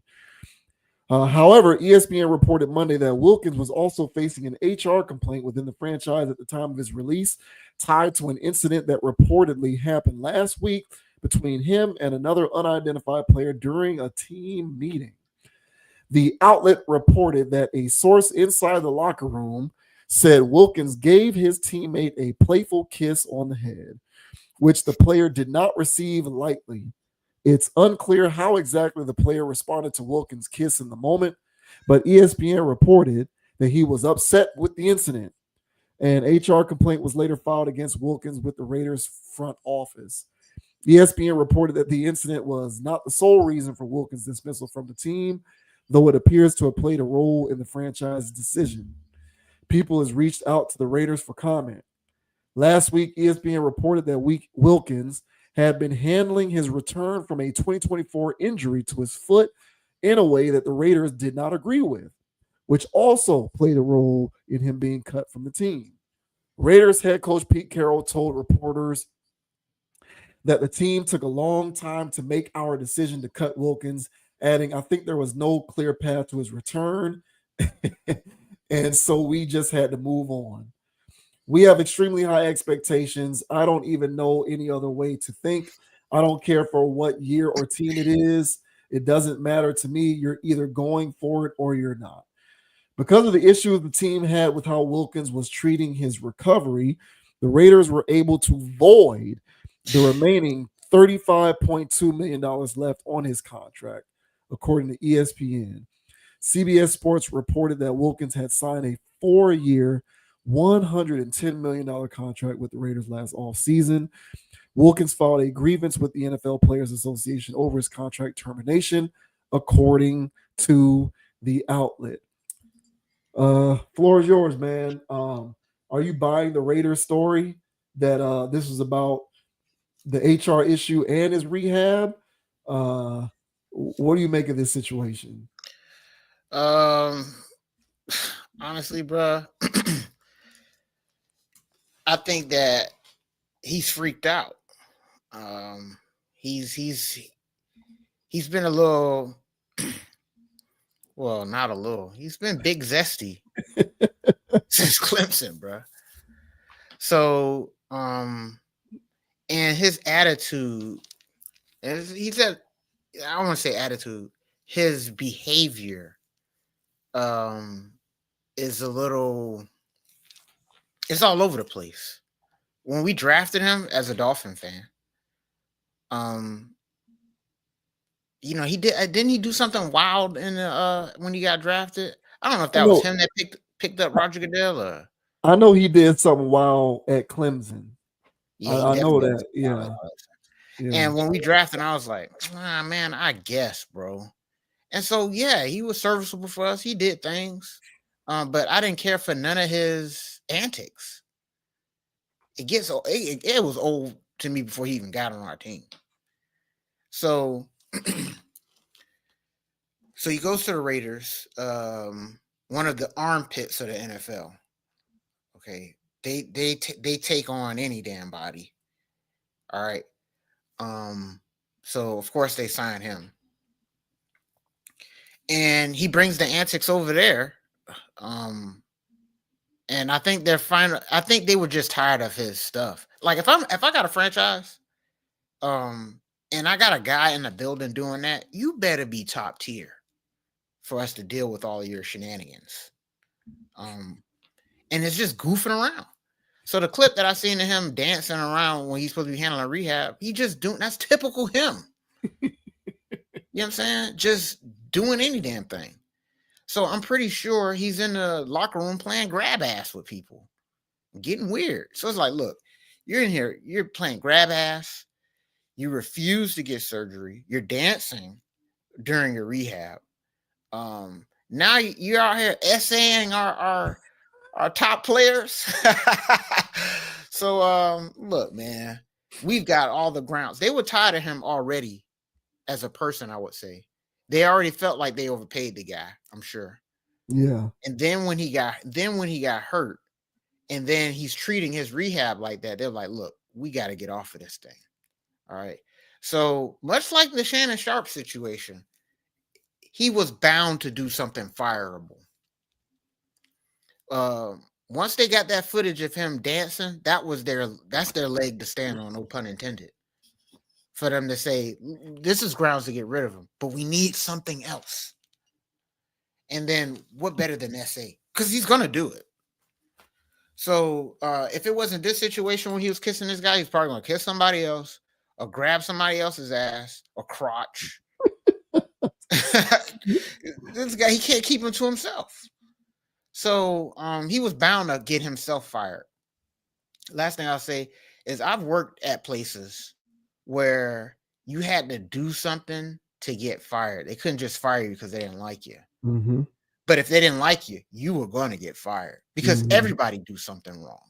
However, ESPN reported Monday that Wilkins was also facing an HR complaint within the franchise at the time of his release, tied to an incident that reportedly happened last week between him and another unidentified player during a team meeting. The outlet reported that a source inside the locker room said Wilkins gave his teammate a playful kiss on the head, which the player did not receive lightly. It's unclear how exactly the player responded to Wilkins' kiss in the moment, but ESPN reported that he was upset with the incident. An HR complaint was later filed against Wilkins with the Raiders front office. ESPN reported that the incident was not the sole reason for Wilkins' dismissal from the team, though it appears to have played a role in the franchise's decision. People has reached out to the Raiders for comment. Last week, ESPN reported that Wilkins had been handling his return from a 2024 injury to his foot in a way that the Raiders did not agree with, which also played a role in him being cut from the team. Raiders head coach Pete Carroll told reporters that the team took a long time to make our decision to cut Wilkins, adding, "I think there was no clear path to his return." And so we just had to move on. We have extremely high expectations. I don't even know any other way to think. I don't care for what year or team it is. It doesn't matter to me. You're either going for it or you're not. Because of the issues the team had with how Wilkins was treating his recovery, the Raiders were able to void the remaining $35.2 million left on his contract, according to ESPN. CBS Sports reported that Wilkins had signed a 4-year, $110 million contract with the Raiders last offseason, Wilkins filed a grievance with the NFL Players Association over his contract termination, according to the outlet. Floor is yours, man. Are you buying the Raiders story that this is about the HR issue and his rehab? What do you make of this situation? Honestly, bro, I think that he's freaked out. He's been a little, well, not a little. He's been big zesty since Clemson, bro. So, and his attitude, he said, I don't want to say attitude, his behavior, is a little, it's all over the place. When we drafted him as a Dolphin fan, he didn't he do something wild in the when he got drafted? I don't know if that was him that picked up Roger Goodell or. I know he did something wild at Clemson. Yeah, I know that. Yeah. And when we drafted, I was like, man, I guess, bro. And so, yeah, he was serviceable for us. He did things, but I didn't care for none of his antics. It was old to me before he even got on our team. So, so he goes to the Raiders, one of the armpits of the NFL. Okay, they take on any damn body. All right. So of course they sign him. And he brings the antics over there. And I think I think they were just tired of his stuff. Like if I got a franchise, and I got a guy in the building doing that, you better be top tier for us to deal with all of your shenanigans. And it's just goofing around. So the clip that I seen of him dancing around when he's supposed to be handling rehab, that's typical him. You know what I'm saying? Just doing any damn thing. So I'm pretty sure he's in the locker room playing grab ass with people, getting weird. So it's like, look, you're in here, you're playing grab ass. You refuse to get surgery. You're dancing during your rehab. Now you're out here essaying our top players. So look, man, we've got all the grounds. They were tired of him already as a person, I would say. They already felt like they overpaid the guy, I'm sure. Yeah. And then when he got hurt, and then he's treating his rehab like that, they're like, look, we got to get off of this thing. All right. So much like the Shannon Sharpe situation, he was bound to do something fireable. Once they got that footage of him dancing, that's their leg to stand on, no pun intended. For them to say, this is grounds to get rid of him, but we need something else. And then what better than SA? Because he's going to do it. So if it wasn't this situation when he was kissing this guy, he's probably going to kiss somebody else or grab somebody else's ass or crotch. This guy, he can't keep him to himself. So he was bound to get himself fired. Last thing I'll say is I've worked at places where you had to do something to get fired. They couldn't just fire you because they didn't like you. Mm-hmm. But if they didn't like you, you were going to get fired because everybody do something wrong.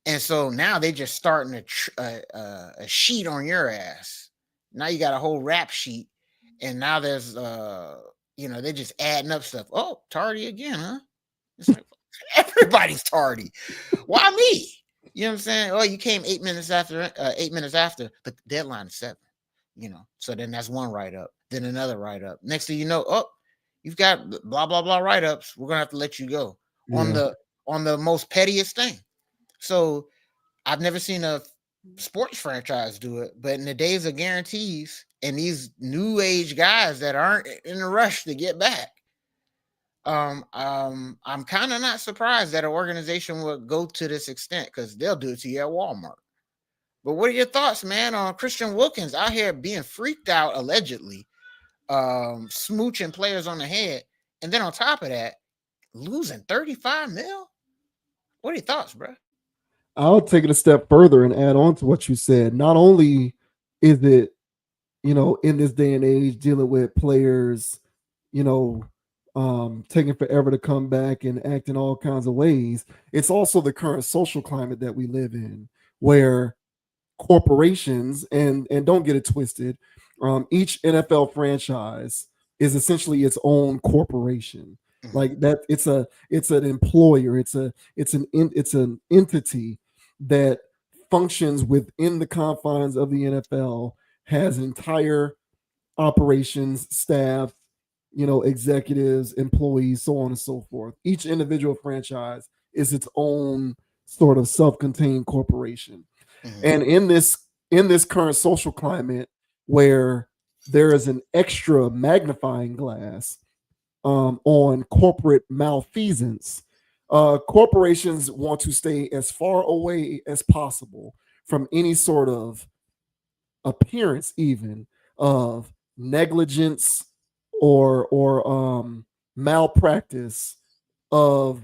And so now they just starting a sheet on your ass. Now you got a whole rap sheet, and now there's they're just adding up stuff. Oh, tardy again, huh? It's like everybody's tardy. Why me? You know what I'm saying? Oh, you came 8 minutes after, but the deadline is 7. So then that's one write-up, then another write-up. Next thing you know, you've got blah blah blah write-ups. We're gonna have to let you go on the most pettiest thing. So I've never seen a sports franchise do it, but in the days of guarantees and these new age guys that aren't in a rush to get back, I'm kind of not surprised that an organization would go to this extent because they'll do it to you at Walmart. But what are your thoughts, man, on Christian Wilkins out here being freaked out allegedly, smooching players on the head, and then on top of that, losing $35 million? What are your thoughts, bro? I'll take it a step further and add on to what you said. Not only is it, in this day and age dealing with players, you know, taking forever to come back and act in all kinds of ways, it's also the current social climate that we live in where corporations, and don't get it twisted, each NFL franchise is essentially its own corporation. Mhm. Like that, it's an employer, it's an entity that functions within the confines of the NFL, has entire operations, staff, executives, employees, so on and so forth. Each individual franchise is its own sort of self-contained corporation. Mhm. And in this current social climate where there is an extra magnifying glass on corporate malfeasance, corporations want to stay as far away as possible from any sort of appearance, even of negligence or malpractice of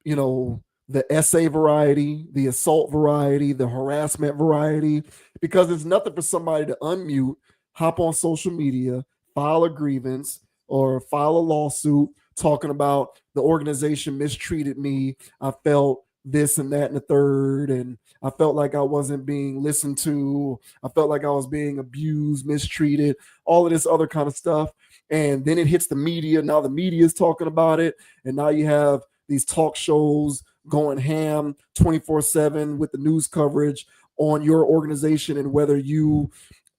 the essay variety, the assault variety, the harassment variety, because it's nothing for somebody to unmute, hop on social media, file a grievance, or file a lawsuit talking about the organization mistreated me. I felt this and that and the third, and I felt like I wasn't being listened to. I felt like I was being abused, mistreated, all of this other kind of stuff. And then it hits the media. Now the media is talking about it. And now you have these talk shows going ham 24/7 with the news coverage on your organization and whether you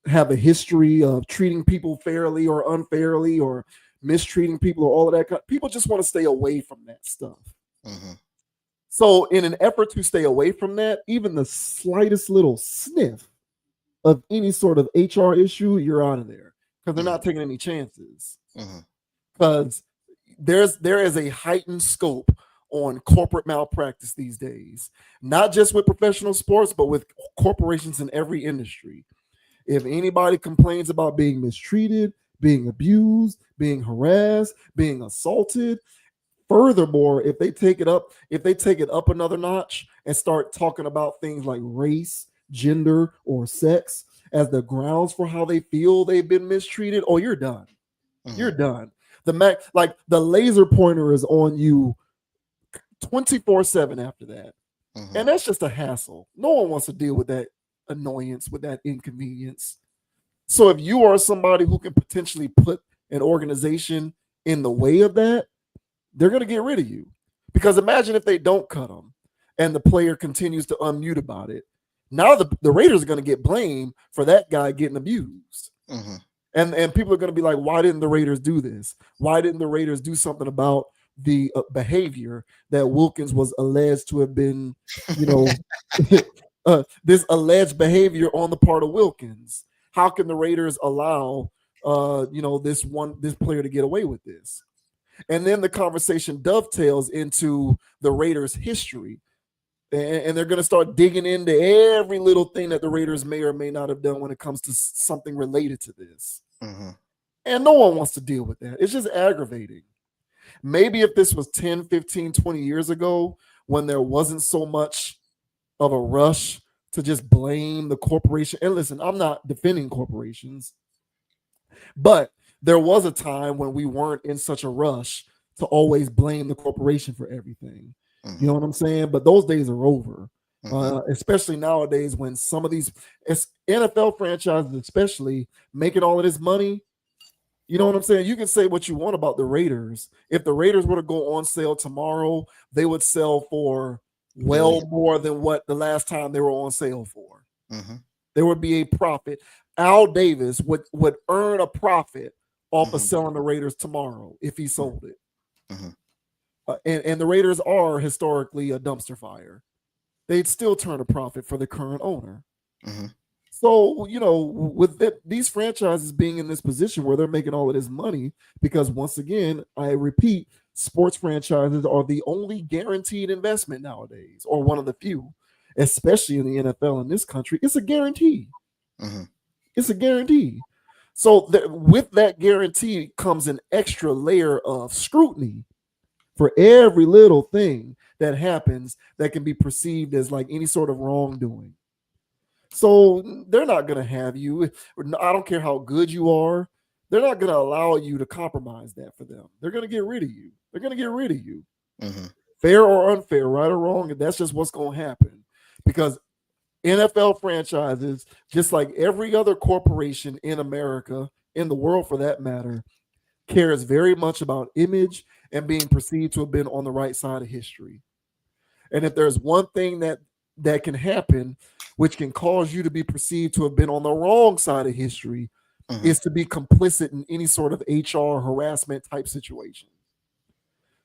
have a history of treating people fairly or unfairly or mistreating people or all of that. People just want to stay away from that stuff. Mhm. So, in an effort to stay away from that, even the slightest little sniff of any sort of HR issue, you're out of there because they're Mhm. not taking any chances. Mhm. Because there is a heightened scope on corporate malpractice these days, not just with professional sports, but with corporations in every industry. If anybody complains about being mistreated, being abused, being harassed, being assaulted, furthermore, if they take it up another notch and start talking about things like race, gender, or sex as the grounds for how they feel they've been mistreated, oh, you're done. You're Mhm. done. Like the laser pointer is on you 24/7 after that. Mhm. And that's just a hassle. No one wants to deal with that annoyance, with that inconvenience. So if you are somebody who can potentially put an organization in the way of that, they're going to get rid of you. Because imagine if they don't cut them and the player continues to unmute about it. Now the Raiders are going to get blamed for that guy getting abused. Mhm. And people are going to be like, why didn't the Raiders do this? Why didn't the Raiders do something about the behavior that Wilkins was alleged to have been, you know, this alleged behavior on the part of Wilkins? How can the Raiders allow, this player to get away with this? And then the conversation dovetails into the Raiders' history. And they're going to start digging into every little thing that the Raiders may or may not have done when it comes to something related to this. Mhm. And no one wants to deal with that. It's just aggravating. Maybe if this was 10, 15, 20 years ago, when there wasn't so much of a rush to just blame the corporation. And listen, I'm not defending corporations, but there was a time when we weren't in such a rush to always blame the corporation for everything. You know Mhm. what I'm saying? But those days are over. Mhm. Especially nowadays when some of these NFL franchises, especially making all of this money, you know what I'm saying? You can say what you want about the Raiders. If the Raiders were to go on sale tomorrow, they would sell for well Billion. more than what the last time they were on sale for. Mhm. There would be a profit. Al Davis would earn a profit off of Mhm. selling the Raiders tomorrow if he sold it. Mhm. And the Raiders are historically a dumpster fire. They'd still turn a profit for the current owner. Mhm. So, with these franchises being in this position where they're making all of this money, because once again, I repeat, sports franchises are the only guaranteed investment nowadays, or one of the few, especially in the NFL in this country. It's a guarantee. Mhm. It's a guarantee. So with that guarantee comes an extra layer of scrutiny for every little thing that happens that can be perceived as like any sort of wrongdoing. So they're not going to have you. I don't care how good you are. They're not going to allow you to compromise that for them. They're going to get rid of you. They're going to get rid of you. Mm-hmm. Fair or unfair, right or wrong, and that's just what's going to happen. Because NFL franchises, just like every other corporation in America, in the world for that matter, cares very much about image and being perceived to have been on the right side of history. And if there's one thing that can happen, which can cause you to be perceived to have been on the wrong side of history, is to be complicit in any sort of HR harassment type situation.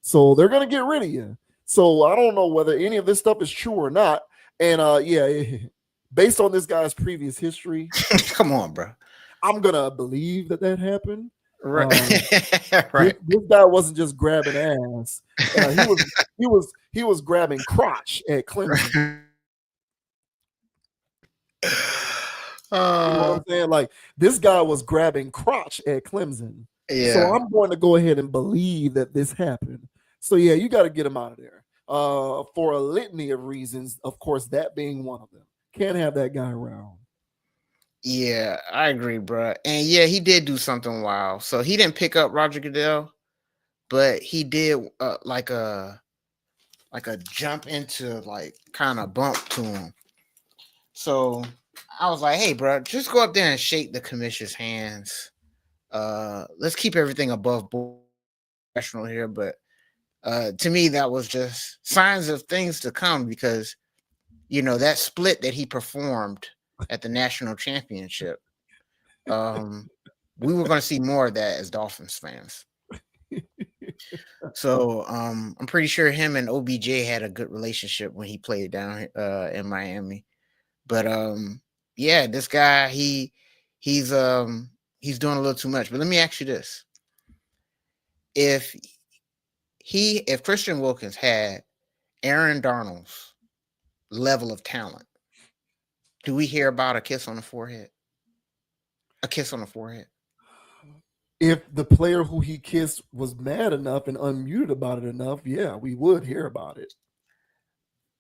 So they're going to get rid of you. So I don't know whether any of this stuff is true or not. And based on this guy's previous history, come on, bro, I'm going to believe that happened. Right. Right. This guy wasn't just grabbing ass. He was grabbing crotch at Clemson. You know what I'm saying? Like, this guy was grabbing crotch at Clemson. Yeah. So I'm going to go ahead and believe that this happened. So yeah, you got to get him out of there for a litany of reasons. Of course, that being one of them. Can't have that guy around. Yeah, I agree, bro. And yeah, he did do something wild. So he didn't pick up Roger Goodell, but he did like a jump into like kind of bump to him. So I was like, hey, bro, just go up there and shake the commissioner's hands. Let's keep everything above board, professional here. But to me, that was just signs of things to come because, you know, that split that he performed at the national championship, we were going to see more of that as Dolphins fans. So I'm pretty sure him and OBJ had a good relationship when he played down in Miami. But yeah, this guy he's doing a little too much. But let me ask you this: if Christian Wilkins had Aaron Donald's level of talent, do we hear about a kiss on the forehead? A kiss on the forehead. If the player who he kissed was mad enough and unmuted about it enough, yeah, we would hear about it.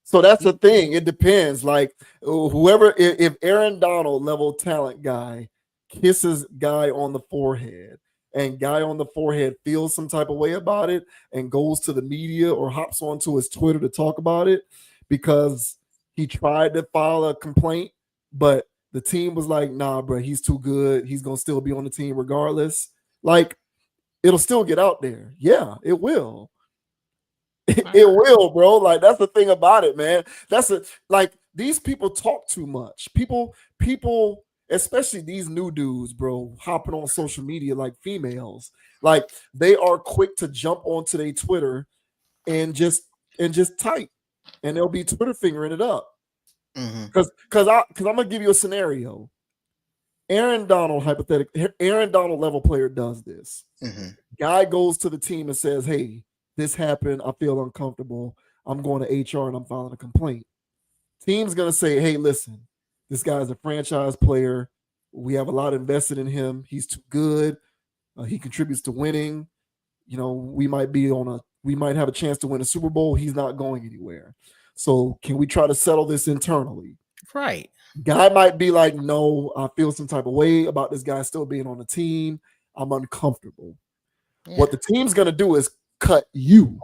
So that's the thing. It depends. Like whoever, if Aaron Donald level talent guy kisses guy on the forehead and guy on the forehead feels some type of way about it and goes to the media or hops onto his Twitter to talk about it because he tried to file a complaint, but the team was like, nah, bro, he's too good. He's going to still be on the team regardless. Like, it'll still get out there. Yeah, it will. It will, bro. Like, that's the thing about it, man. Like, these people talk too much. People, especially these new dudes, bro, hopping on social media like females. Like, they are quick to jump onto their Twitter and just type. And they'll be Twitter fingering it up. Because I'm gonna give you a scenario. Aaron Donald level player does this. Guy goes to the team and says, hey, this happened. I feel uncomfortable. I'm going to HR and I'm filing a complaint. Team's gonna say, hey, listen, this guy's a franchise player. We have a lot invested in him. He's too good. He contributes to winning. You know, we might have a chance to win a Super Bowl. He's not going anywhere. So can we try to settle this internally? Right. Guy might be like, no, I feel some type of way about this guy still being on the team. I'm uncomfortable. Yeah. What the team's going to do is cut you.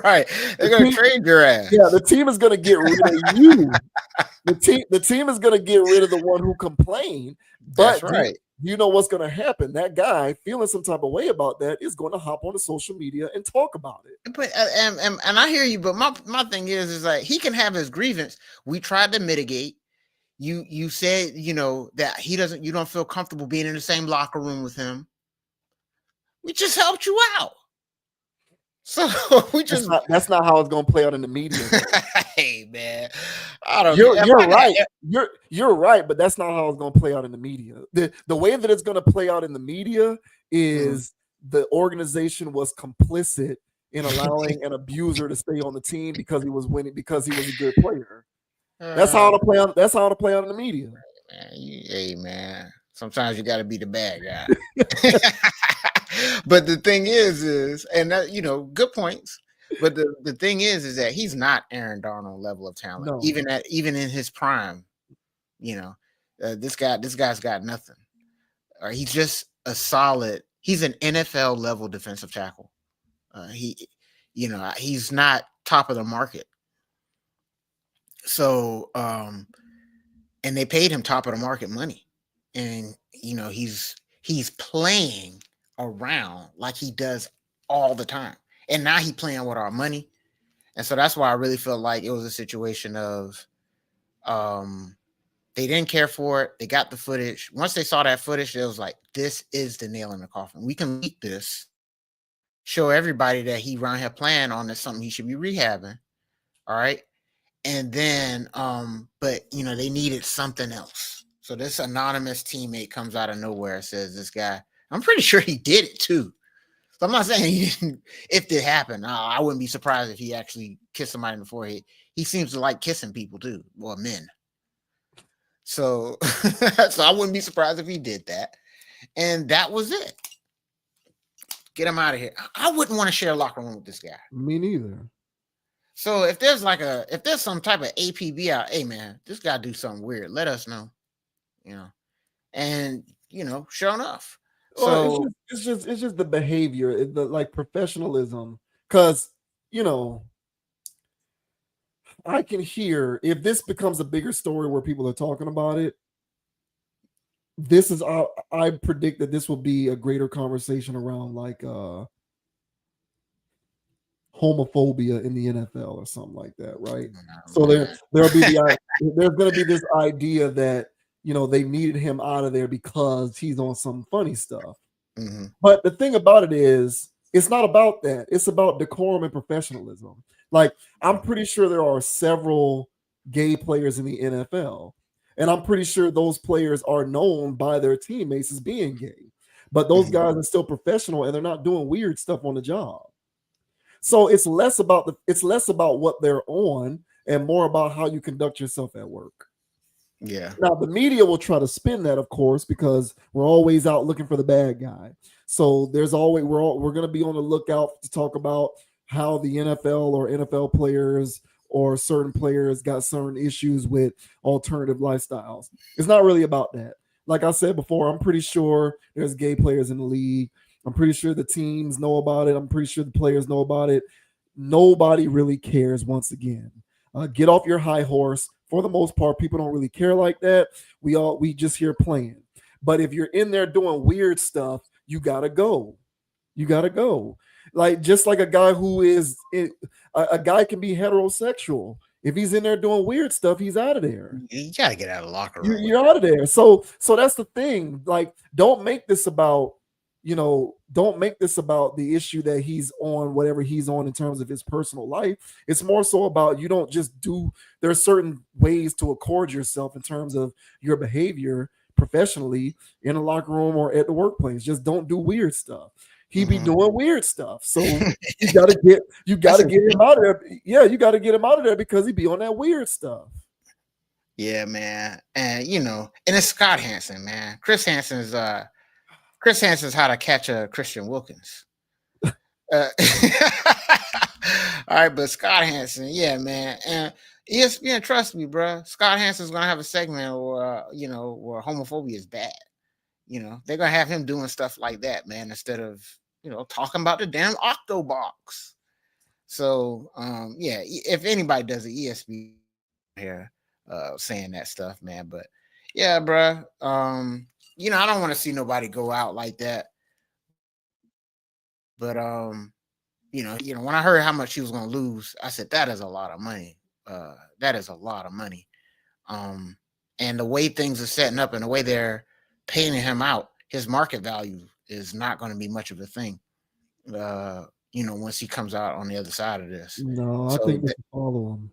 Right. They're going to trade your ass. Yeah, the team is going to get rid of you. The team is going to get rid of the one who complained. But that's right. You know what's going to happen? That guy feeling some type of way about that is going to hop on the social media and talk about it. But and I hear you, but my thing is like he can have his grievance. We tried to mitigate. You said, you know, that you don't feel comfortable being in the same locker room with him. We just helped you out. So that's not how it's going to play out in the media. Hey man, I don't. You're right. You're right, but that's not how it's going to play out in the media. The way that it's going to play out in the media is the organization was complicit in allowing an abuser to stay on the team because he was winning, because he was a good player. That's how it'll play out. That's how it'll play out in the media. Man, hey man, sometimes you got to be the bad guy. But the thing is, and that, good points. But the thing is that he's not Aaron Darnold level of talent, No. even in his prime. This guy's got nothing. Or he's just a solid. He's an NFL level defensive tackle. He's not top of the market. So, and they paid him top of the market money, and he's playing around like he does all the time, and now he's playing with our money, and so that's why I really feel like it was a situation of, they didn't care for it. They got the footage. Once they saw that footage, it was like, this is the nail in the coffin. We can leak this, show everybody that he around here playing on this, something he should be rehabbing. All right. And then, but they needed something else. So this anonymous teammate comes out of nowhere and says, this guy, I'm pretty sure he did it too. So I'm not saying he didn't. If it happened, I wouldn't be surprised if he actually kissed somebody in the forehead. He seems to like kissing people too, well, men. So, so I wouldn't be surprised if he did that. And that was it. Get him out of here. I wouldn't want to share a locker room with this guy. Me neither. So if there's some type of APB out, hey man, this guy do something weird, let us know. And sure enough. So it's just the behavior, the like professionalism. Because I can hear, if this becomes a bigger story where people are talking about it, I predict that this will be a greater conversation around like homophobia in the NFL or something like that, right? So there'll be there's going to be this idea that they needed him out of there because he's on some funny stuff. Mm-hmm. But the thing about it is, it's not about that. It's about decorum and professionalism. Like, I'm pretty sure there are several gay players in the NFL, and I'm pretty sure those players are known by their teammates as being gay. But those guys are still professional, and they're not doing weird stuff on the job. So it's less about what they're on and more about how you conduct yourself at work. Yeah. Now the media will try to spin that, of course, because we're always out looking for the bad guy. So there's always we're going to be on the lookout to talk about how the NFL or NFL players or certain players got certain issues with alternative lifestyles. It's not really about that. Like I said before, I'm pretty sure there's gay players in the league. I'm pretty sure the teams know about it. I'm pretty sure the players know about it. Nobody really cares once again. Get off your high horse. For the most part, people don't really care like that. We just here playing. But if you're in there doing weird stuff, you gotta go. You gotta go. Like, just like a guy a guy can be heterosexual. If he's in there doing weird stuff, he's out of there. You gotta get out of the locker room. You're out of there. So that's the thing. Like, don't make this about the issue that he's on, whatever he's on in terms of his personal life. It's more so about, you don't just there are certain ways to accord yourself in terms of your behavior professionally in a locker room or at the workplace. Just don't do weird stuff. He be doing weird stuff. So you gotta get him out of there. Yeah, you gotta get him out of there because he be on that weird stuff. Yeah, man. And and it's Scott Hansen, man. Chris Hansen's how to catch a Christian Wilkins. All right, but Scott Hansen, yeah, man. And ESPN, trust me, bro. Scott Hansen's gonna have a segment where where homophobia is bad. They're gonna have him doing stuff like that, man, instead of talking about the damn Octobox. So yeah, if anybody does it, ESPN here saying that stuff, man. But yeah, bro. I don't want to see nobody go out like that. But when I heard how much he was going to lose, I said that is a lot of money. That is a lot of money. And the way things are setting up and the way they're paying him out, his market value is not going to be much of a thing. Once he comes out on the other side of this. No, I think they follow him.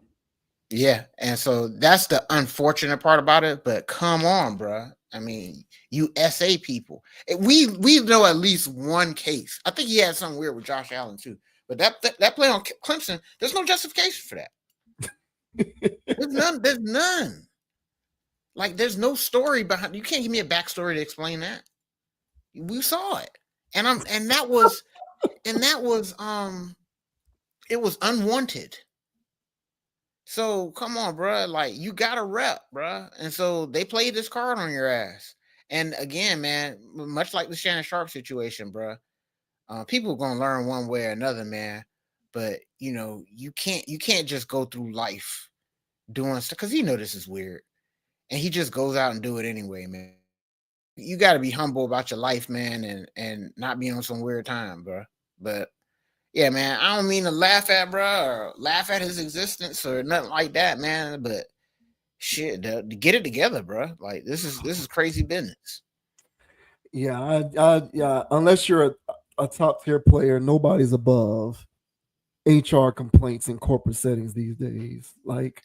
Yeah, and so that's the unfortunate part about it. But come on, bro. I mean, you SA people. We know at least one case. I think he had something weird with Josh Allen too. But that play on Clemson, there's no justification for that. There's none. Like, there's no story behind. You can't give me a backstory to explain that. We saw it. and that was it was unwanted. So come on, bro. Like you got to rep, bro. And so they played this card on your ass. And again, man, much like the Shannon Sharpe situation, bro. People are gonna learn one way or another, man. But you can't just go through life doing stuff because this is weird, and he just goes out and do it anyway, man. You got to be humble about your life, man, and not be on some weird time, bro. But yeah, man, I don't mean to laugh at bro or laugh at his existence or nothing like that, man. But shit, get it together, bro. Like this is crazy business. Yeah. Unless you're a top tier player, nobody's above HR complaints in corporate settings these days. Like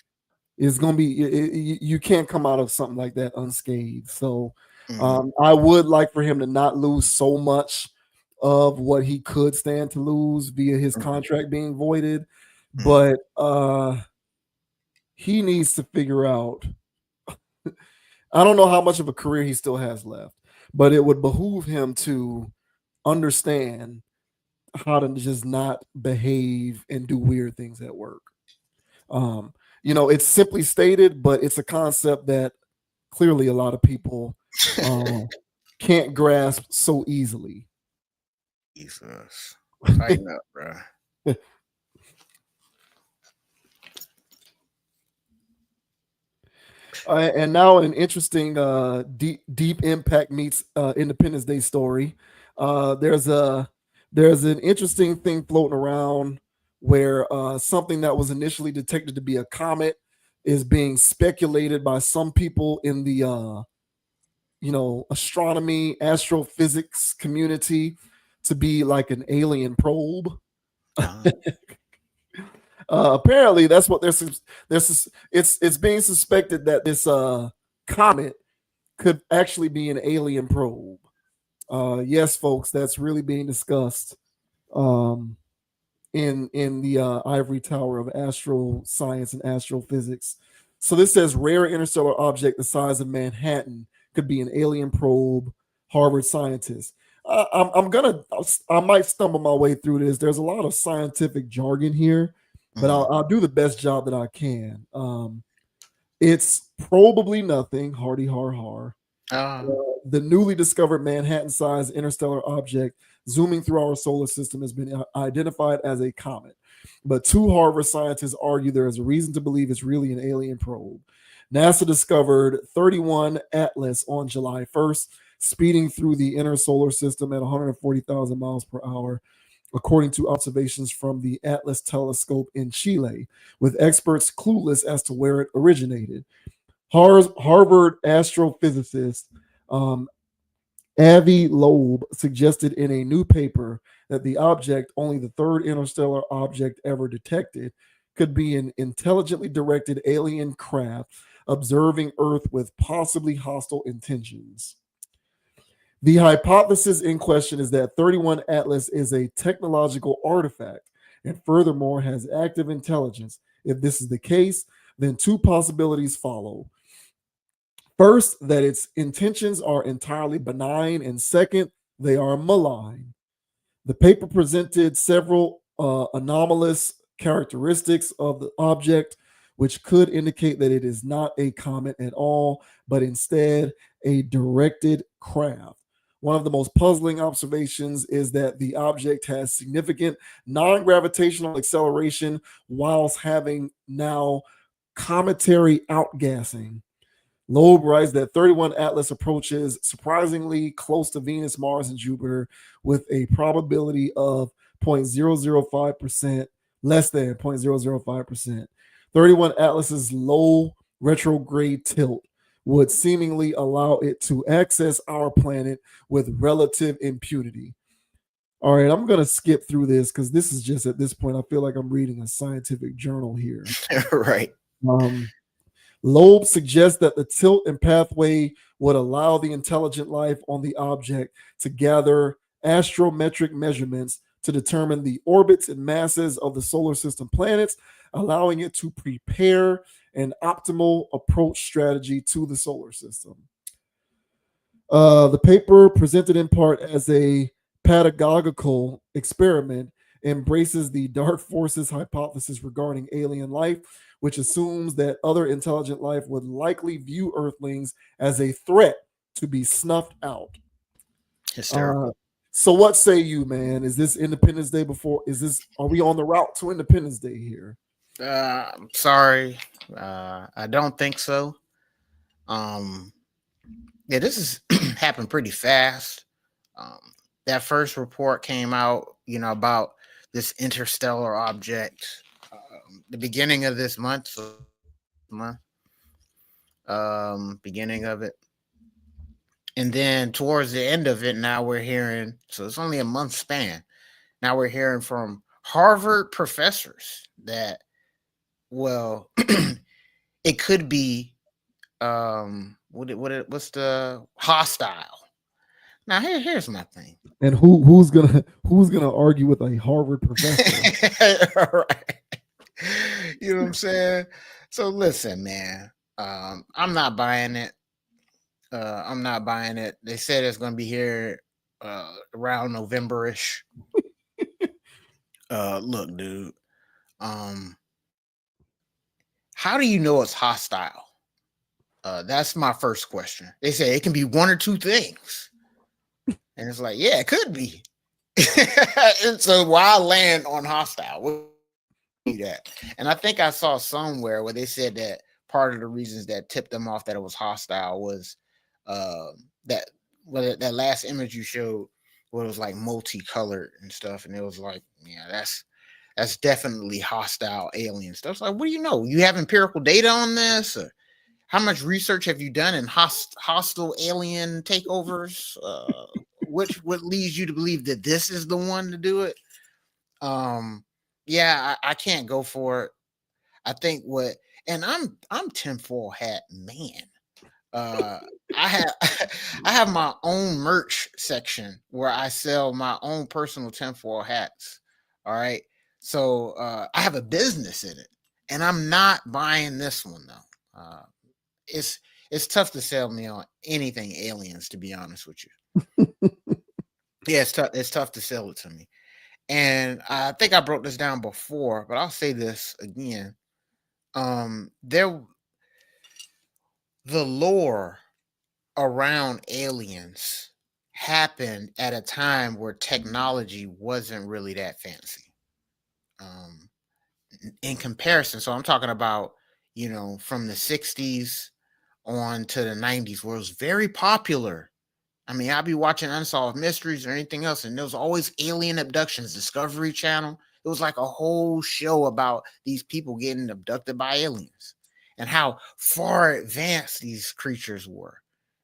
it's gonna be you can't come out of something like that unscathed. So I would like for him to not lose so much of what he could stand to lose via his contract being voided, but he needs to figure out. I don't know how much of a career he still has left, but it would behoove him to understand how to just not behave and do weird things at work. It's simply stated, but it's a concept that clearly a lot of people can't grasp so easily. Jesus, tighten up, bro. And now an interesting deep impact meets Independence Day story. There's an interesting thing floating around where something that was initially detected to be a comet is being speculated by some people in the astronomy astrophysics community to be like an alien probe. Apparently that's what it's being suspected that this comet could actually be an alien probe. Yes, folks, that's really being discussed in the ivory tower of astro science and astrophysics. So this says rare interstellar object the size of Manhattan could be an alien probe. Harvard scientists. I might stumble my way through this. There's a lot of scientific jargon here, but I'll do the best job that I can. It's probably nothing. Hardy har har. The newly discovered Manhattan-sized interstellar object zooming through our solar system has been identified as a comet. But two Harvard scientists argue there is a reason to believe it's really an alien probe. NASA discovered 31 Atlas on July 1st, speeding through the inner solar system at 140,000 miles per hour, according to observations from the Atlas telescope in Chile, with experts clueless as to where it originated. Harvard astrophysicist Avi Loeb suggested in a new paper that the object, only the third interstellar object ever detected, could be an intelligently directed alien craft observing Earth with possibly hostile intentions. The hypothesis in question is that 31 Atlas is a technological artifact and furthermore has active intelligence. If this is the case, then two possibilities follow. First, that its intentions are entirely benign, and second, they are malign. The paper presented several anomalous characteristics of the object, which could indicate that it is not a comet at all, but instead a directed craft. One of the most puzzling observations is that the object has significant non-gravitational acceleration whilst having now cometary outgassing. Loeb writes that 31 Atlas approaches surprisingly close to Venus, Mars, and Jupiter with a probability of 0.005%, less than 0.005%. 31 Atlas's low retrograde tilt would seemingly allow it to access our planet with relative impunity. All right, I'm going to skip through this because this is just at this point, I feel like I'm reading a scientific journal here. Right. Loeb suggests that the tilt and pathway would allow the intelligent life on the object to gather astrometric measurements to determine the orbits and masses of the solar system planets, allowing it to prepare an optimal approach strategy to the solar system. The paper, presented in part as a pedagogical experiment embraces the dark forces hypothesis regarding alien life, which assumes that other intelligent life would likely view Earthlings as a threat to be snuffed out. Uh, Hysterical. so what say you, man? Is this Independence Day before? Is this? Are we on the route to Independence Day here? I'm sorry. I don't think so. Um, yeah, this has happened pretty fast. Um, that first report came out, about this interstellar object, the beginning of this month, beginning of it, and then towards the end of it, now we're hearing. So it's only a month span. Now we're hearing from Harvard professors that, well, it could be what's the hostile. Now here's my thing. And who's gonna argue with a Harvard professor? Right. You know what I'm saying? So listen, man. I'm not buying it. I'm not buying it. They said it's gonna be here around November-ish. Look, dude. Um, how do you know it's hostile? That's my first question. They say it can be one or two things. And it's like, yeah, it could be. And so why land on hostile? What that? And I think I saw somewhere where they said that part of the reasons that tipped them off that it was hostile was that that last image you showed where it was like multicolored and stuff, and it was like, yeah, that's definitely hostile alien stuff. It's like, what do you know? You have empirical data on this? Or how much research have you done in hostile alien takeovers? Which what leads you to believe that this is the one to do it? Yeah, I can't go for it. I think and I'm tinfoil hat man. I have I have my own merch section where I sell my own personal tinfoil hats. All right, so I have a business in it, and I'm not buying this one though. It's tough to sell me on anything aliens, to be honest with you. Yeah, it's tough. It's tough to sell it to me. And I think I broke this down before, but I'll say this again. There, the lore around aliens happened at a time where technology wasn't really that fancy. Um, in comparison, so I'm talking about, from the 60s on to the 90s, where it was very popular. I mean, I'll be watching Unsolved Mysteries or anything else, and there was always alien abductions, Discovery Channel. It was like a whole show about these people getting abducted by aliens and how far advanced these creatures were.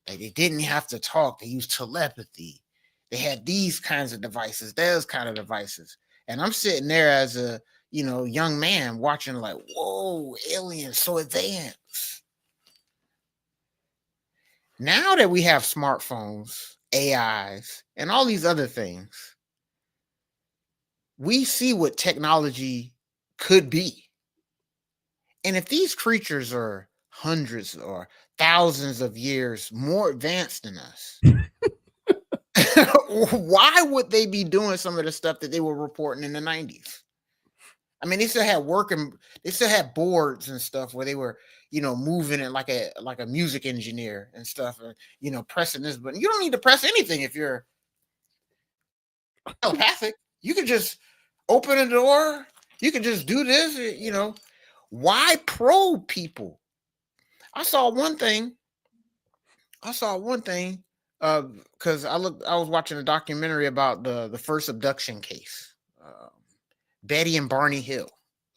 Like, they didn't have to talk, they used telepathy. They had these kinds of devices, those kind of devices. And I'm sitting there as a, young man watching, like, whoa, aliens so advanced. Now that we have smartphones, AIs, and all these other things, we see what technology could be. And if these creatures are hundreds or thousands of years more advanced than us, why would they be doing some of the stuff that they were reporting in the 90s? I mean, they still had they still had boards and stuff where they were, moving it like a music engineer and stuff, and, pressing this button. You don't need to press anything if you're telepathic. You can just open a door. You can just do this, Why probe people? I saw one thing because I was watching a documentary about the first abduction case. Betty and Barney Hill.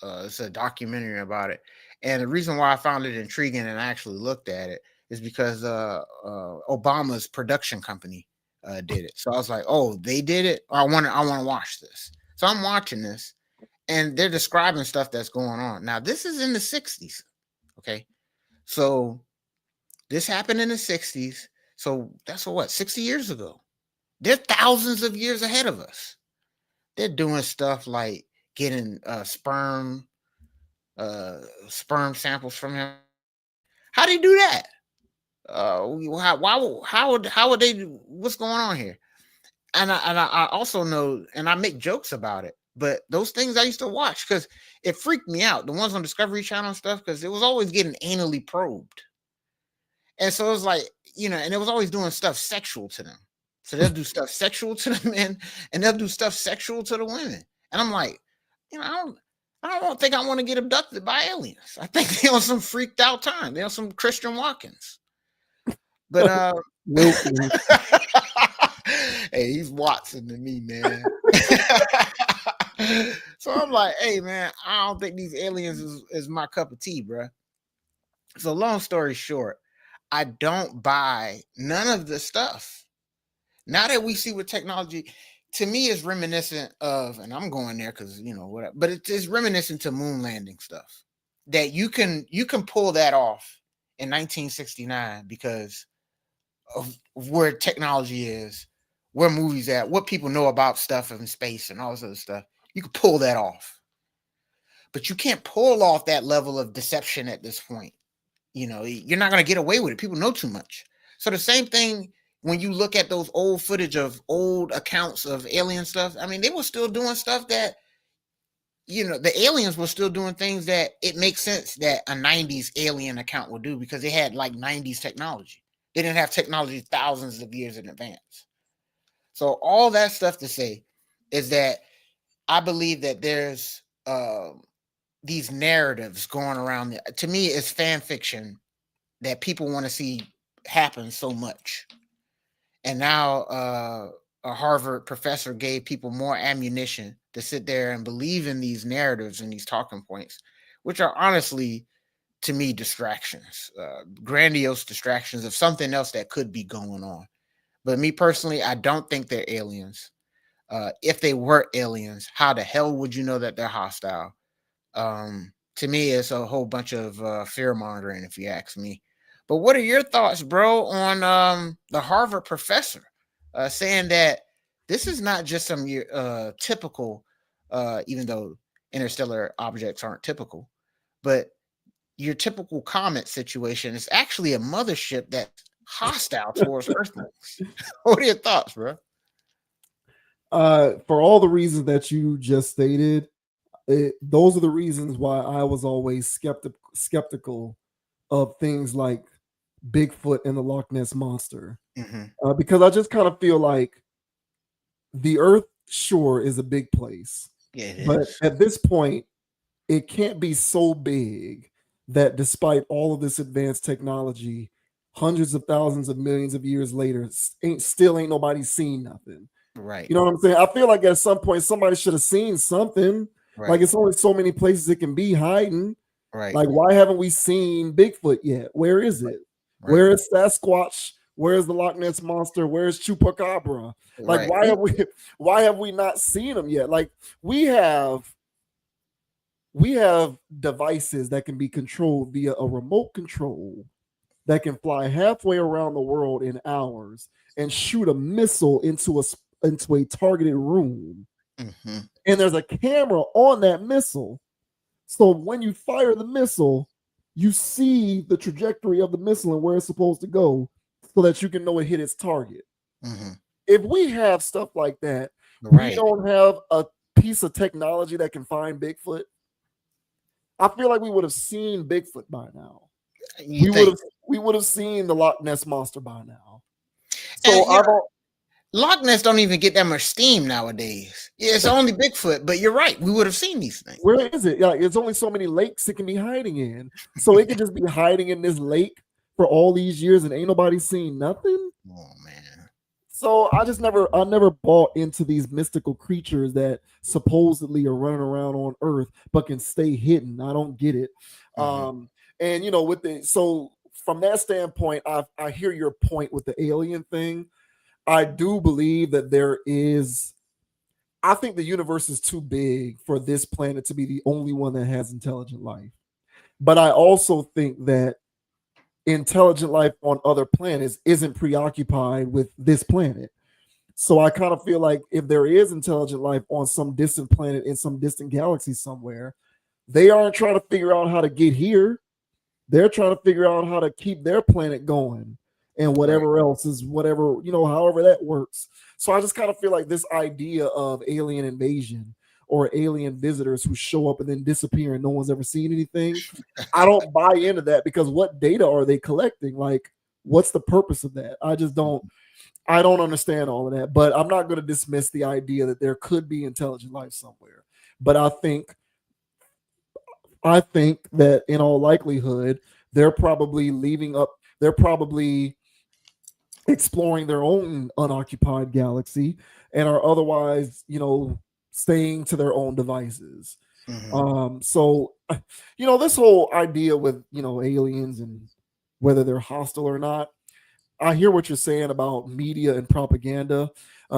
It's a documentary about it. And the reason why I found it intriguing and I actually looked at it is because Obama's production company did it. So I was like, oh, they did it? I want to watch this. So I'm watching this, and they're describing stuff that's going on. Now, this is in the 60s. Okay. So this happened in the 60s. So that's 60 years ago. They're thousands of years ahead of us. They're doing stuff like getting sperm samples from him. How do you do that? How would they do? What's going on here? I also know, and I make jokes about it, but those things I used to watch because it freaked me out. The ones on Discovery Channel and stuff, because it was always getting anally probed. And so it was like, and it was always doing stuff sexual to them. So they'll do stuff sexual to the men and they'll do stuff sexual to the women. And I'm like, I don't think I want to get abducted by aliens. I think they're on some freaked out time. They're on some Christian Wilkins. But hey, he's Watson to me, man. So I'm like, hey, man, I don't think these aliens is my cup of tea, bro. So long story short, I don't buy none of the stuff. Now that we see what technology, to me, is reminiscent of, and I'm going there because whatever, but it's reminiscent to moon landing stuff. That you can pull that off in 1969 because of where technology is, where movies at, what people know about stuff in space and all this other stuff. You can pull that off, but you can't pull off that level of deception at this point. You're not going to get away with it. People know too much. So the same thing when you look at those old footage of old accounts of alien stuff. I mean, they were still doing stuff that, the aliens were still doing things that it makes sense that a 90s alien account would do because they had like 90s technology. They didn't have technology thousands of years in advance. So all that stuff to say is that I believe that there's these narratives going around. To me, it's fan fiction that people want to see happen so much. And now a Harvard professor gave people more ammunition to sit there and believe in these narratives and these talking points, which are honestly, to me, distractions, grandiose distractions of something else that could be going on. But me personally, I don't think they're aliens. If they were aliens, how the hell would you know that they're hostile? To me, it's a whole bunch of fear mongering, if you ask me. But what are your thoughts, bro, on the Harvard professor saying that this is not just some typical, even though interstellar objects aren't typical, but your typical comet situation is actually a mothership that's hostile towards Earthlings. What are your thoughts, bro? For all the reasons that you just stated, those are the reasons why I was always skeptical of things like Bigfoot and the Loch Ness Monster, because I just kind of feel like the Earth, sure, is a big place, but at this point, it can't be so big that despite all of this advanced technology, hundreds of thousands of millions of years later, still ain't nobody seen nothing. Right. You know what I'm saying? I feel like at some point somebody should have seen something. Right. Like it's only so many places it can be hiding. Right. Like why haven't we seen Bigfoot yet? Where is it? Right. Where is Sasquatch? Where is the Loch Ness Monster? Where is Chupacabra? Like why have we not seen them yet? Like we have devices that can be controlled via a remote control that can fly halfway around the world in hours and shoot a missile into a targeted room. And there's a camera on that missile. So when you fire the missile, you see the trajectory of the missile and where it's supposed to go so that you can know it hit its target. If we have stuff like that, we don't have a piece of technology that can find Bigfoot. I feel like we would have seen Bigfoot by now. We would have seen the Loch Ness Monster by now. So Loch Ness don't even get that much steam nowadays. Yeah, it's only Bigfoot, but you're right. We would have seen these things. Where is it? Like, it's only so many lakes it can be hiding in. So it can just be hiding in this lake for all these years and ain't nobody seen nothing. Oh man. So I never bought into these mystical creatures that supposedly are running around on Earth but can stay hidden. I don't get it. And so from that standpoint, I hear your point with the alien thing. I do believe that I think the universe is too big for this planet to be the only one that has intelligent life. But I also think that intelligent life on other planets isn't preoccupied with this planet. So I kind of feel like if there is intelligent life on some distant planet in some distant galaxy somewhere, they aren't trying to figure out how to get here. They're trying to figure out how to keep their planet going and Right. whatever else is whatever, however that works. So I just kind of feel like this idea of alien invasion or alien visitors who show up and then disappear and no one's ever seen anything, I don't buy into that, because what data are they collecting? Like, what's the purpose of that? I don't understand all of that, but I'm not going to dismiss the idea that there could be intelligent life somewhere. But I think that in all likelihood, they're probably they're probably exploring their own unoccupied galaxy and are otherwise, staying to their own devices. Mhm. So this whole idea with, aliens and whether they're hostile or not, I hear what you're saying about media and propaganda.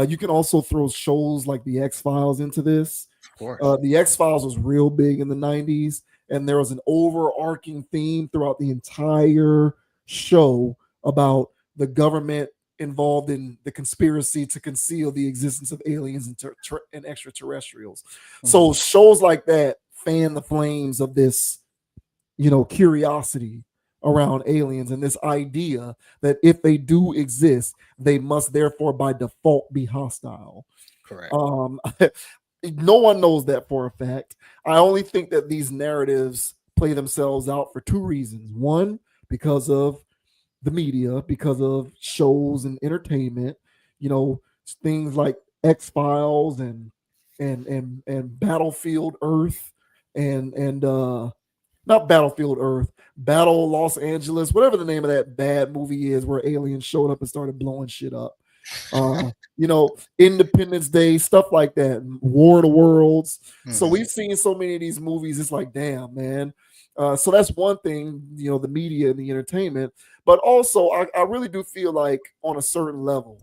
You can also throw shows like the X Files into this. Of course. The X Files was real big in the '90s, and there was an overarching theme throughout the entire show about the government involved in the conspiracy to conceal the existence of aliens and extraterrestrials. So Mhm. shows like that fan the flames of this, curiosity around aliens and this idea that if they do exist, they must therefore by default be hostile. Correct. Um, no one knows that for a fact. I only think that these narratives play themselves out for two reasons. One, because of the media, because of shows and entertainment, you know, things like X Files and Battlefield Earth and not Battlefield Earth, Battle Los Angeles, whatever the name of that bad movie is where aliens showed up and started blowing shit up. Independence Day, stuff like that, War of the Worlds. So Mhm. we've seen so many of these movies. It's like, damn, man. So that's one thing, the media and the entertainment. But also, I really do feel like on a certain level,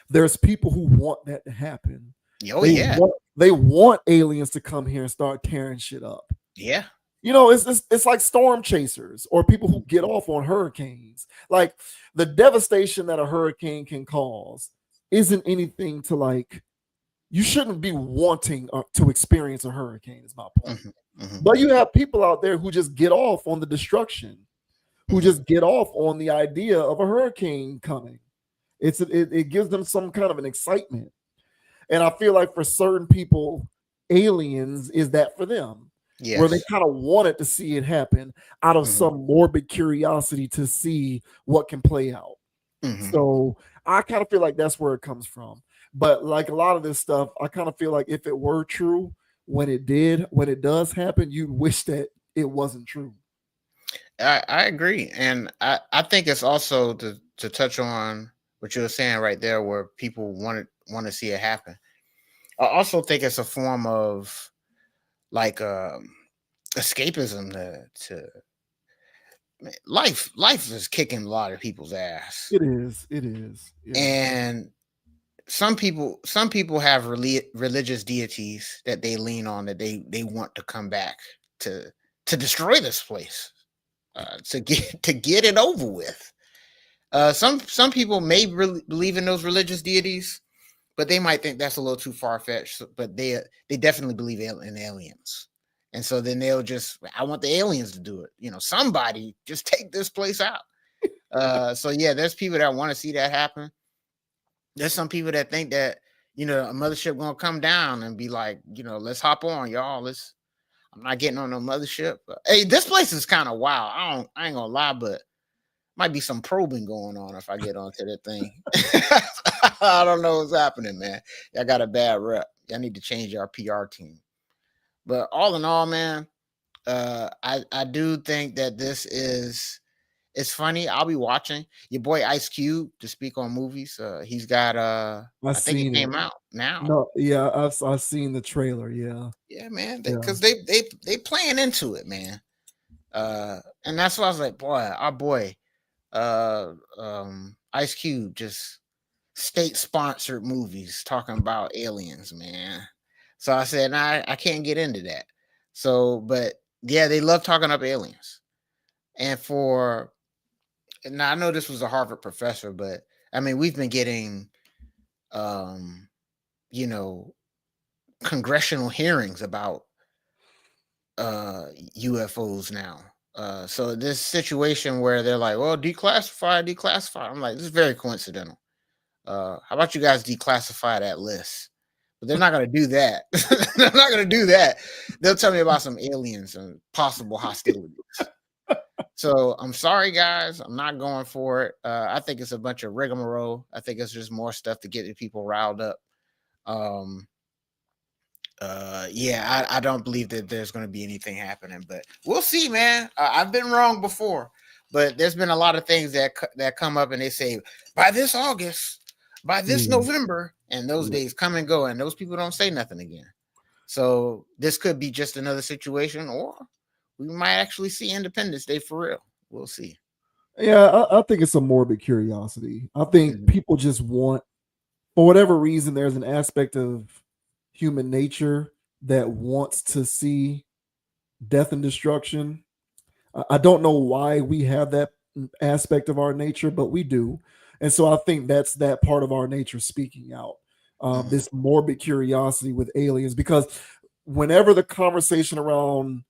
there's people who want that to happen. Oh They yeah. want aliens to come here and start tearing shit up. Yeah. It's like storm chasers or people who get off on hurricanes. Like the devastation that a hurricane can cause isn't anything to like. You shouldn't be wanting to experience a hurricane. Is my point. Mhm. Mhm. But you have people out there who just get off on the destruction, who Mhm. just get off on the idea of a hurricane coming. It gives them some kind of an excitement, and I feel like for certain people, aliens is that for them, where they Yes. kind of wanted to see it happen out of Mhm. some morbid curiosity to see what can play out. Mhm. So I kind of feel like that's where it comes from. But like a lot of this stuff, I kind of feel like if it were true, when it does happen, you wish that it wasn't true. I agree, and I think it's also to touch on what you were saying right there, where people want to see it happen. I also think it's a form of like escapism to life. Life is kicking a lot of people's ass, It is. It is. Yeah. and some people have religious deities that they lean on, that they want to come back to to destroy this place, to get it over with. Some people may really believe in those religious deities, but they might think that's a little too far fetched. But they definitely believe in aliens, and so then they'll just, I want the aliens to do it. Somebody just take this place out. So yeah, there's people that want to see that happen. There's some people that think that a mothership gonna come down and be like, let's hop on, y'all. I'm not getting on no mothership. But, hey, this place is kind of wild. I ain't gonna lie, but might be some probing going on if I get onto that thing. I don't know what's happening, man. Y'all got a bad rep. Y'all need to change your PR team. But all in all, man, I do think that this is it's funny. I'll be watching your boy Ice Cube to speak on movies. He's got I've I think it seen it. came out now. No, yeah, I've seen the trailer. Yeah, Yeah, man. yeah. Because they playing into it, man. And that's why I was like, boy, our boy, Ice Cube, just state sponsored movies talking about aliens, man. So I said, nah, I can't get into that. So, but yeah, they love talking up aliens. And now I know this was a Harvard professor, but I mean, we've been getting, um, you know, congressional hearings about UFOs now. So this situation where they're like, well, declassify. I'm like, this is very coincidental. How about you guys declassify that list? But they're not going to do that. They're not going to do that. They'll tell me about some aliens and possible hostilities. So I'm sorry, guys. I'm not going for it. I think it's a bunch of rigmarole. I think it's just more stuff to get the people riled up. Yeah, I don't believe that there's going to be anything happening, but we'll see, man. I've been wrong before, but there's been a lot of things that come up and they say by this August, by this November, and those days come and go, and those people don't say nothing again. So this could be just another situation, or we might actually see Independence Day for real. We'll see. Yeah, I think it's a morbid curiosity. I think people just want, for whatever reason, there's an aspect of human nature that wants to see death and destruction. I don't know why we have that aspect of our nature, but we do. And so I think that's that part of our nature speaking out. This morbid curiosity with aliens, because whenever the conversation around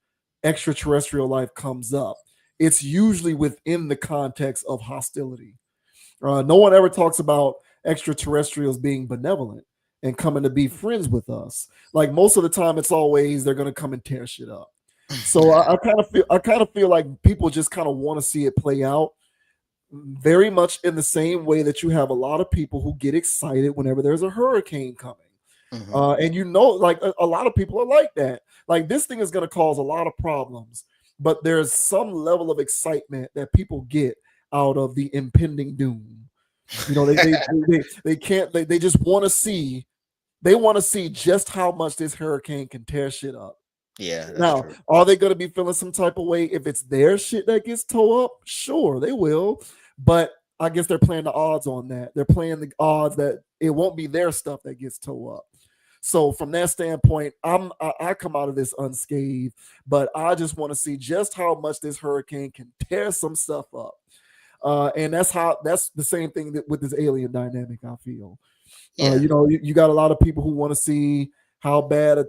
extraterrestrial life comes up, it's usually within the context of hostility. No one ever talks about extraterrestrials being benevolent and coming to be friends with us. Like most of the time, it's always they're going to come and tear shit up. So I kind of feel like people just kind of want to see it play out, very much in the same way that you have a lot of people who get excited whenever there's a hurricane coming. And like a lot of people are like that. Like this thing is going to cause a lot of problems, but there's some level of excitement that people get out of the impending doom. They can't. They just want to see. They want to see just how much this hurricane can tear shit up. Yeah. Now, true. are they going to be feeling some type of way if it's their shit that gets towed up? Sure, they will. But I guess they're playing the odds on that. They're playing the odds that it won't be their stuff that gets towed up. So from that standpoint, I come out of this unscathed, but I just want to see just how much this hurricane can tear some stuff up. And that's the same thing with this alien dynamic, I feel. Yeah. You got a lot of people who want to see how bad a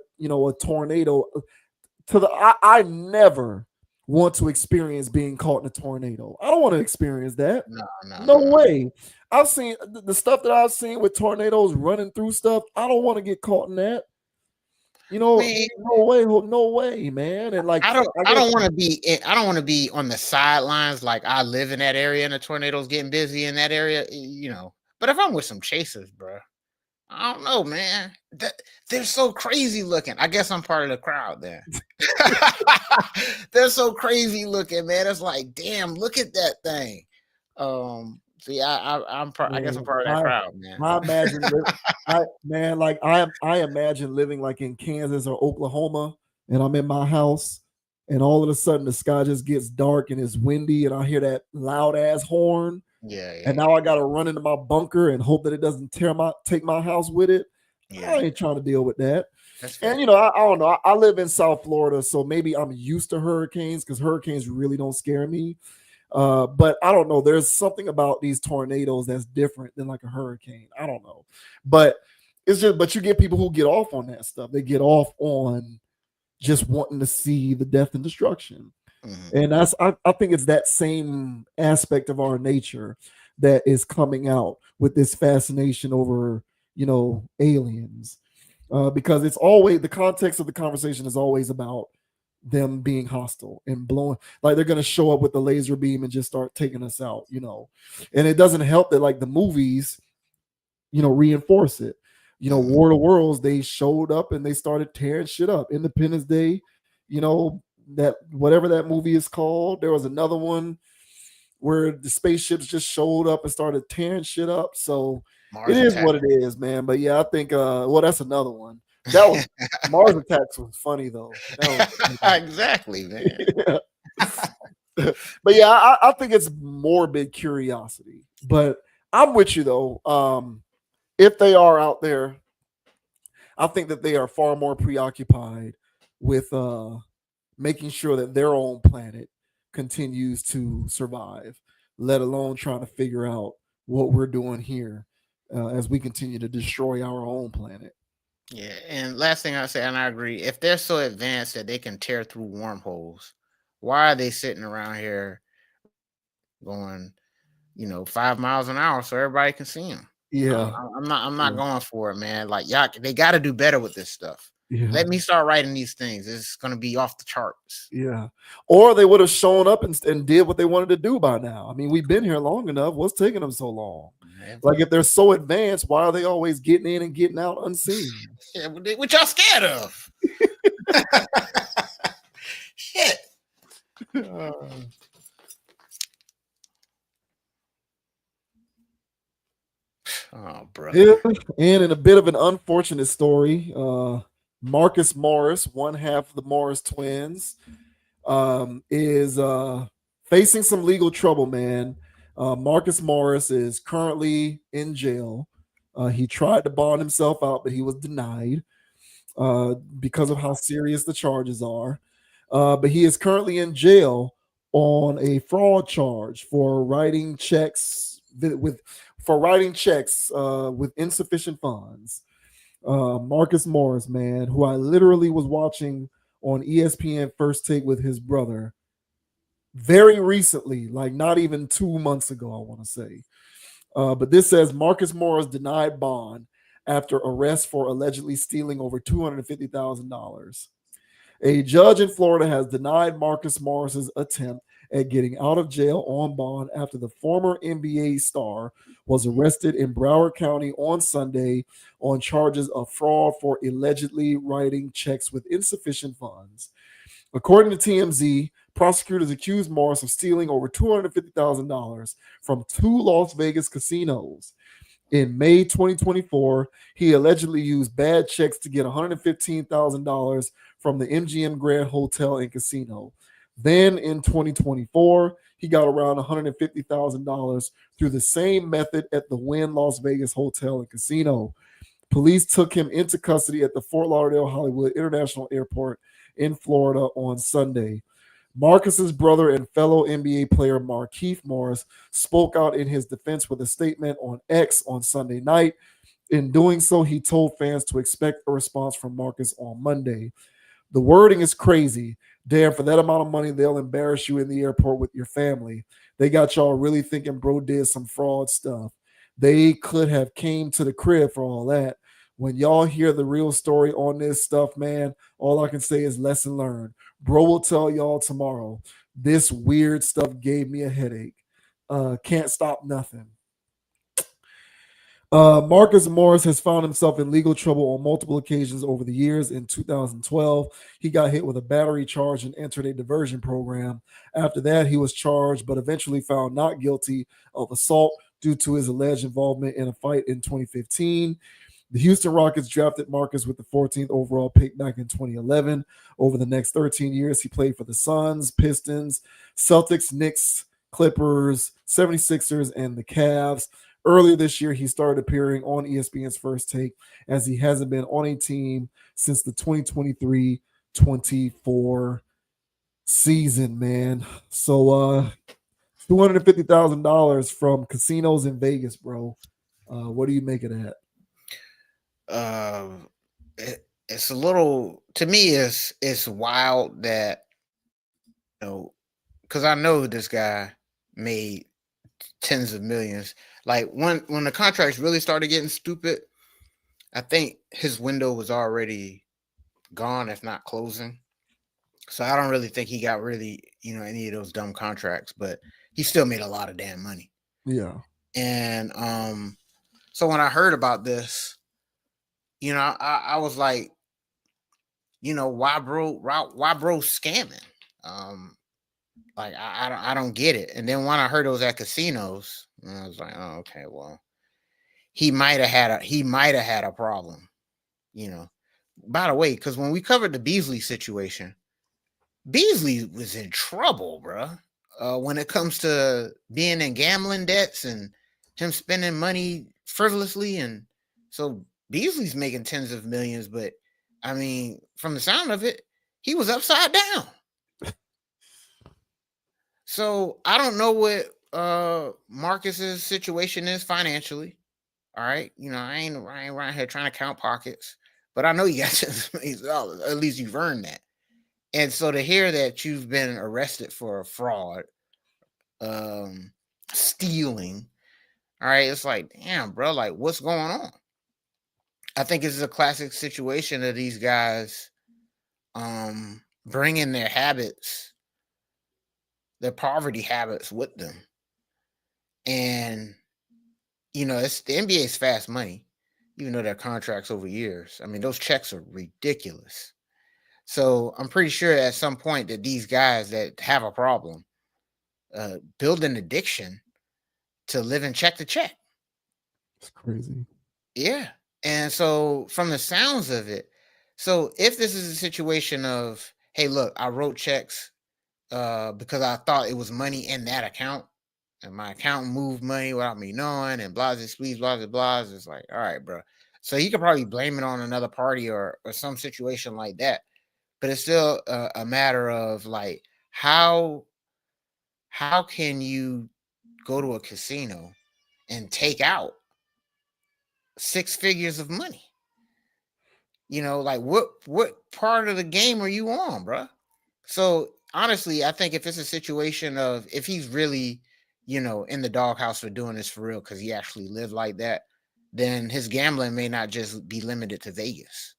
tornado I never want to experience being caught in a tornado. I don't want to experience that. No way. I've seen the stuff that I've seen with tornadoes running through stuff. I don't want to get caught in that. No way, man. And like I don't want to be on the sidelines. Like I live in that area and the tornadoes getting busy in that area, But if I'm with some chasers, bro, I don't know, man. They're so crazy looking. I guess I'm part of the crowd there. They're so crazy looking, man. It's like, damn, look at that thing. See, I guess I'm part of that crowd, man. I imagine living like in Kansas or Oklahoma, and I'm in my house, and all of a sudden the sky just gets dark and it's windy, and I hear that loud ass horn. And now I got to run into my bunker and hope that it doesn't take my house with it. I ain't trying to deal with that. And I don't know. I live in South Florida, so maybe I'm used to hurricanes because hurricanes really don't scare me. But I don't know. There's something about these tornadoes that's different than like a hurricane. I don't know. But you get people who get off on that stuff. They get off on just wanting to see the death and destruction. And I think it's that same aspect of our nature that is coming out with this fascination over, aliens, because it's always the context of the conversation is always about them being hostile and blowing, like they're going to show up with the laser beam and just start taking us out, and it doesn't help that like the movies, reinforce it. War of the Worlds, they showed up and they started tearing shit up. Independence Day, that whatever that movie is called, there was another one where the spaceships just showed up and started tearing shit up. So Mars Attacks. What it is, man. But yeah, I think that's another one. That was Mars Attacks was funny though. Exactly, man. Yeah. But yeah, I think it's morbid curiosity. But I'm with you though. If they are out there, I think that they are far more preoccupied with making sure that their own planet continues to survive, let alone trying to figure out what we're doing here as we continue to destroy our own planet. Yeah, and last thing I say, and I agree, if they're so advanced that they can tear through wormholes, why are they sitting around here going, 5 miles an hour so everybody can see them? Yeah. I'm not going for it, man. Like, y'all, they got to do better with this stuff. Yeah. Let me start writing these things. It's going to be off the charts. Yeah. Or they would have shown up and did what they wanted to do by now. I mean, we've been here long enough. What's taking them so long? Man. Like, if they're so advanced, why are they always getting in and getting out unseen? Yeah, what y'all scared of? Shit. Oh, bro. Yeah. And in a bit of an unfortunate story, Marcus Morris, one half of the Morris twins, is facing some legal trouble, man. Marcus Morris is currently in jail. He tried to bond himself out, but he was denied because of how serious the charges are. But he is currently in jail on a fraud charge for writing checks with insufficient funds. Marcus Morris, man, who I literally was watching on ESPN First Take with his brother very recently, like not even 2 months ago, I want to say. But this says Marcus Morris denied bond after arrest for allegedly stealing over $250,000. A judge in Florida has denied Marcus Morris's attempt at getting out of jail on bond after the former NBA star was arrested in Broward County on Sunday on charges of fraud for allegedly writing checks with insufficient funds. According to TMZ, prosecutors accused Morris of stealing over $250,000 from 2 Las Vegas casinos. In May 2024, he allegedly used bad checks to get $115,000 from the MGM Grand Hotel and Casino. Then in 2024, he got around $150,000 through the same method at the Wynn Las Vegas Hotel and Casino. Police took him into custody at the Fort Lauderdale Hollywood International Airport in Florida on Sunday. Marcus's brother and fellow NBA player Markieff Morris spoke out in his defense with a statement on X on Sunday night. In doing so, he told fans to expect a response from Marcus on Monday. The wording is crazy. Damn, for that amount of money, they'll embarrass you in the airport with your family. They got y'all really thinking bro did some fraud stuff. They could have came to the crib for all that. When y'all hear the real story on this stuff, man, all I can say is lesson learned. Bro will tell y'all tomorrow. This weird stuff gave me a headache. Can't stop nothing. Marcus Morris has found himself in legal trouble on multiple occasions over the years. In 2012, he got hit with a battery charge and entered a diversion program. After that, he was charged but eventually found not guilty of assault due to his alleged involvement in a fight in 2015. The Houston Rockets drafted Marcus with the 14th overall pick back in 2011. Over the next 13 years, he played for the Suns, Pistons, Celtics, Knicks, Clippers, 76ers, and the Cavs. Earlier this year, he started appearing on ESPN's First Take as he hasn't been on a team since the 2023-24 season, man. So $250,000 from casinos in Vegas, bro. What do you make of that? It's a little, to me, it's wild that, because I know this guy made tens of millions. Like when the contracts really started getting stupid, I think his window was already gone, if not closing. So I don't really think he got really, any of those dumb contracts, but he still made a lot of damn money. Yeah. And so when I heard about this, I was like, why bro scamming? Like I don't get it. And then when I heard it was at casinos, I was like, oh, okay, well, he might have had a problem, By the way, because when we covered the Beasley situation, Beasley was in trouble, bro. When it comes to being in gambling debts and him spending money frivolously, and so Beasley's making tens of millions, but I mean, from the sound of it, he was upside down. So I don't know what Marcus's situation is financially. All right, I ain't around here trying to count pockets, but I know you got tens of millions of dollars. At least you've earned that. And so to hear that you've been arrested for a fraud, stealing, all right, it's like, damn, bro, like what's going on? I think this is a classic situation of these guys bringing their habits, their poverty habits with them. And it's the NBA's fast money, even though their contracts over years. I mean, those checks are ridiculous. So I'm pretty sure at some point that these guys that have a problem build an addiction to living check to check. It's crazy. Yeah. And so from the sounds of it, so if this is a situation of, hey, look, I wrote checks because I thought it was money in that account, and my accountant moved money without me knowing, and blah, blah, blah. It's like, all right, bro. So you could probably blame it on another party or some situation like that. But it's still a matter of like, how can you go to a casino and take out 6 figures of money? Like what part of the game are you on, bro? So honestly, I think if it's a situation of, if he's really, in the doghouse for doing this for real, because he actually lived like that, then his gambling may not just be limited to Vegas.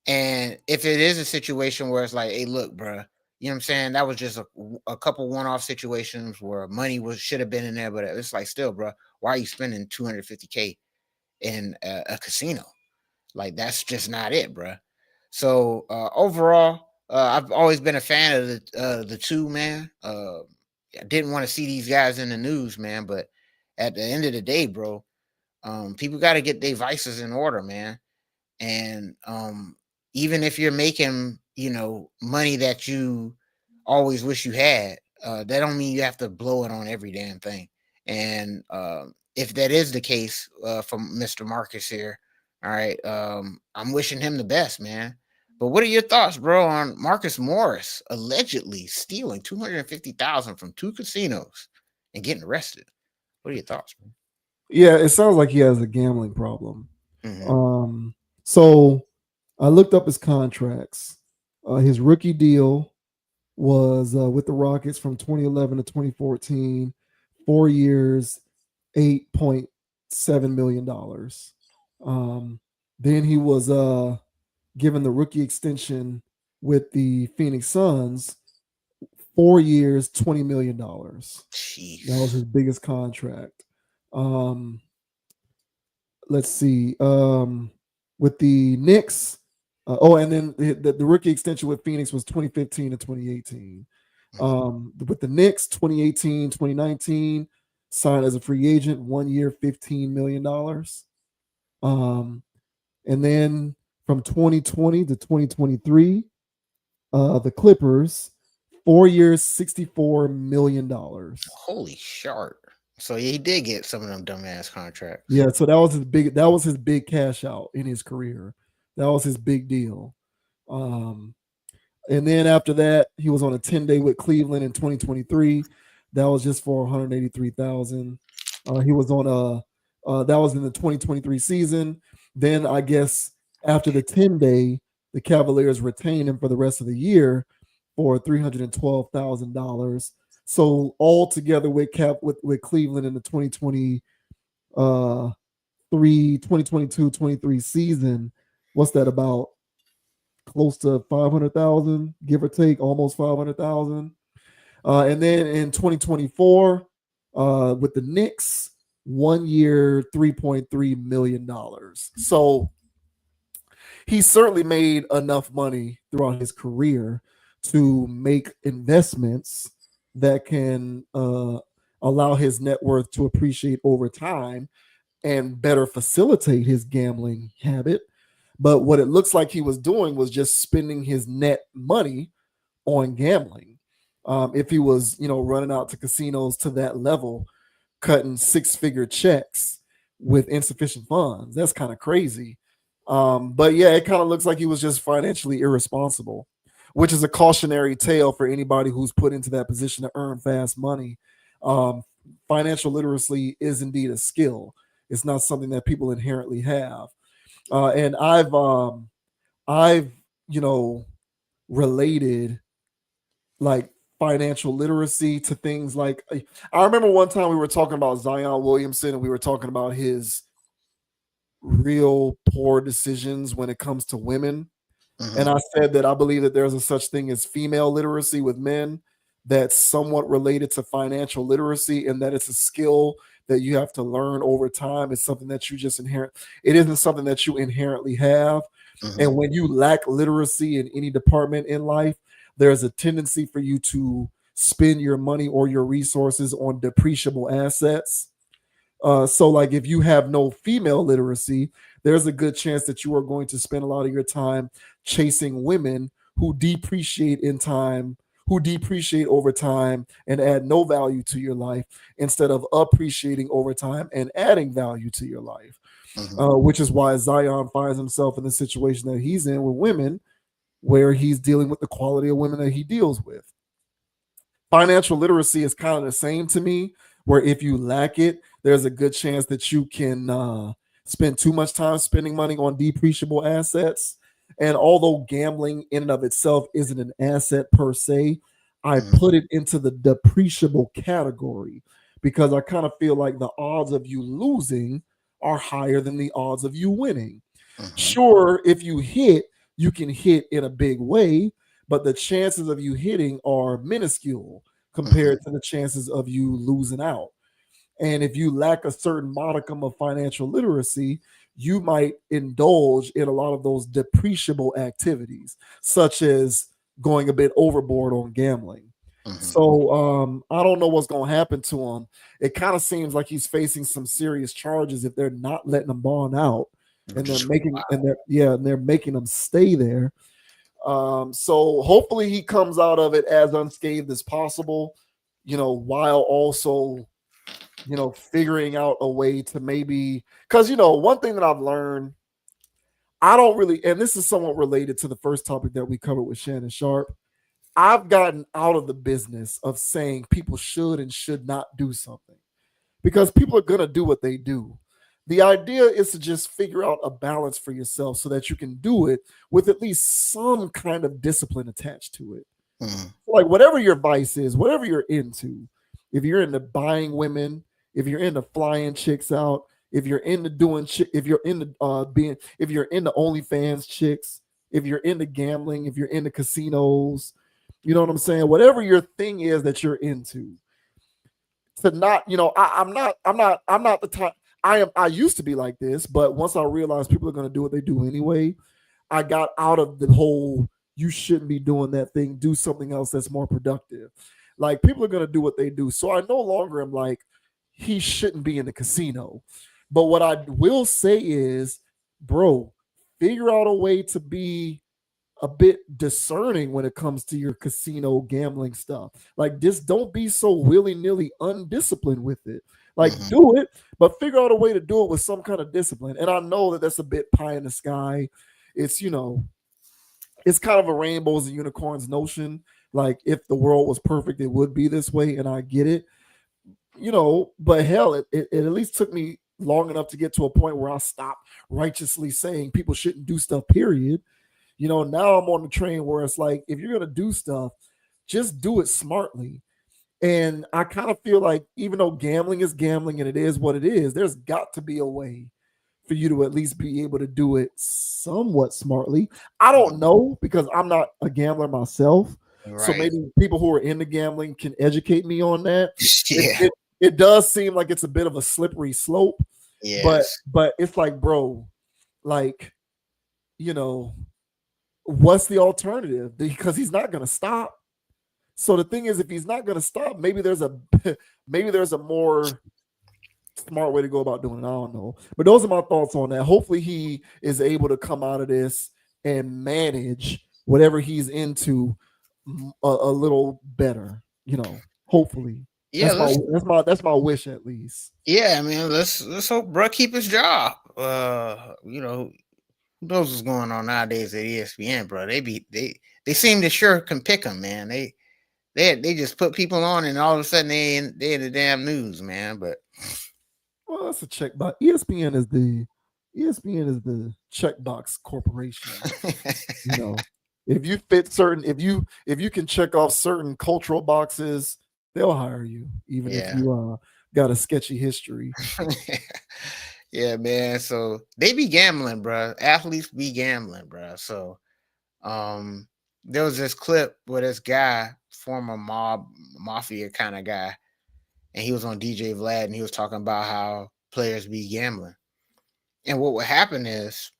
And if it is a situation where it's like, hey, look, bro, you know what I'm saying? That was just a couple one-off situations where money should have been in there, but it's like, still, bro, why are you spending $250K in a casino? Like, that's just not it, bro. So overall, I've always been a fan of the two, man. I didn't want to see these guys in the news, man, but at the end of the day, bro, people got to get their vices in order, man. And even if you're making, money that you always wish you had, that don't mean you have to blow it on every damn thing. And if that is the case from Mr. Marcus here, all right, I'm wishing him the best, man. But what are your thoughts, bro, on Marcus Morris allegedly stealing $250,000 from 2 casinos and getting arrested? What are your thoughts, bro? Yeah, it sounds like he has a gambling problem. Mm-hmm. So I looked up his contracts. His rookie deal was with the Rockets from 2011 to 2014, 4 years, $8.7 million. Then he was given the rookie extension with the Phoenix Suns, 4 years, $20 million. Jeez. That was his biggest contract. Let's see. With the Knicks, and then the rookie extension with Phoenix was 2015 to 2018. With the Knicks, 2018, 2019, signed as a free agent, 1 year, $15 million. And then from 2020 to 2023, the Clippers, 4 years, $64 million. Holy sharp. So he did get some of them dumbass contracts. Yeah, so that was his big cash out in his career. That was his big deal. And then after that, he was on a 10-day with Cleveland in 2023. That was just for $183,000. He was on that was in the 2023 season. Then I guess after the 10-day, the Cavaliers retained him for the rest of the year for $312,000. So all together with Cleveland in the 2022-23 season, what's that, about close to 500,000, give or take, almost 500,000. And then in 2024, with the Knicks, 1 year, $3.3 million. So he certainly made enough money throughout his career to make investments that can allow his net worth to appreciate over time and better facilitate his gambling habit. But what it looks like he was doing was just spending his net money on gambling. If he was, running out to casinos to that level, cutting 6-figure checks with insufficient funds, that's kind of crazy. But yeah, it kind of looks like he was just financially irresponsible, which is a cautionary tale for anybody who's put into that position to earn fast money. Financial literacy is indeed a skill. It's not something that people inherently have. And I've related like financial literacy to things like I remember one time we were talking about Zion Williamson and we were talking about his real poor decisions when it comes to women. And I said that I believe that there's a such thing as female literacy with men that's somewhat related to financial literacy and that it's a skill that you have to learn over time. It's something that you just it isn't something that you inherently have. And when you lack literacy in any department in life, there's a tendency for you to spend your money or your resources on depreciable assets. So, like, if you have no female literacy, there's a good chance that you are going to spend a lot of your time chasing women who depreciate in time, who depreciate over time and add no value to your life instead of appreciating over time and adding value to your life. Which is why Zion finds himself in the situation that he's in with women, where he's dealing with the quality of women that he deals with. Financial literacy is kind of the same to me, where if you lack it, there's a good chance that you can spend too much time spending money on depreciable assets. And although gambling in and of itself isn't an asset per se, I put it into the depreciable category because I kind of feel like the odds of you losing are higher than the odds of you winning. Sure, if you hit, you can hit in a big way, but the chances of you hitting are minuscule compared to the chances of you losing out. And if you lack a certain modicum of financial literacy, you might indulge in a lot of those depreciable activities, such as going a bit overboard on gambling. So I don't know what's going to happen to him. It kind of seems like he's facing some serious charges if they're not letting him bond out, and they're making him stay there. So hopefully he comes out of it as unscathed as possible, while also, figuring out a way to maybe, because, one thing that I've learned, I don't really, and this is somewhat related to the first topic that we covered with Shannon Sharpe. I've gotten out of the business of saying people should and should not do something because people are going to do what they do. The idea is to just figure out a balance for yourself so that you can do it with at least some kind of discipline attached to it. Like whatever your vice is, whatever you're into, if you're into buying women, if you're into flying chicks out, if you're into if you're into if you're into OnlyFans chicks, if you're into gambling, if you're into casinos, you know what I'm saying? Whatever your thing is that you're into, to not, I'm not the type. I used to be like this, but once I realized people are going to do what they do anyway, I got out of the whole you shouldn't be doing that thing. Do something else that's more productive. Like people are going to do what they do. So I no longer am like he shouldn't be in the casino. But what I will say is, bro, figure out a way to be a bit discerning when it comes to your casino gambling stuff. Like just don't be so willy-nilly undisciplined with it. Like do it, but figure out a way to do it with some kind of discipline. And I know that that's a bit pie in the sky. It's, it's kind of a rainbows and unicorns notion. Like if the world was perfect, it would be this way. And I get it, but hell, it at least took me long enough to get to a point where I stopped righteously saying people shouldn't do stuff, period. Now I'm on the train where it's like, if you're going to do stuff, just do it smartly. And I kind of feel like even though gambling is gambling and it is what it is, there's got to be a way for you to at least be able to do it somewhat smartly. I don't know because I'm not a gambler myself. Right. So maybe people who are into gambling can educate me on that. Yeah. It does seem like it's a bit of a slippery slope. Yes. But it's like, bro, like, what's the alternative? Because he's not going to stop. So the thing is, if he's not going to stop, maybe there's a more smart way to go about doing it. I don't know. But those are my thoughts on that. Hopefully he is able to come out of this and manage whatever he's into a little better, hopefully. Yeah, that's my wish at least. Yeah, I mean, let's hope bro keep his job. Who knows what's going on nowadays at ESPN, bro? They seem to sure can pick them, man. They just put people on, and all of a sudden they in the damn news, man. But well, that's a checkbox. ESPN is the checkbox corporation. If you fit certain, if you can check off certain cultural boxes, they'll hire you, even if Yeah. you got a sketchy history. Yeah, man. So they be gambling, bro. Athletes be gambling, bro. So there was this clip where this guy, former mafia kind of guy, and he was on DJ Vlad, and he was talking about how players be gambling. And what would happen is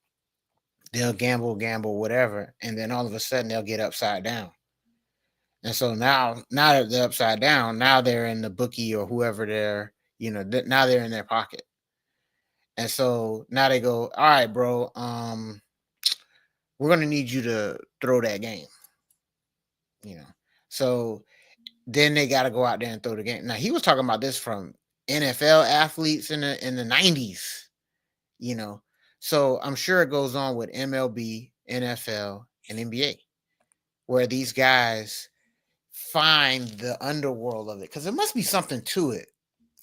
they'll gamble, whatever, and then all of a sudden they'll get upside down. And so now that they're upside down, now they're in the bookie or whoever they're, now they're in their pocket. And so now they go, all right, bro, we're gonna need you to throw that game. So then they got to go out there and throw the game. Now he was talking about this from NFL athletes in the 90s, So I'm sure it goes on with MLB, NFL, and NBA, where these guys find the underworld of it, because there must be something to it.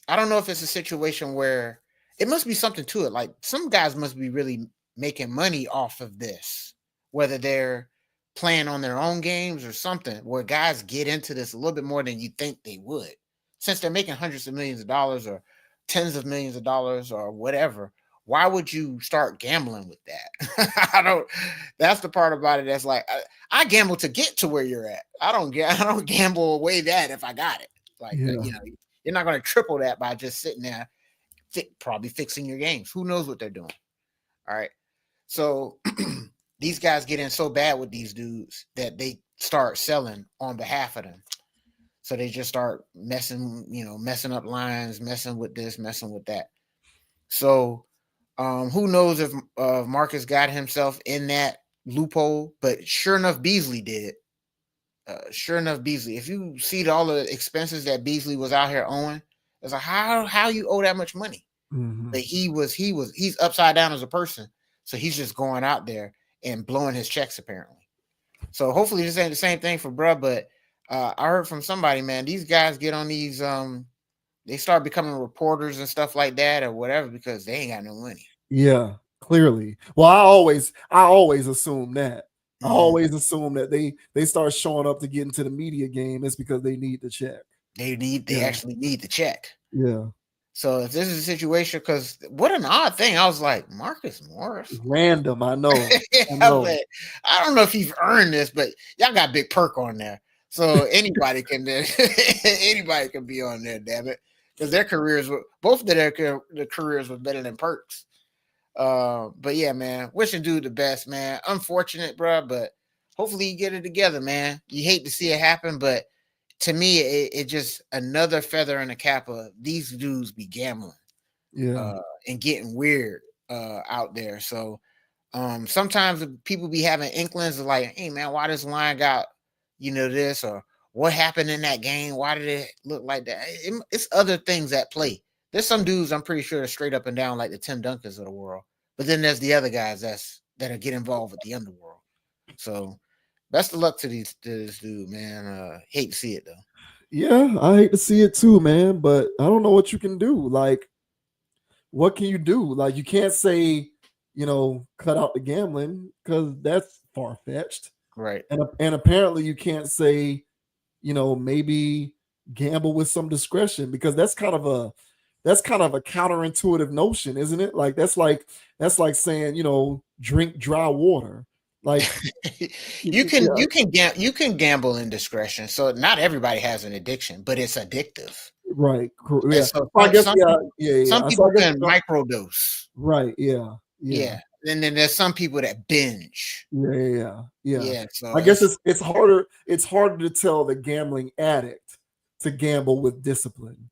I don't know if it's a situation where it must be something to it. Like some guys must be really making money off of this, whether they're playing on their own games or something, where guys get into this a little bit more than you think they would, since they're making hundreds of millions of dollars or tens of millions of dollars or whatever. Why would you start gambling with that? That's the part about it. That's like, I gamble to get to where you're at. I don't gamble away that if I got it. Like, Yeah. You're not going to triple that by just sitting there, probably fixing your games. Who knows what they're doing? All right. So these guys get in so bad with these dudes that they start selling on behalf of them. So they just start messing up lines, messing with this, messing with that. So who knows if Marcus got himself in that loophole, but sure enough, Beasley did. If you see all the expenses that Beasley was out here owing, it's like, how you owe that much money? Mhm. But he's upside down as a person, so he's just going out there and blowing his checks apparently. So hopefully this ain't the same thing for bruh, but I heard from somebody, man, these guys get on these they start becoming reporters and stuff like that or whatever because they ain't got no money. Yeah, clearly. Well, I always assume that. I Mhm. always assume that they start showing up to get into the media game. It's because they need the check. They Yeah. actually need the check. Yeah. So if this is a situation, because what an odd thing, I was like, Marcus Morris. Random, I know. I I know. was like, I don't know if he's earned this, but y'all got Big Perk on there. So anybody can anybody can be on there, damn it. Because their careers were both of their careers were better than Perk's. But yeah, man, wishing dude the best, man. Unfortunate, bro, but hopefully you get it together, man. You hate to see it happen, but to me, it just another feather in the cap of these dudes be gambling, and getting weird out there. So sometimes people be having inklings of like, hey man, why this line got this, or what happened in that game? Why did it look like that? It's other things at play. There's some dudes I'm pretty sure are straight up and down like the Tim Duncans of the world, but then there's the other guys that get involved with the underworld. So best of luck to this dude, man. Hate to see it though. Yeah, I hate to see it too, man, but I don't know what you can do. Like, what can you do? Like, you can't say, cut out the gambling because that's far fetched. Right. And apparently you can't say, maybe gamble with some discretion, because that's kind of a counterintuitive notion, isn't it? Like that's like saying, drink dry water. Like you can gamble in discretion. So not everybody has an addiction, but it's addictive. Right. Yeah. So I guess some people can microdose. Right. Yeah. Yeah. And then there's some people that binge. Yeah. So I guess it's harder. It's harder to tell the gambling addict to gamble with discipline.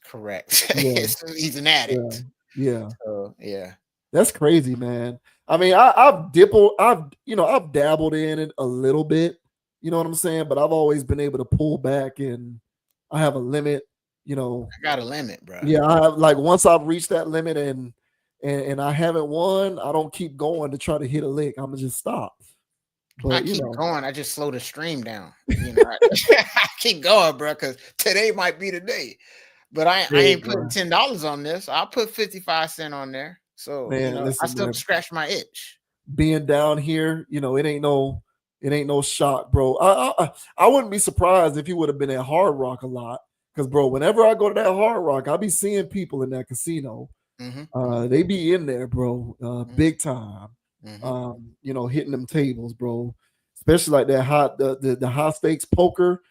Correct. Yeah. He's an addict. Yeah. So yeah. That's crazy, man. I mean, I've dabbled in it a little bit. You know what I'm saying? But I've always been able to pull back, and I have a limit. I got a limit, bro. Yeah, I have, like, once I've reached that limit and I haven't won, I don't keep going to try to hit a lick. I'm gonna just stop. But I keep going. I just slow the stream down. I keep going, bro, because today might be the day. But I ain't putting $10 on this. I'll put 55 cents on there. So man, listen, I still scratch my itch. Being down here, it ain't no It ain't no shock, bro. I wouldn't be surprised if he would have been at Hard Rock a lot. Because, bro, whenever I go to that Hard Rock, I be seeing people in that casino. They be in there, bro, big time. Hitting them tables, bro. Especially like that the high stakes poker.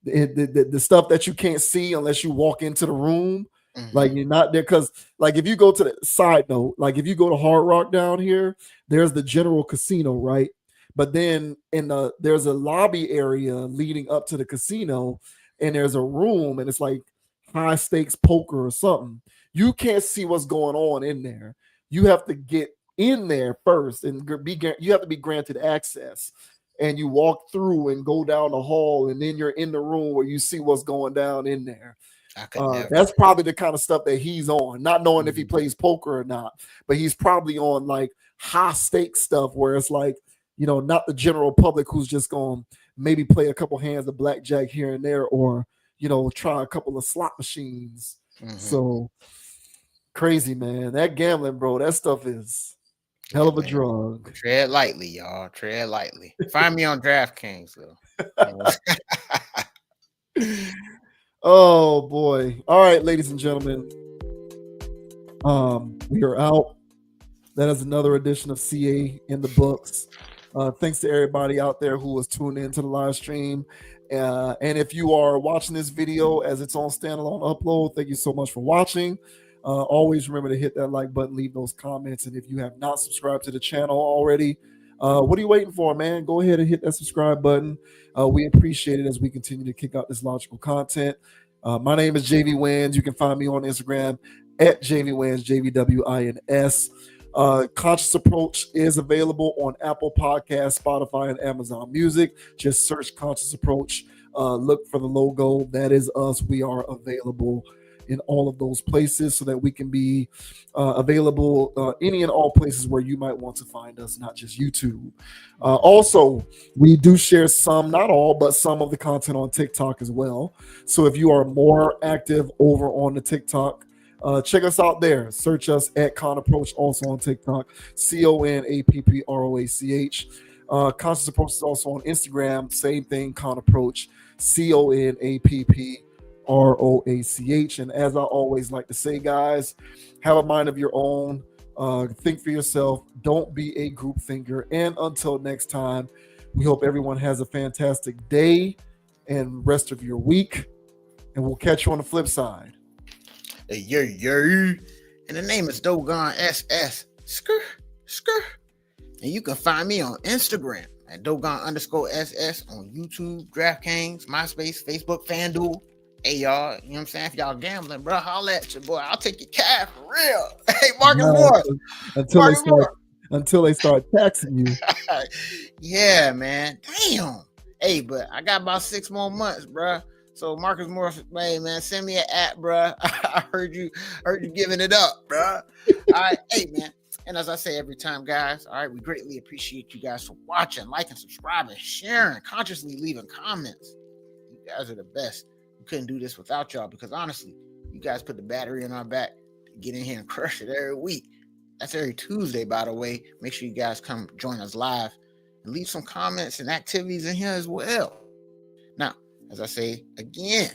The stuff that you can't see unless you walk into the room. Like you're not there because, like, if you go to the side note, like if you go to Hard Rock down here, there's the general casino, right? But then there's a lobby area leading up to the casino, and there's a room, and it's like high stakes poker or something. You can't see what's going on in there. You have to get in there first, and you have to be granted access. And you walk through and go down the hall, and then you're in the room where you see what's going down in there. That's probably the kind of stuff that he's on, not knowing if he plays poker or not, but he's probably on like high stakes stuff where it's like, not the general public who's just going to maybe play a couple hands of blackjack here and there, or, try a couple of slot machines. So crazy, man. That gambling, bro, that stuff is hell of a drug. Tread lightly, y'all. Tread lightly. Find me on DraftKings, though. Oh boy. All right, ladies and gentlemen. We are out. That is another edition of CA in the books. Thanks to everybody out there who was tuned into the live stream. And if you are watching this video as it's on standalone upload, thank you so much for watching. Always remember to hit that like button, leave those comments. And if you have not subscribed to the channel already, what are you waiting for, man? Go ahead and hit that subscribe button. We appreciate it as we continue to kick out this logical content. My name is JV Wins. You can find me on Instagram at JV Wins, JVWINS. Conscious Approach is available on Apple Podcasts, Spotify, and Amazon Music. Just search Conscious Approach. Look for the logo. That is us. We are available in all of those places so that we can be available any and all places where you might want to find us, not just YouTube. Also, we do share some, not all, but some of the content on TikTok as well. So if you are more active over on the TikTok, check us out there. Search us at Con Approach, also on TikTok, CONAPPROACH. Conscious Approach is also on Instagram. Same thing, Con Approach, CONAPPROACH. And as I always like to say, guys, have a mind of your own. Think for yourself. Don't be a group thinker. And until next time, we hope everyone has a fantastic day and rest of your week. And we'll catch you on the flip side. Yeah. And the name is Dogon SS. And you can find me on Instagram at Dogon_SS, on YouTube, DraftKings, MySpace, Facebook, FanDuel. Hey, y'all, you know what I'm saying? If y'all gambling, bro, holla at your boy. I'll take your cash for real. Hey, Marcus Moore. Until they start taxing you. Yeah, man. Damn. Hey, but I got about 6 more months, bro. So Marcus Moore, hey, man, send me an app, bro. I heard you giving it up, bro. All right, hey, man. And as I say every time, guys, all right, we greatly appreciate you guys for watching, liking, subscribing, sharing, consciously leaving comments. You guys are the best. We couldn't do this without y'all because honestly, you guys put the battery in our back to get in here and crush it every week. That's every Tuesday, by the way. Make sure you guys come join us live and leave some comments and activities in here as well. Now, as I say again,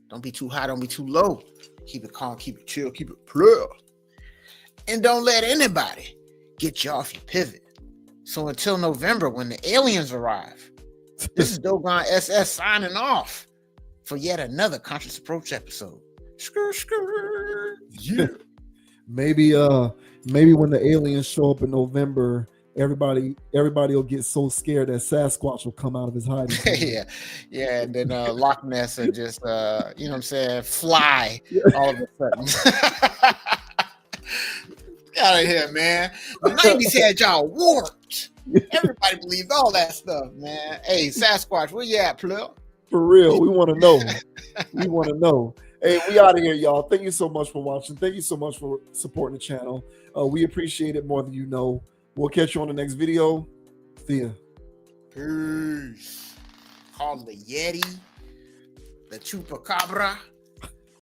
don't be too high, don't be too low. Keep it calm, keep it chill, keep it pure. And don't let anybody get you off your pivot. So until November, when the aliens arrive, this is Dogon SS signing off for yet another Conscious Approach episode. Yeah. Maybe when the aliens show up in November, everybody will get so scared that Sasquatch will come out of his hiding place. yeah, and then Loch Ness will just you know what I'm saying, fly all of a sudden. Out of here, man. The 90s had y'all warped. Everybody believed all that stuff, man. Hey, Sasquatch, where you at, Plil? For real, we want to know. We want to know. Hey, we out of here, y'all. Thank you so much for watching. Thank you so much for supporting the channel. We appreciate it more than you know. We'll catch you on the next video. See ya. Peace. Call the Yeti, the Chupacabra.